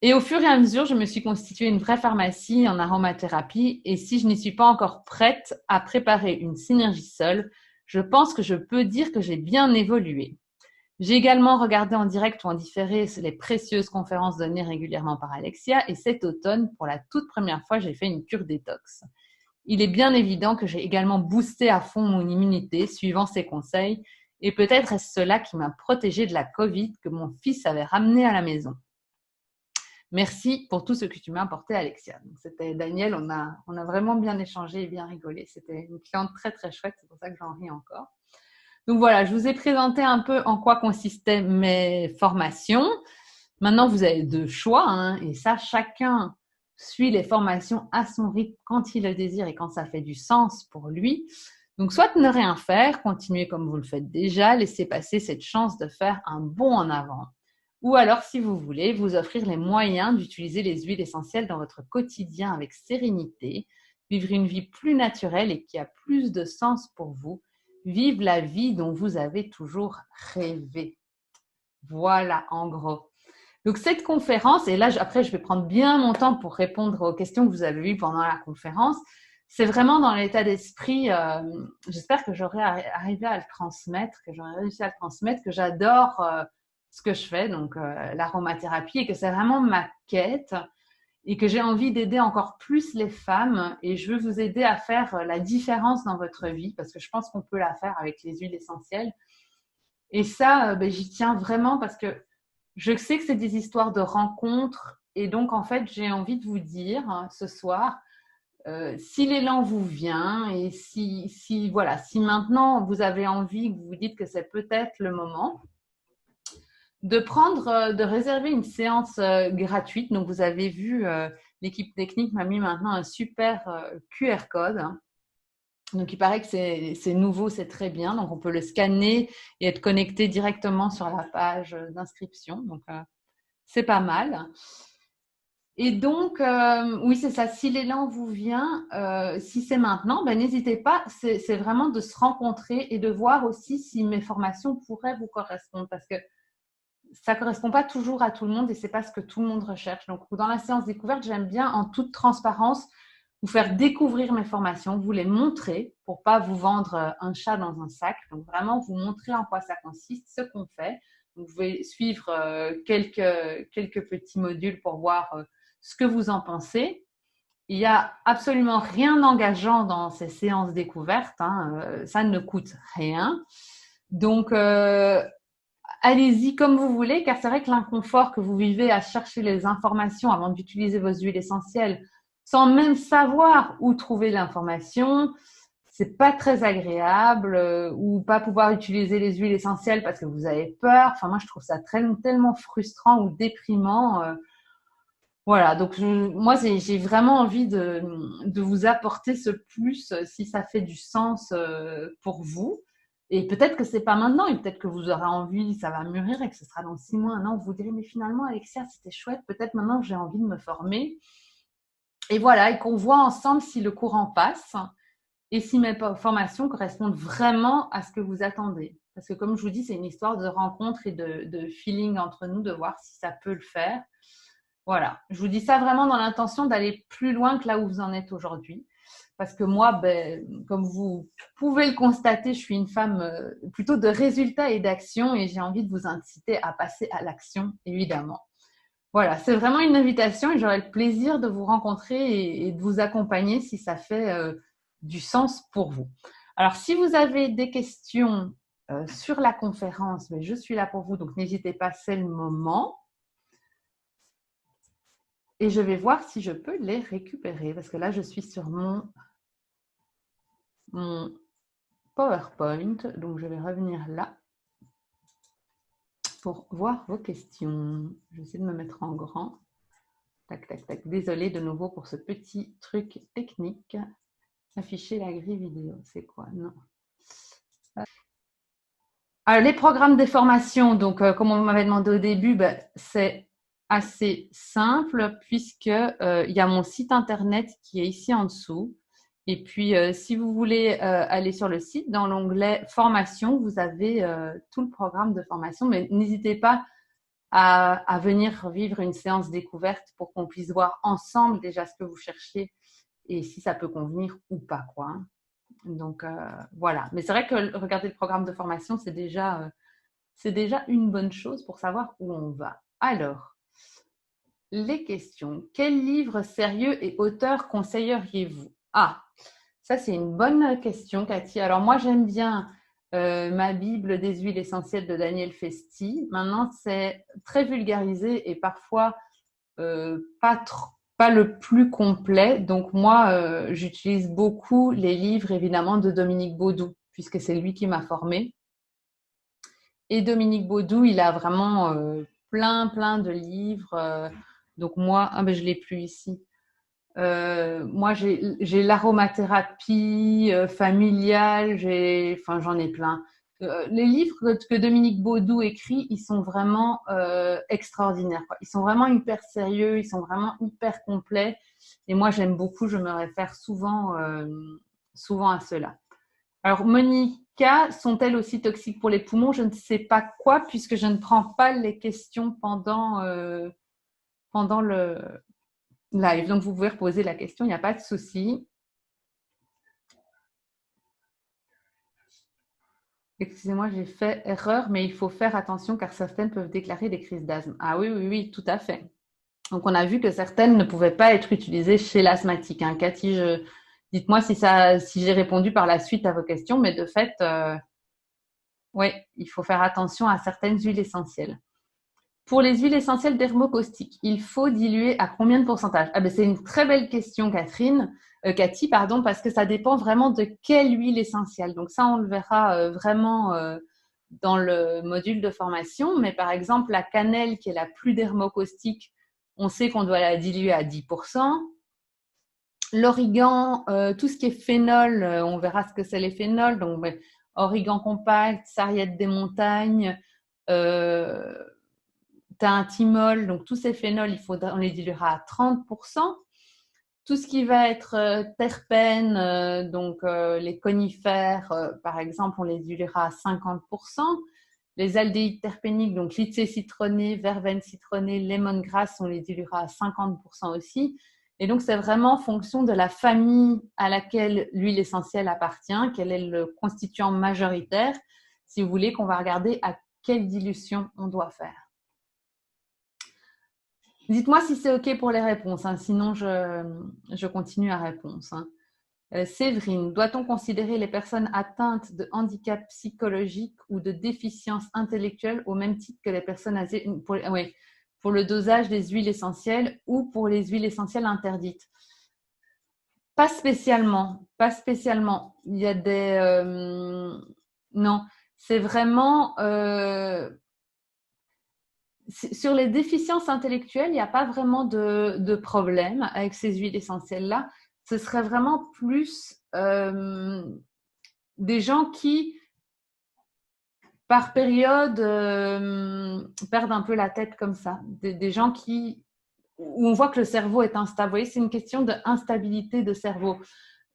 Et au fur et à mesure, je me suis constituée une vraie pharmacie en aromathérapie. Et si je n'y suis pas encore prête à préparer une synergie seule, je pense que je peux dire que j'ai bien évolué. J'ai également regardé en direct ou en différé les précieuses conférences données régulièrement par Alexia. Et cet automne, pour la toute première fois, j'ai fait une cure détox. Il est bien évident que j'ai également boosté à fond mon immunité, suivant ses conseils. Et peut-être est-ce cela qui m'a protégée de la Covid que mon fils avait ramené à la maison. Merci pour tout ce que tu m'as apporté, Alexia. Donc, c'était Daniel, on a vraiment bien échangé et bien rigolé. C'était une cliente très, très chouette, c'est pour ça que j'en ris encore. Donc voilà, je vous ai présenté un peu en quoi consistaient mes formations. Maintenant, vous avez deux choix, hein, et ça, chacun suit les formations à son rythme quand il le désire et quand ça fait du sens pour lui. Donc, soit ne rien faire, continuer comme vous le faites déjà, laisser passer cette chance de faire un bond en avant. Ou alors, si vous voulez, vous offrir les moyens d'utiliser les huiles essentielles dans votre quotidien avec sérénité, vivre une vie plus naturelle et qui a plus de sens pour vous, vivre la vie dont vous avez toujours rêvé. Voilà, en gros. Donc, cette conférence, et là, après, je vais prendre bien mon temps pour répondre aux questions que vous avez eues pendant la conférence. C'est vraiment dans l'état d'esprit, j'espère que j'aurai arrivé à le transmettre, que j'aurai réussi à le transmettre, que j'adore ce que je fais, donc l'aromathérapie, et que c'est vraiment ma quête et que j'ai envie d'aider encore plus les femmes et je veux vous aider à faire la différence dans votre vie parce que je pense qu'on peut la faire avec les huiles essentielles. Et ça, j'y tiens vraiment parce que je sais que c'est des histoires de rencontres et donc en fait, j'ai envie de vous dire ce soir, si l'élan vous vient et si maintenant vous avez envie, que vous vous dites que c'est peut-être le moment, de réserver une séance gratuite. Donc, vous avez vu, l'équipe technique m'a mis maintenant un super QR code. Donc, il paraît que c'est nouveau, c'est très bien. Donc, on peut le scanner et être connecté directement sur la page d'inscription. Donc, c'est pas mal. Et donc, oui, c'est ça. Si l'élan vous vient, si c'est maintenant, n'hésitez pas. C'est vraiment de se rencontrer et de voir aussi si mes formations pourraient vous correspondre. Parce que ça ne correspond pas toujours à tout le monde et ce n'est pas ce que tout le monde recherche. Donc, dans la séance découverte, j'aime bien, en toute transparence, vous faire découvrir mes formations, vous les montrer pour ne pas vous vendre un chat dans un sac. Donc, vraiment, vous montrer en quoi ça consiste, ce qu'on fait. Donc, vous pouvez suivre quelques petits modules pour voir ce que vous en pensez. Il n'y a absolument rien d'engageant dans ces séances découvertes. Ça ne coûte rien. Donc, allez-y comme vous voulez, car c'est vrai que l'inconfort que vous vivez à chercher les informations avant d'utiliser vos huiles essentielles, sans même savoir où trouver l'information, c'est pas très agréable, ou pas pouvoir utiliser les huiles essentielles parce que vous avez peur. Enfin, moi, je trouve ça tellement frustrant ou déprimant. Voilà, donc moi, j'ai vraiment envie de vous apporter ce plus si ça fait du sens pour vous. Et peut-être que c'est pas maintenant, et peut-être que vous aurez envie, ça va mûrir et que ce sera dans 6 mois, un an, vous vous direz, mais finalement, Alexia, c'était chouette, peut-être maintenant que j'ai envie de me former. Et voilà, et qu'on voit ensemble si le courant passe et si mes formations correspondent vraiment à ce que vous attendez. Parce que comme je vous dis, c'est une histoire de rencontre et de feeling entre nous, de voir si ça peut le faire. Voilà, je vous dis ça vraiment dans l'intention d'aller plus loin que là où vous en êtes aujourd'hui. Parce que moi, comme vous pouvez le constater, je suis une femme plutôt de résultats et d'action et j'ai envie de vous inciter à passer à l'action, évidemment. Voilà, c'est vraiment une invitation et j'aurai le plaisir de vous rencontrer et de vous accompagner si ça fait du sens pour vous. Alors, si vous avez des questions sur la conférence, je suis là pour vous, donc n'hésitez pas, c'est le moment. Et je vais voir si je peux les récupérer parce que là, je suis sur mon PowerPoint. Donc, je vais revenir là pour voir vos questions. Je vais essayer de me mettre en grand. Tac, tac, tac. Désolée de nouveau pour ce petit truc technique. Afficher la grille vidéo, c'est quoi? Non. Alors, les programmes des formations, donc comme on m'avait demandé au début, c'est assez simple puisque il y a mon site internet qui est ici en dessous. Et puis, si vous voulez aller sur le site, dans l'onglet formation, vous avez tout le programme de formation. Mais n'hésitez pas à venir vivre une séance découverte pour qu'on puisse voir ensemble déjà ce que vous cherchez et si ça peut convenir ou pas, quoi. Donc, voilà. Mais c'est vrai que regarder le programme de formation, c'est déjà une bonne chose pour savoir où on va. Alors, les questions. Quel livre sérieux et auteur conseilleriez-vous? Ah, ça c'est une bonne question, Cathy. Alors moi, j'aime bien ma Bible des huiles essentielles de Daniel Festi. Maintenant, c'est très vulgarisé et parfois pas le plus complet. Donc moi, j'utilise beaucoup les livres évidemment de Dominique Baudou, puisque c'est lui qui m'a formée. Et Dominique Baudou, il a vraiment plein de livres. Donc moi, je l'ai plus ici. Moi, j'ai l'aromathérapie familiale, j'en ai plein. Les livres que Dominique Baudou écrit, ils sont vraiment extraordinaires, quoi. Ils sont vraiment hyper sérieux, ils sont vraiment hyper complets. Et moi, j'aime beaucoup, je me réfère souvent à cela. Alors, Monica, sont-elles aussi toxiques pour les poumons? Je ne sais pas quoi, puisque je ne prends pas les questions pendant le live. Donc, vous pouvez reposer la question, il n'y a pas de souci. Excusez-moi, j'ai fait erreur, mais il faut faire attention car certaines peuvent déclarer des crises d'asthme. Ah oui, tout à fait. Donc, on a vu que certaines ne pouvaient pas être utilisées chez l'asthmatique. Hein. Cathy, dites-moi si j'ai répondu par la suite à vos questions, mais de fait, oui, il faut faire attention à certaines huiles essentielles. Pour les huiles essentielles dermocaustiques, il faut diluer à combien de pourcentage? C'est une très belle question, Cathy, parce que ça dépend vraiment de quelle huile essentielle. Donc ça, on le verra vraiment dans le module de formation. Mais par exemple, la cannelle, qui est la plus dermocaustique, on sait qu'on doit la diluer à 10%. L'origan, tout ce qui est phénol, on verra ce que c'est les phénols. Donc, origan compact, sarriette des montagnes, t'as un thymol, donc tous ces phénols, on les diluera à 30%. Tout ce qui va être terpènes, donc les conifères, par exemple, on les diluera à 50%. Les aldéhydes terpéniques, donc lycée citronné, verveine citronnée, lemongrass, on les diluera à 50% aussi. Et donc, c'est vraiment en fonction de la famille à laquelle l'huile essentielle appartient, quel est le constituant majoritaire, si vous voulez, qu'on va regarder à quelle dilution on doit faire. Dites-moi si c'est OK pour les réponses, hein, sinon je continue à répondre. Hein. Séverine, doit-on considérer les personnes atteintes de handicap psychologique ou de déficience intellectuelle au même titre que les personnes âgées pour le dosage des huiles essentielles ou pour les huiles essentielles interdites? Pas spécialement. Il y a des... non, c'est vraiment... sur les déficiences intellectuelles, il n'y a pas vraiment de problème avec ces huiles essentielles-là. Ce serait vraiment plus des gens qui, par période, perdent un peu la tête comme ça. Des gens où on voit que le cerveau est instable. Vous voyez, c'est une question d'instabilité de cerveau.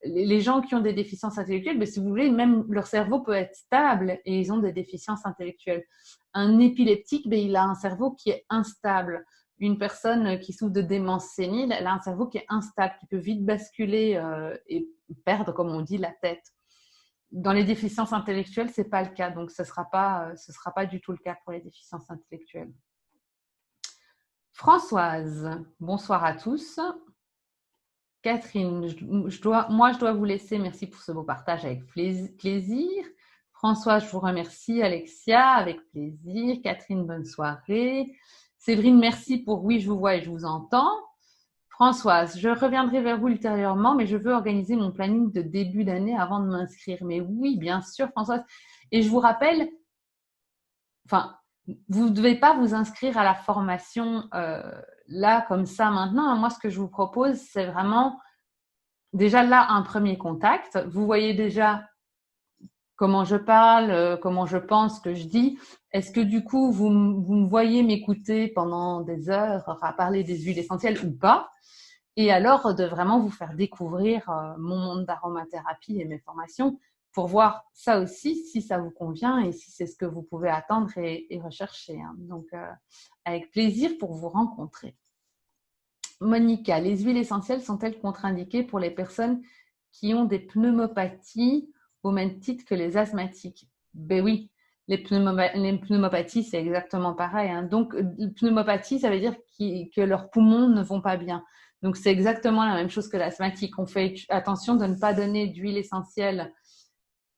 Les gens qui ont des déficiences intellectuelles, si vous voulez, même leur cerveau peut être stable et ils ont des déficiences intellectuelles. Un épileptique, il a un cerveau qui est instable. Une personne qui souffre de démence sénile, elle a un cerveau qui est instable, qui peut vite basculer et perdre, comme on dit, la tête. Dans les déficiences intellectuelles, ce n'est pas le cas. Donc, ce ne sera pas du tout le cas pour les déficiences intellectuelles. Françoise, bonsoir à tous. Catherine, je dois vous laisser. Merci pour ce beau partage avec plaisir. François, je vous remercie. Alexia, avec plaisir. Catherine, bonne soirée. Séverine, merci pour oui, je vous vois et je vous entends. Françoise, je reviendrai vers vous ultérieurement, mais je veux organiser mon planning de début d'année avant de m'inscrire. Mais oui, bien sûr, Françoise. Et je vous rappelle, vous ne devez pas vous inscrire à la formation là, comme ça, maintenant. Moi, ce que je vous propose, c'est vraiment déjà là un premier contact. Vous voyez déjà comment je parle, comment je pense, ce que je dis. Est-ce que du coup, vous me voyez m'écouter pendant des heures à parler des huiles essentielles ou pas? Et alors, de vraiment vous faire découvrir mon monde d'aromathérapie et mes formations pour voir ça aussi, si ça vous convient et si c'est ce que vous pouvez attendre et rechercher. Hein. Donc, avec plaisir pour vous rencontrer. Monica, les huiles essentielles sont-elles contre-indiquées pour les personnes qui ont des pneumopathies au même titre que les asthmatiques? Ben oui, les pneumopathies, c'est exactement pareil. Hein. Donc, pneumopathie, ça veut dire que leurs poumons ne vont pas bien. Donc, c'est exactement la même chose que l'asthmatique. On fait attention de ne pas donner d'huile essentielle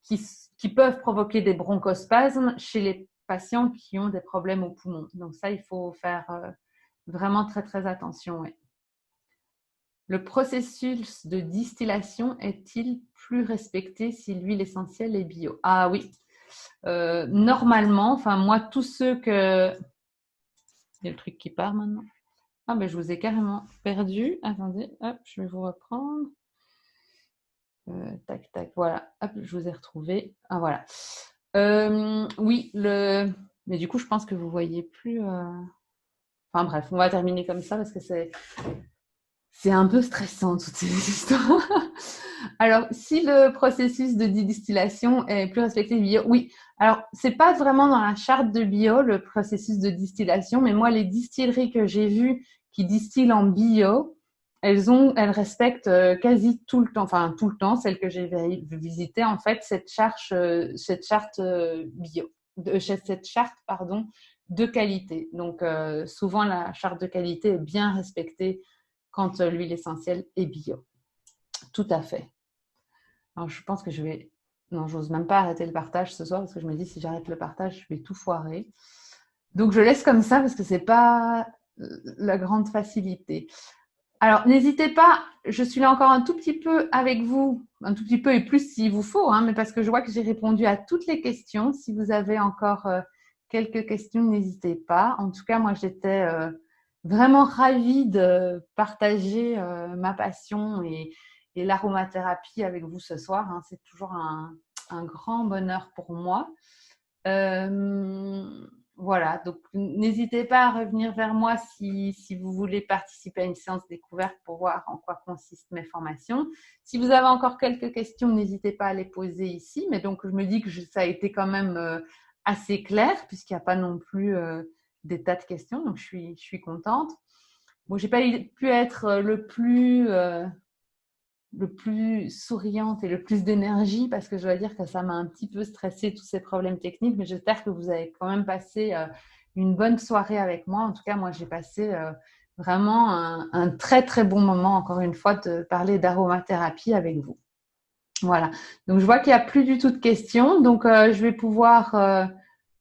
qui peuvent provoquer des bronchospasmes chez les patients qui ont des problèmes aux poumons. Donc, ça, il faut faire vraiment très, très attention. Ouais. Le processus de distillation est-il plus respecté si l'huile essentielle est bio? Ah oui, normalement, enfin moi, tous ceux que... Il y a le truc qui part maintenant. Ah ben je vous ai carrément perdu. Attendez, hop, je vais vous reprendre. Tac, tac, voilà. Hop, je vous ai retrouvé. Ah voilà. Oui, mais du coup, je pense que vous voyez plus... Enfin bref, on va terminer comme ça parce que c'est un peu stressant toutes ces histoires. Alors, si le processus de distillation est plus respecté bio, oui. Alors, c'est pas vraiment dans la charte de bio le processus de distillation, mais moi, les distilleries que j'ai vues qui distillent en bio, elles respectent quasi tout le temps, enfin tout le temps, celles que j'ai visitées, en fait, cette charte bio, cette charte, pardon, de qualité. Donc, souvent, la charte de qualité est bien respectée quand l'huile essentielle est bio. Tout à fait. Alors, je pense que je vais... Non, j'ose même pas arrêter le partage ce soir parce que je me dis si j'arrête le partage, je vais tout foirer. Donc, je laisse comme ça parce que c'est pas la grande facilité. Alors, n'hésitez pas, je suis là encore un tout petit peu avec vous, un tout petit peu et plus s'il vous faut, hein, mais parce que je vois que j'ai répondu à toutes les questions. Si vous avez encore quelques questions, n'hésitez pas. En tout cas, moi, j'étais vraiment ravie de partager ma passion et l'aromathérapie avec vous ce soir. Hein. C'est toujours un grand bonheur pour moi. Voilà, donc n'hésitez pas à revenir vers moi si vous voulez participer à une séance découverte pour voir en quoi consistent mes formations. Si vous avez encore quelques questions, n'hésitez pas à les poser ici. Mais donc, je me dis que ça a été quand même assez clair puisqu'il n'y a pas non plus des tas de questions. Donc, je suis contente. Bon, j'ai pas pu être le plus souriante et le plus d'énergie parce que je dois dire que ça m'a un petit peu stressé tous ces problèmes techniques, mais j'espère que vous avez quand même passé une bonne soirée avec moi. En tout cas, moi, j'ai passé vraiment un très, très bon moment, encore une fois, de parler d'aromathérapie avec vous. Voilà. Donc, je vois qu'il n'y a plus du tout de questions. Donc, je vais pouvoir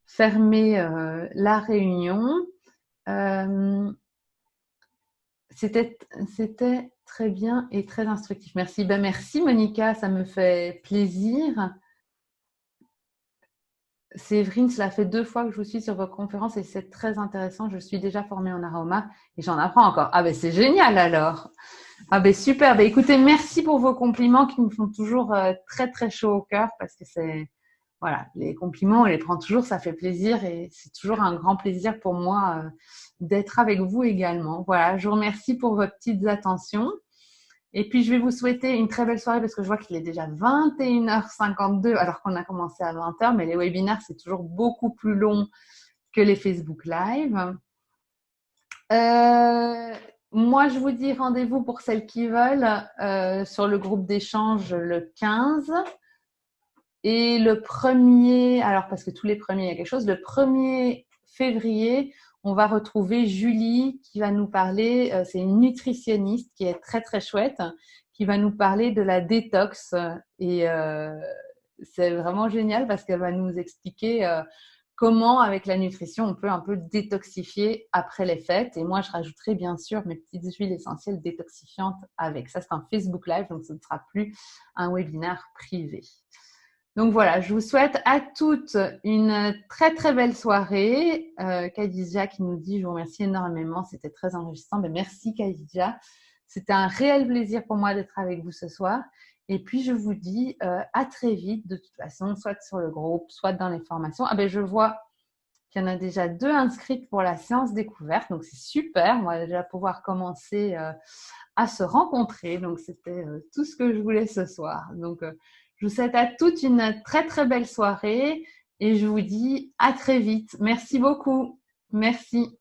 fermer la réunion. C'était très bien et très instructif. Merci. Ben, merci Monica, ça me fait plaisir. Séverine, cela fait 2 fois que je vous suis sur vos conférences et c'est très intéressant. Je suis déjà formée en aroma et j'en apprends encore. Ah ben c'est génial alors. Ah ben super. Ben écoutez, merci pour vos compliments qui me font toujours très très chaud au cœur parce que c'est voilà, les compliments, on les prend toujours, ça fait plaisir et c'est toujours un grand plaisir pour moi d'être avec vous également. Voilà, je vous remercie pour vos petites attentions. Et puis, je vais vous souhaiter une très belle soirée parce que je vois qu'il est déjà 21h52 alors qu'on a commencé à 20h, mais les webinaires, c'est toujours beaucoup plus long que les Facebook Live. Moi, je vous dis rendez-vous pour celles qui veulent sur le groupe d'échange le 15. Et le 1er, alors parce que tous les premiers, il y a quelque chose, le 1er février, on va retrouver Julie qui va nous parler, c'est une nutritionniste qui est très très chouette, qui va nous parler de la détox. Et c'est vraiment génial parce qu'elle va nous expliquer comment avec la nutrition on peut un peu détoxifier après les fêtes. Et moi, je rajouterai bien sûr mes petites huiles essentielles détoxifiantes avec. Ça, c'est un Facebook Live, donc ce ne sera plus un webinaire privé. Donc voilà, je vous souhaite à toutes une très très belle soirée. Khadija qui nous dit, je vous remercie énormément, c'était très enrichissant. Ben, merci Khadija, c'était un réel plaisir pour moi d'être avec vous ce soir. Et puis, je vous dis à très vite, de toute façon, soit sur le groupe, soit dans les formations. Ah ben, je vois qu'il y en a déjà 2 inscrites pour la séance découverte, donc c'est super. On va déjà pouvoir commencer à se rencontrer. Donc, c'était tout ce que je voulais ce soir. Donc, je vous souhaite à toutes une très, très belle soirée et je vous dis à très vite. Merci beaucoup. Merci.